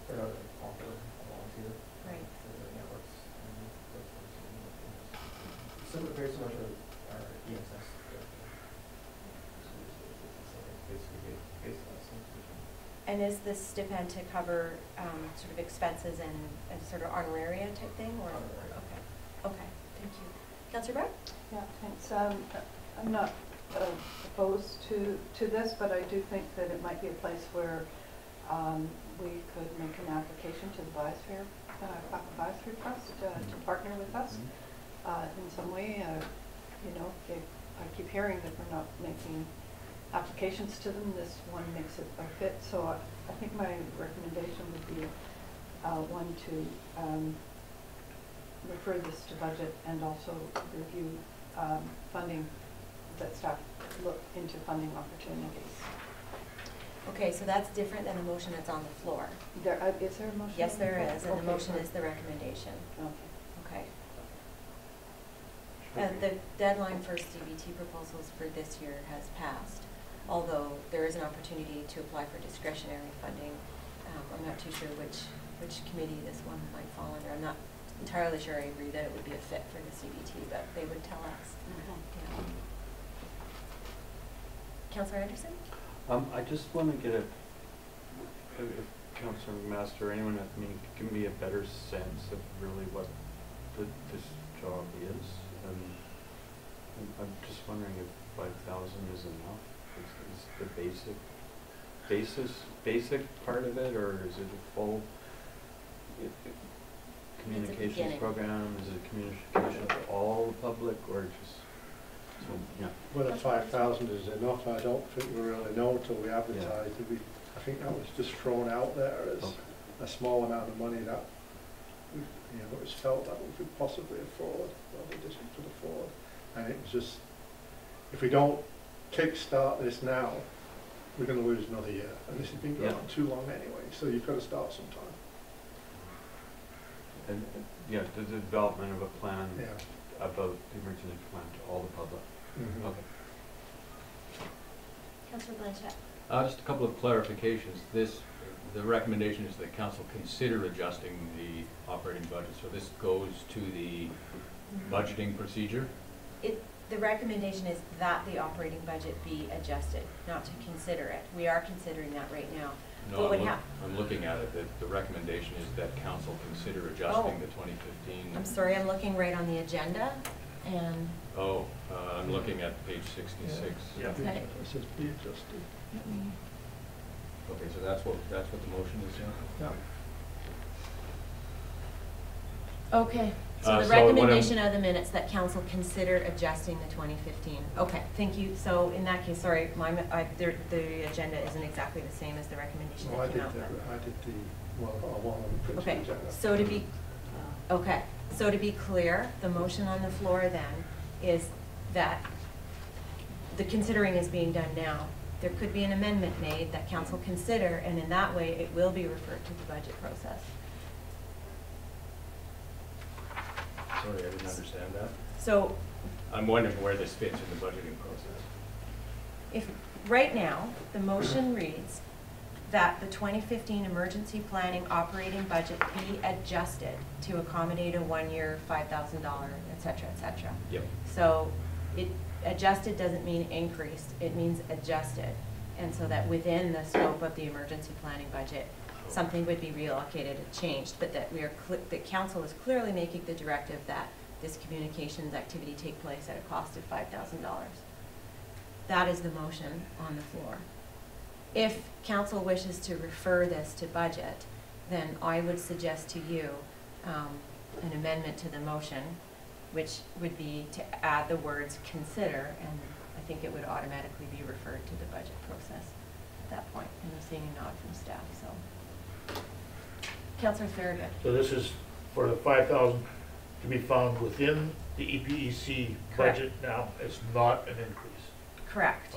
volunteer. Right. For the networks. Very similar to our ESS. Basically based on some. And is this stipend to cover sort of expenses and sort of honoraria type thing, or? Honoraria. Okay. Thank you. Councillor Brad? Yeah, thanks. I'm not opposed to this, but I do think that it might be a place where we could make an application to the Biosphere Trust to partner with us in some way. You know, I keep hearing that we're not making applications to them. This one makes it a fit. So I think my recommendation would be one to refer this to budget and also review funding, that staff look into funding opportunities. Okay, so that's different than the motion that's on the floor. Is there a motion? Yes, there is, and the Okay, motion fine. is the recommendation. Okay. Okay. The deadline for CBT proposals for this year has passed, although there is an opportunity to apply for discretionary funding. I'm not too sure which committee this one might fall under. I'm not entirely sure I agree that it would be a fit for the CBT, but they would tell us. Yeah. Councillor Anderson? I just want to get if Councillor Master or anyone at me could give me a better sense of really what this job is. I'm just wondering if 5,000 is enough. Is the basic part of it, or is it a full communications program? Is it communication to all the public, or just yeah? Whether 5,000 is enough, I don't think we really know until we advertise. Yeah. I think that was just thrown out there as a small amount of money that it was felt that we could possibly afford, or the district could afford. And it was just, if we don't kickstart this now, we're going to lose another year. And this has been going on too long anyway, so you've got to start sometime. And the development of a plan about the emergency plan to all the public. Mm-hmm. Okay. Councillor Blanchette. Just a couple of clarifications. The recommendation is that council consider adjusting the operating budget. So this goes to the budgeting procedure? The recommendation is that the operating budget be adjusted, not to consider it. We are considering that right now. No, I'm looking at it. The recommendation is that council consider adjusting the 2015. I'm sorry, I'm looking right on the agenda, and... I'm looking at page 66. Yeah. Okay. It says be adjusted. Okay, so that's what the motion is, yeah? Yeah. Okay, so the recommendation of the minutes that council consider adjusting the 2015. Okay, thank you. So in that case, sorry, the agenda isn't exactly the same as the recommendation that came out. I did one on the principal agenda. So to be clear, the motion on the floor then is that the considering is being done now. There could be an amendment made that council consider, and in that way it will be referred to the budget process. Sorry, I didn't understand that. So I'm wondering where this fits in the budgeting process. if right now the motion reads that the 2015 emergency planning operating budget be adjusted to accommodate a one-year $5,000, et cetera, et cetera. Yep. So adjusted doesn't mean increased, it means adjusted. And so that within the scope of the emergency planning budget, something would be reallocated and changed, but that the council is clearly making the directive that this communications activity take place at a cost of $5,000. That is the motion on the floor. If council wishes to refer this to budget, then I would suggest to you an amendment to the motion, which would be to add the words consider, and I think it would automatically be referred to the budget process at that point. And I'm seeing a nod from staff, so. Councillor Farragut. So this is for the 5,000 to be found within the EPEC budget now. It's not an increase. Correct.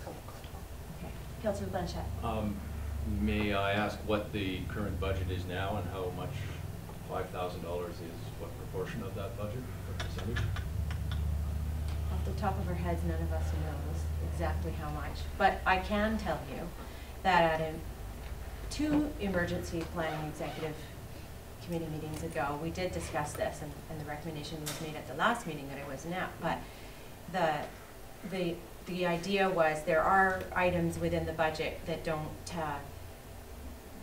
Okay. Councillor Blanchette. May I ask what the current budget is now and how much $5,000 is, what proportion of that budget, what percentage? Off the top of our heads, none of us knows exactly how much, but I can tell you that at two emergency planning executive committee meetings ago, we did discuss this, and the recommendation was made at the last meeting that I wasn't at, but the idea was there are items within the budget that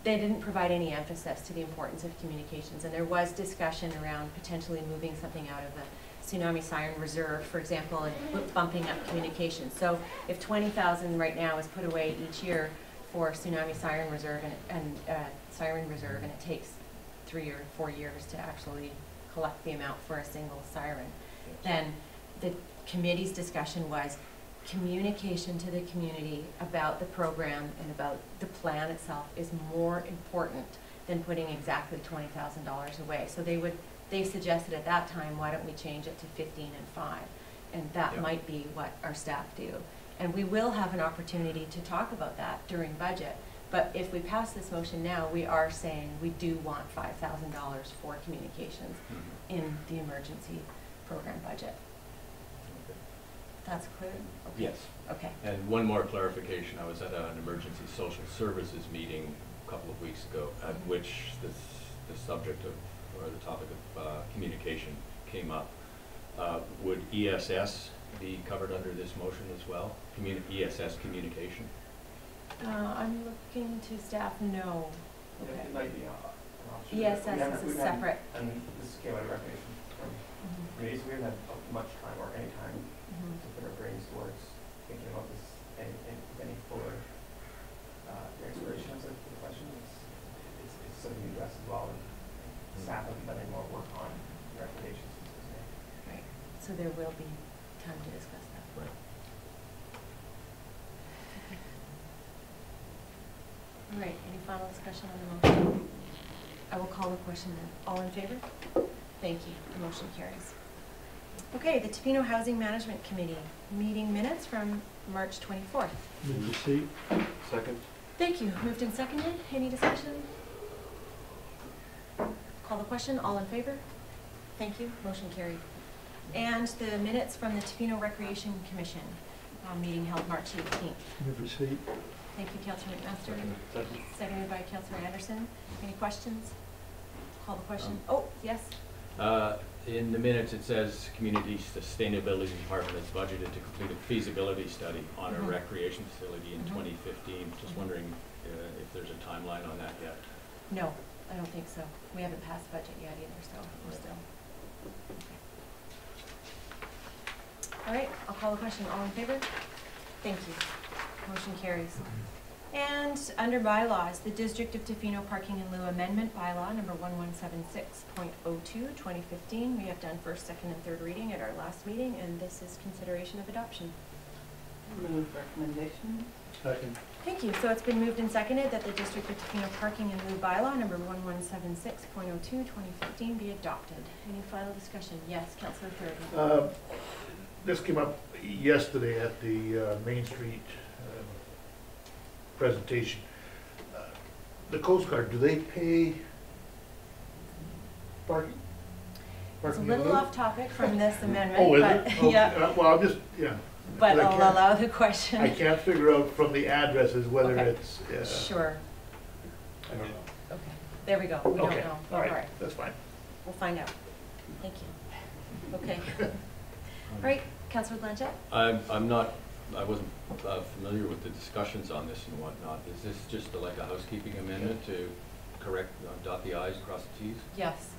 they didn't provide any emphasis to the importance of communications, and there was discussion around potentially moving something out of the tsunami siren reserve, for example, and bumping up communications. So if 20,000 right now is put away each year for tsunami siren reserve and it takes 3 or 4 years to actually collect the amount for a single siren, then the committee's discussion was communication to the community about the program and about the plan itself is more important than putting exactly $20,000 away. So they suggested at that time, why don't we change it to 15 and 5? And that might be what our staff do. And we will have an opportunity to talk about that during budget. But if we pass this motion now, we are saying we do want $5,000 for communications in the emergency program budget. That's clear? Okay. Yes. Okay. And one more clarification, I was at an emergency social services meeting a couple of weeks ago at which the subject of, or the topic of communication came up. Would ESS be covered under this motion as well? ESS communication? I'm looking to staff, no. Okay. It might be an option. ESS is a separate. And this came out of recommendation from committees. We haven't had much time or any time to put our brains towards thinking about this any fuller exploration of the question. It's something you address as well, and staff haven't done any more work on recommendations since this May. Right. So there will be time to discuss that. Right. All right, any final discussion on the motion? I will call the question then. All in favor? Thank you. The motion carries. Okay, the Tofino Housing Management Committee meeting minutes from March 24th. Move receipt. Second. Thank you. Moved and seconded. Any discussion? Call the question. All in favor? Thank you. Motion carried. And the minutes from the Tofino Recreation Commission meeting held March 18th. Move receipt. Thank you, Councillor McMaster. Second. Seconded by Councillor Anderson. Any questions? Call the question. Oh, yes. In the minutes, it says Community Sustainability Department has budgeted to complete a feasibility study on a recreation facility in 2015. Just wondering if there's a timeline on that yet. No, I don't think so. We haven't passed budget yet either, so we're still. Okay. All right, I'll call the question. All in favor? Thank you. Motion carries. And under bylaws, the District of Tofino Parking in Lieu Amendment Bylaw number 1176.02, 2015. We have done first, second, and third reading at our last meeting, and this is consideration of adoption. Move recommendation. Second. Thank you. So it's been moved and seconded that the District of Tofino Parking in Lieu Bylaw number 1176.02, 2015 be adopted. Any final discussion? Yes, Councillor Thurgood. This came up yesterday at the Main Street presentation. The Coast Guard, do they pay parking? It's a little off topic from this amendment, Oh, is but it? Okay. yeah. Well, I'm just, yeah. But I I'll can't- allow the question. I can't figure out from the addresses whether Okay. it's. Sure. I don't know. Okay. There we go. We don't Okay, know. all right, that's fine. We'll find out. Thank you. Okay. All right, Councillor Blanchett? I wasn't familiar with the discussions on this and whatnot. Is this just like a housekeeping amendment to correct, dot the i's, cross the t's? Yes.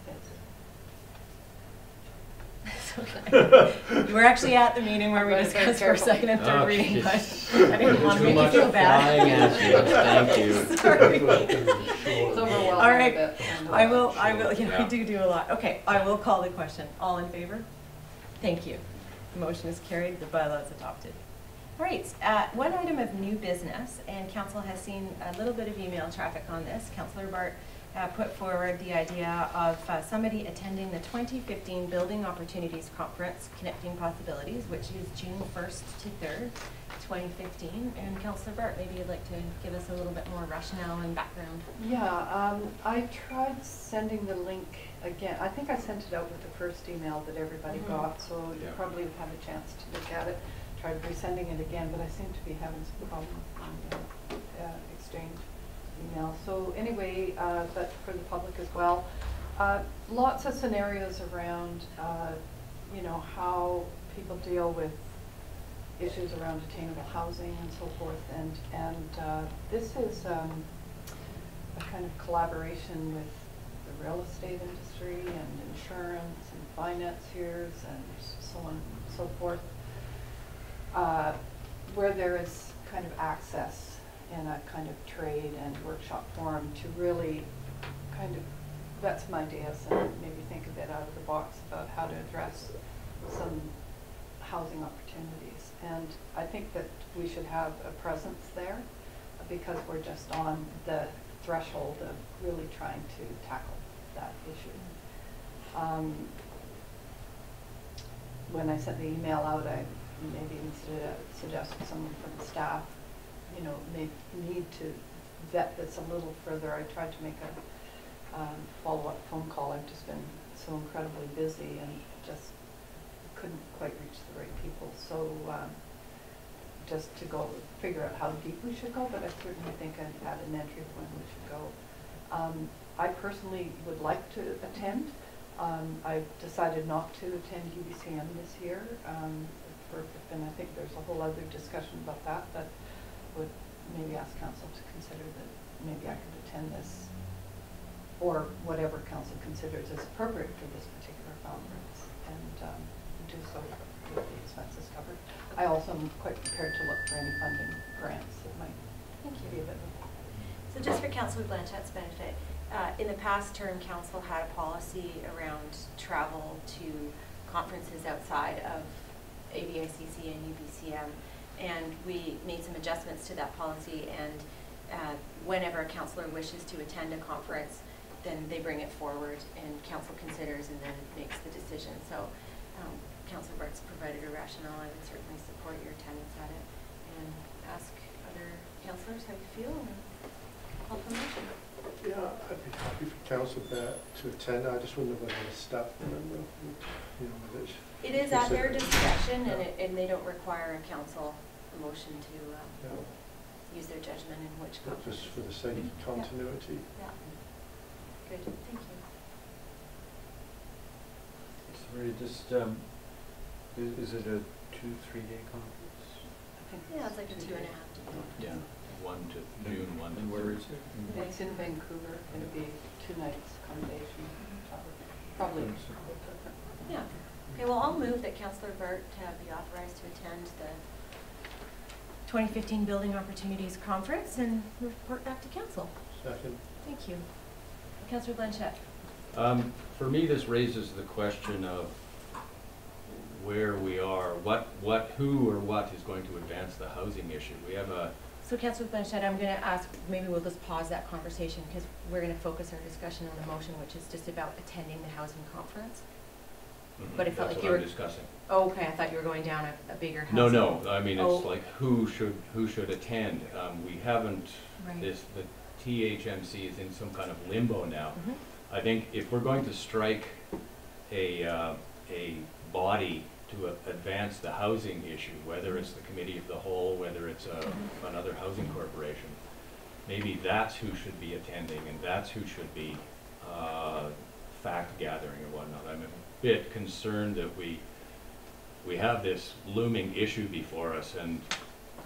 Okay. You were actually at the meeting where we discussed first, second, and third reading, but I didn't want to make you feel bad. Thank you. Sorry. It's overwhelming. All right. a bit. I will, Yeah. we do a lot. Okay, I will call the question. All in favor? Thank you. The motion is carried, the bylaw is adopted. All right, one item of new business, and council has seen a little bit of email traffic on this. Councillor Bart put forward the idea of somebody attending the 2015 Building Opportunities Conference, Connecting Possibilities, which is June 1st to 3rd, 2015. And Councillor Bart, maybe you'd like to give us a little bit more rationale and background. Yeah, I tried sending the link again. I think I sent it out with the first email that everybody got, so you Yeah. probably have had a chance to look at it. Tried resending it again, but I seem to be having some problems on the exchange email. So anyway, but for the public as well, lots of scenarios around, you know, how people deal with issues around attainable housing and so forth. And this is a kind of collaboration with the real estate industry and insurance and financiers and so on and so forth, where there is kind of access in a kind of trade and workshop forum to really kind of, that's my ideas, and maybe think a bit out of the box about how to address some housing opportunities. And I think that we should have a presence there because we're just on the threshold of really trying to tackle that issue. When I sent the email out, I maybe suggested someone from the staff, you know, may need to vet this a little further. I tried to make a follow-up phone call. I've just been so incredibly busy and just couldn't quite reach the right people. So just to go figure out how deep we should go, but I certainly think at an entry point we should go. I personally would like to attend. I've decided not to attend UBCM this year, and I think there's a whole other discussion about that, but would maybe ask council to consider that maybe I could attend this, or whatever council considers is appropriate for this particular conference, and do so with the expenses covered. I also am quite prepared to look for any funding grants that might be available. So just for Councillor Blanchett's benefit, in the past term, council had a policy around travel to conferences outside of ABICC and UBCM, and we made some adjustments to that policy, and whenever a councillor wishes to attend a conference, then they bring it forward and council considers and then makes the decision. So Councillor Bart's provided a rationale. I would certainly support your attendance at it and ask other councillors how you feel and call for motion. Yeah, I'd be happy for council to attend. I just wouldn't know whether a staff member, you know, whether it's... It is at their discretion, and they don't require a council motion to use their judgment in which conference. Just for the sake of continuity. Yeah. Good, thank you. Sorry, just, is it a 2-3 day conference? Yeah, it's like a 2.5 day. Yeah, 1 to June 1 to Where is it? It's in Vancouver. It'll be 2 nights accommodation. Probably. Yeah. Okay, well, I'll move that Councillor Bart be authorized to attend the 2015 Building Opportunities Conference and report back to council. Second. Thank you. Councillor Blanchett. For me, this raises the question of where we are, who or what is going to advance the housing issue. We have a... So Councillor Blanchett, I'm going to ask, maybe we'll just pause that conversation because we're going to focus our discussion on the motion, which is just about attending the housing conference. But it felt like you were discussing. Oh, okay, I thought you were going down a bigger housing. No. I mean, it's like who should attend. We haven't. Right. The THMC is in some kind of limbo now. Mm-hmm. I think if we're going to strike a body to advance the housing issue, whether it's the committee of the whole, whether it's another housing corporation, maybe that's who should be attending, and that's who should be fact gathering and whatnot. I'm a bit concerned that we have this looming issue before us, and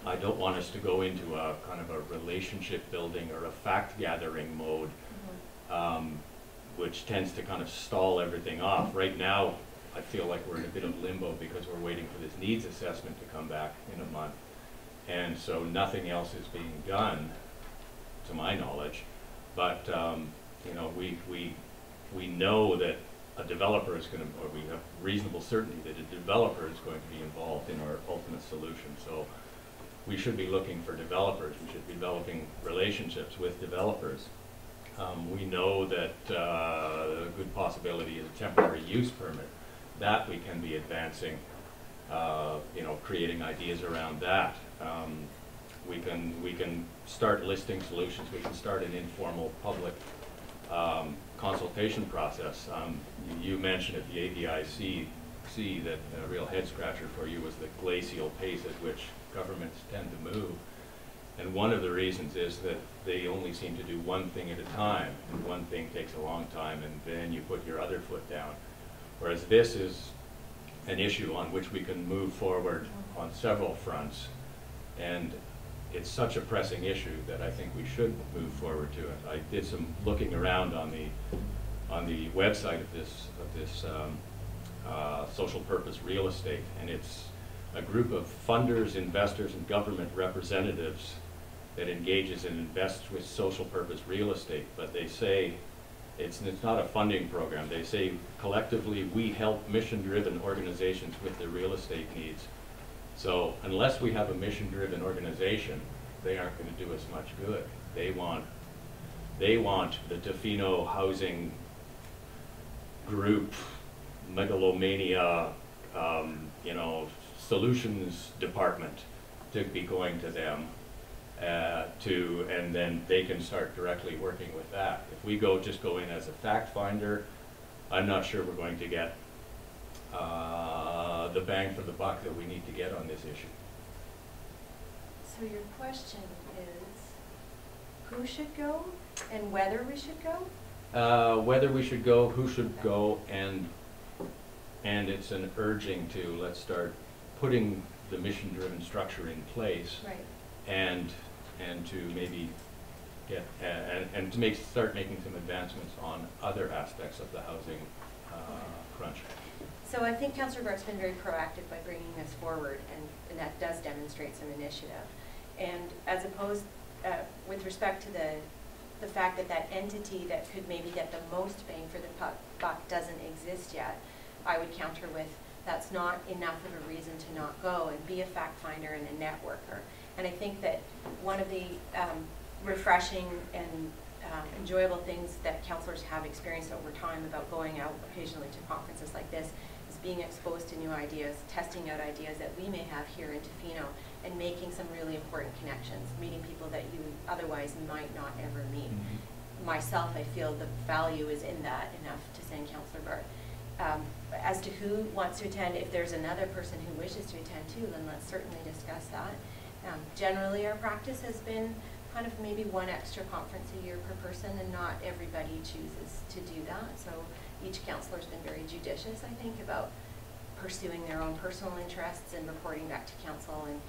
I don't want us to go into a kind of a relationship building or a fact gathering mode, which tends to kind of stall everything off. Right now, I feel like we're in a bit of limbo because we're waiting for this needs assessment to come back in a month, and so nothing else is being done, to my knowledge. But you know, we know that a developer is going to, or we have reasonable certainty that a developer is going to be involved in our ultimate solution. So we should be looking for developers. We should be developing relationships with developers. We know that a good possibility is a temporary use permit. That we can be advancing, you know, creating ideas around that. We can start listing solutions. We can start an informal public consultation process. You mentioned at the ABICC that a real head scratcher for you was the glacial pace at which governments tend to move. And one of the reasons is that they only seem to do one thing at a time, and one thing takes a long time, and then you put your other foot down. Whereas this is an issue on which we can move forward on several fronts, and it's such a pressing issue that I think we should move forward to it. I did some looking around on the website of this social purpose real estate, and it's a group of funders, investors, and government representatives that engages and invests with social purpose real estate. But they say It's not a funding program. They say collectively we help mission-driven organizations with their real estate needs. So unless we have a mission-driven organization, they aren't going to do us much good. They want the Tofino housing group, megalomania, solutions department to be going to them and then they can start directly working with that. If we just go in as a fact finder, I'm not sure we're going to get the bang for the buck that we need to get on this issue. So your question is, who should go and whether we should go? Whether we should go, who should go, and it's an urging to let's start putting the mission-driven structure in place, right. and to maybe get and to start making some advancements on other aspects of the housing crunch. So I think Councillor Burke's been very proactive by bringing this forward, and that does demonstrate some initiative. And as opposed, with respect to the fact that entity that could maybe get the most bang for the buck doesn't exist yet, I would counter with, that's not enough of a reason to not go and be a fact finder and a networker. And I think that one of the refreshing and enjoyable things that councillors have experienced over time about going out occasionally to conferences like this is being exposed to new ideas, testing out ideas that we may have here in Tofino, and making some really important connections, meeting people that you otherwise might not ever meet. Mm-hmm. Myself, I feel the value is in that enough to send Councillor Burke. As to who wants to attend, if there's another person who wishes to attend too, then let's certainly discuss that. Generally, our practice has been kind of maybe one extra conference a year per person, and not everybody chooses to do that. So each councillor's been very judicious, I think, about pursuing their own personal interests and reporting back to council, and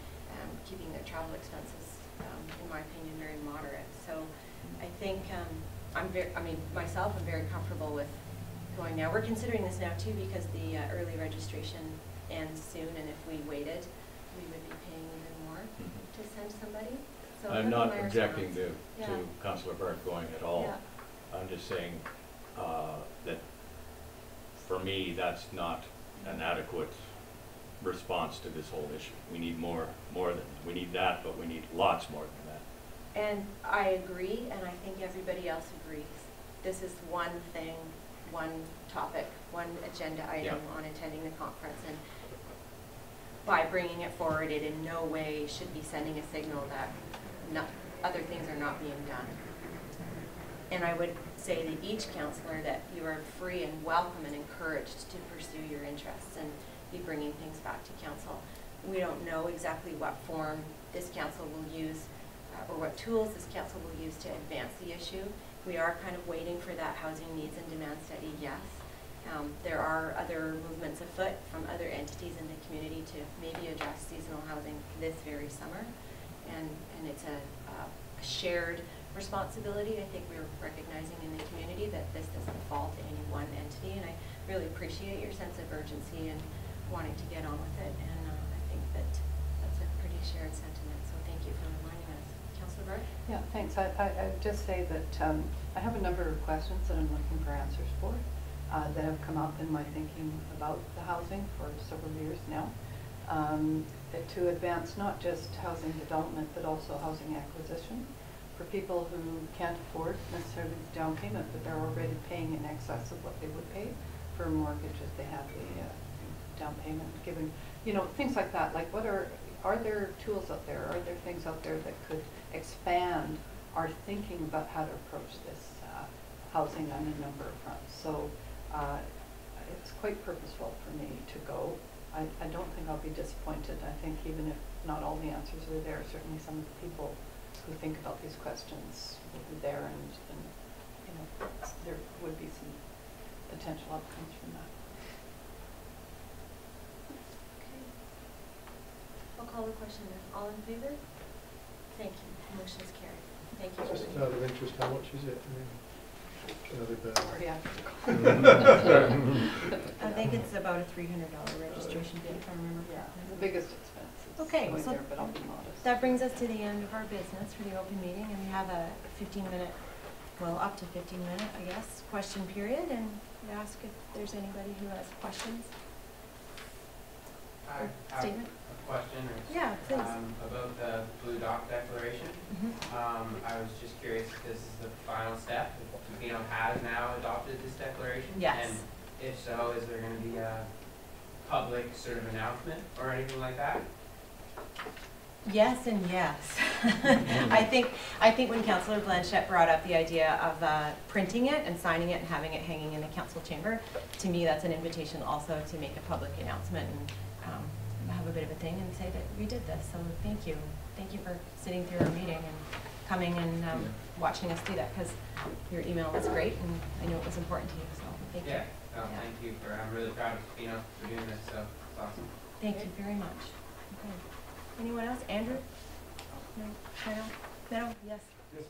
keeping their travel expenses, in my opinion, very moderate. So I think I'm very comfortable with going now. We're considering this now too because the early registration ends soon, and if we waited, we would be paying even more to send somebody. So I'm not objecting to yeah. Councillor Burke going at all. Yeah. I'm just saying that for me, that's not an adequate response to this whole issue. We need more than we need that, but we need lots more than that. And I agree, and I think everybody else agrees. This is one thing, one topic, one agenda item on attending the conference, and by bringing it forward, it in no way should be sending a signal that other things are not being done. And I would say to each councillor that you are free and welcome and encouraged to pursue your interests and be bringing things back to council. We don't know exactly what form this council will use or what tools this council will use to advance the issue. We are kind of waiting for that housing needs and demand study, yes. There are other movements afoot from other entities in the community to maybe address seasonal housing this very summer. And it's a shared responsibility. I think we're recognizing in the community that this doesn't fall to any one entity, and I really appreciate your sense of urgency and wanting to get on with it, and I think that that's a pretty shared sentiment, so thank you for reminding us. Councillor Burke? Yeah, thanks. I would just say that I have a number of questions that I'm looking for answers for that have come up in my thinking about the housing for several years now. To advance not just housing development, but also housing acquisition for people who can't afford necessarily the down payment, but they're already paying in excess of what they would pay for a mortgage if they have the down payment given. Things like that. Like, are there tools out there? Are there things out there that could expand our thinking about how to approach this housing on a number of fronts? So it's quite purposeful for me to go. I don't think I'll be disappointed. I think even if not all the answers are there, certainly some of the people who think about these questions will be there, and there would be some potential outcomes from that. Okay. I'll call the question then. All in favor? Thank you. Motion is carried. Thank you. Just out of interest, how much is it? Yeah. I think it's about a $300 registration fee, if I remember. Yeah, the biggest expense is okay, going so there, but I'll be modest. That brings us to the end of our business for the open meeting, and we have a 15-minute well, up to 15-minute, I guess, question period, and ask if there's anybody who has questions. I have Statement? a question Yeah, please. about the Blue Dock Declaration. I was just curious if this is the final step, if Tofino has now adopted this declaration? Yes. And if so, is there going to be a public sort of announcement or anything like that? Yes and yes. I think when Councillor Blanchette brought up the idea of printing it and signing it and having it hanging in the council chamber, to me that's an invitation also to make a public announcement and have a bit of a thing and say that we did this. So thank you. Thank you for sitting through our meeting and coming and watching us do that, because your email was great and I know it was important to you. So thank you. Yeah. Thank you I'm really proud of Tofino for doing this. So it's awesome. Thank you very much. Okay. Anyone else? Andrew? No? No? Yes. Yes,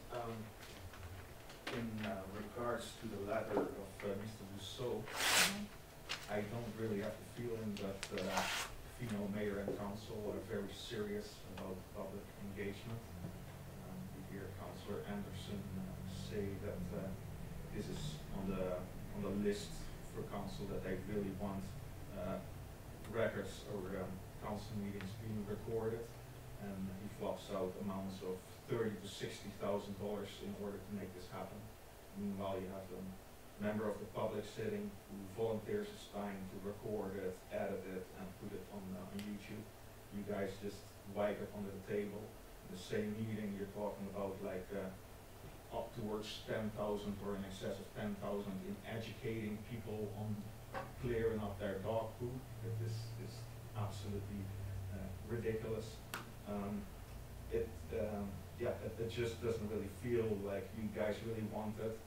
in regards to the letter of Mr. Dusseault, I don't really have the feeling that Tofino Mayor and Council are very serious about public engagement. We hear Councillor Anderson say that this is on the list for Council, that they really want records or council meetings being recorded, and he flops out amounts of $30,000 to $60,000 in order to make this happen. Meanwhile, you have a member of the public sitting who volunteers his time to record it, edit it, and put it on YouTube. You guys just wipe it under the table. In the same meeting, you're talking about like up towards 10,000 or in excess of 10,000 in educating people on clearing up their dog poop. This is absolutely ridiculous. It just doesn't really feel like you guys really want it.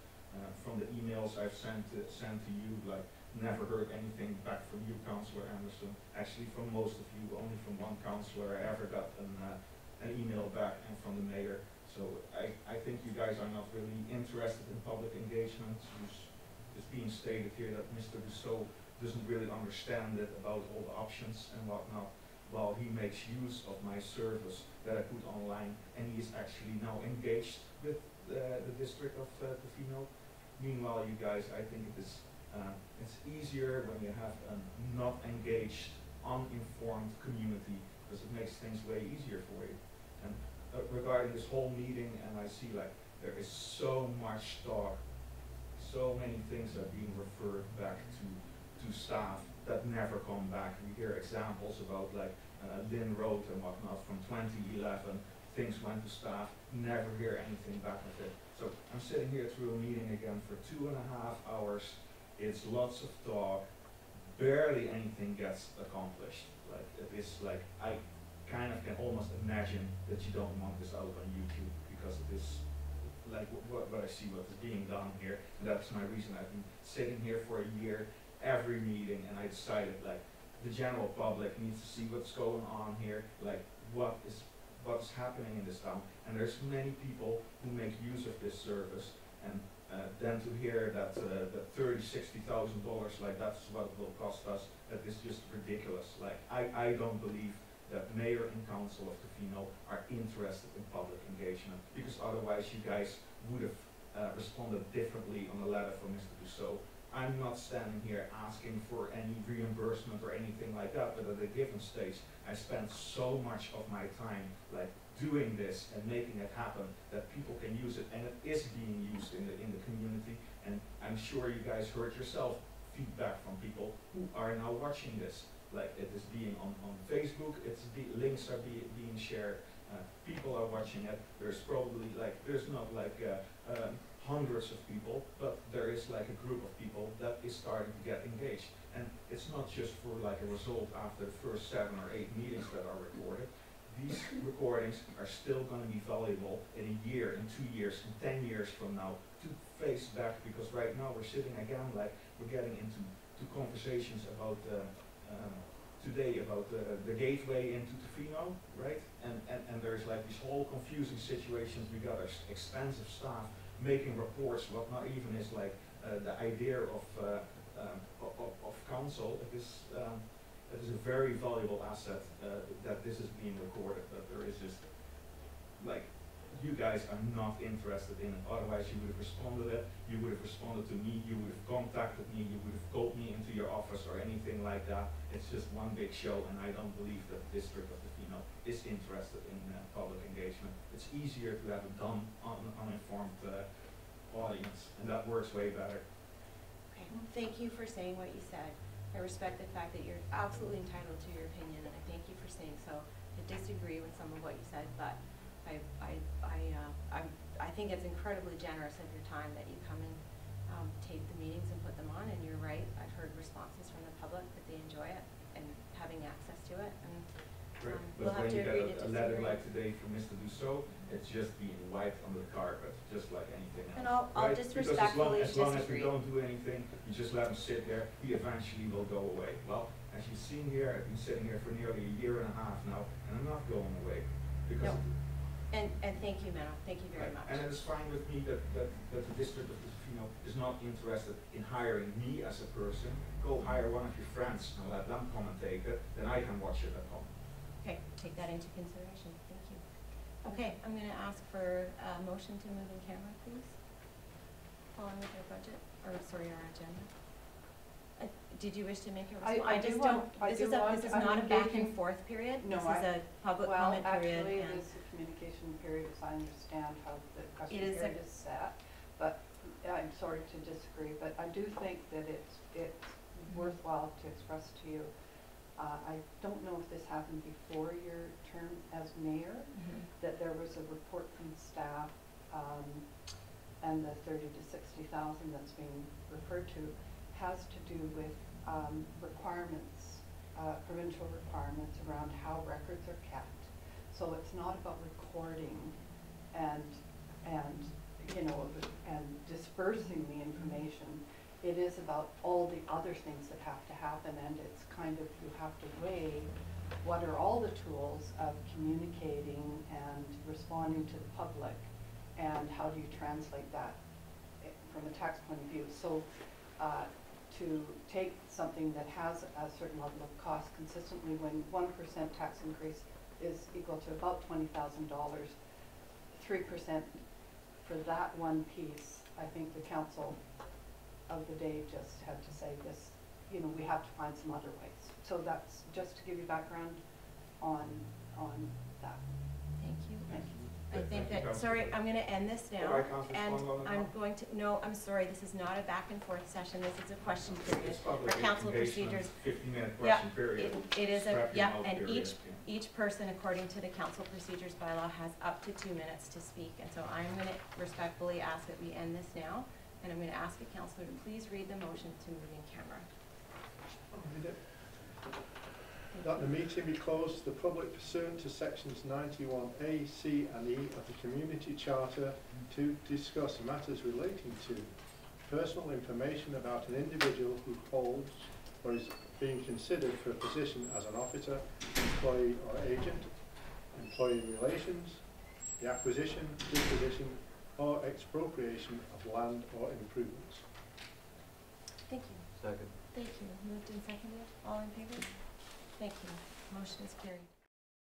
From the emails I've sent to you, like, never heard anything back from you, Councillor Anderson. Actually, from most of you, only from one councillor I ever got an email back, and from the mayor. So I think you guys are not really interested in public engagement. It's being stated here that Mr. Dusseault doesn't really understand it about all the options and whatnot, while he makes use of my service that I put online, and he is actually now engaged with the district of Tofino. Meanwhile, you guys, I think it's easier when you have a not engaged, uninformed community, because it makes things way easier for you. And regarding this whole meeting, and I see like there is so much talk, so many things are being referred back to staff that never come back. We hear examples about like Lynn Road and whatnot from 2011. Things went to staff, never hear anything back of it. So I'm sitting here through a meeting again for 2.5 hours. It's lots of talk, barely anything gets accomplished. Like it is like, I kind of can almost imagine that you don't want this out on YouTube, because it is like what I see what is being done here. And that's my reason. I've been sitting here for a year, every meeting, and I decided like the general public needs to see what's going on here, like what's happening in this town. And there's many people who make use of this service, and then to hear that $30,000-$60,000, like that's what it will cost us, that is just ridiculous. Like I don't believe that mayor and council of Tofino are interested in public engagement, because otherwise you guys would have responded differently on the letter from Mr. Dusseault. I'm not standing here asking for any reimbursement or anything like that, but at a given stage, I spent so much of my time like doing this and making it happen that people can use it, and it is being used in the community. And I'm sure you guys heard yourself feedback from people who are now watching this. Like it is being on Facebook, links are being shared, people are watching it. There's probably like, there's not like hundreds of people, but there is like a group of people that is starting to get engaged. And it's not just for like a result after the first 7 or 8 meetings that are recorded. These recordings are still going to be valuable in a year, in 2 years, in 10 years from now to face back, because right now we're sitting again, like we're getting into conversations about today about the gateway into Tofino, right? And there's like these whole confusing situations. We got expensive staff making reports, what not even is like the idea of council. It is a very valuable asset that this is being recorded, but there is just like you guys are not interested in it. Otherwise, you would have responded it. You would have responded to me. You would have contacted me. You would have called me into your office or anything like that. It's just one big show, and I don't believe that the district of Tofino is interested in public engagement. It's easier to have a dumb, uninformed audience, and that works way better. Okay, thank you for saying what you said. I respect the fact that you're absolutely entitled to your opinion, and I thank you for saying so. I disagree with some of what you said, but I think it's incredibly generous of your time that you come and tape the meetings and put them on, and you're right. I've heard responses from the public that they enjoy it and having access to it, and we'll have to agree to disagree. A letter like today from Mr. Dusseault, it's just being wiped under the carpet, just like anything else. And I'll just respectfully disagree. As long as we don't do anything, you just let him sit there, he eventually will go away. Well, as you've seen here, I've been sitting here for nearly a year and a half now, and I'm not going away. Because And thank you, Menno. Thank you very much. And it's fine with me that the district of Tofino is not interested in hiring me as a person. Go hire one of your friends and let them come and take it, then I can watch it at home. Okay, take that into consideration. Thank you. Okay, I'm going to ask for a motion to move in camera, please. Following with our budget, or sorry, our agenda. Did you wish to make a response? This is not a back and forth period. No, this is a public comment period. Well, actually, it is a communication period, as I understand how the question period is set. But I'm sorry to disagree, but I do think that it's worthwhile to express to you. I don't know if this happened before your term as mayor, that there was a report from staff, and the 30 to 60,000 that's being referred to has to do with requirements, provincial requirements around how records are kept. So it's not about recording and you know, and dispersing the information. It is about all the other things that have to happen, and it's kind of, you have to weigh what are all the tools of communicating and responding to the public, and how do you translate that from a tax point of view. So to take something that has a certain level of cost consistently, when 1% tax increase is equal to about $20,000, 3% for that one piece, I think the council of the day just had to say this, you know, we have to find some other ways. So that's just to give you background on that. Thank you. Thank you. I think that, sorry, I'm going to end this now, and I'm going to, no, I'm sorry, this is not a back and forth session, this is a question period for council procedures. 15-minute question period. It is a, and each person, according to the council procedures bylaw, has up to 2 minutes to speak, and so I'm going to respectfully ask that we end this now, and I'm going to ask a councillor to please read the motion to move in camera. That the meeting be closed to the public pursuant to sections 91A, C and E of the Community Charter to discuss matters relating to personal information about an individual who holds or is being considered for a position as an officer, employee or agent, employee relations, the acquisition, disposition or expropriation of land or improvements. Thank you. Second. Thank you. Moved and seconded. All in favor? Thank you. Motion is carried.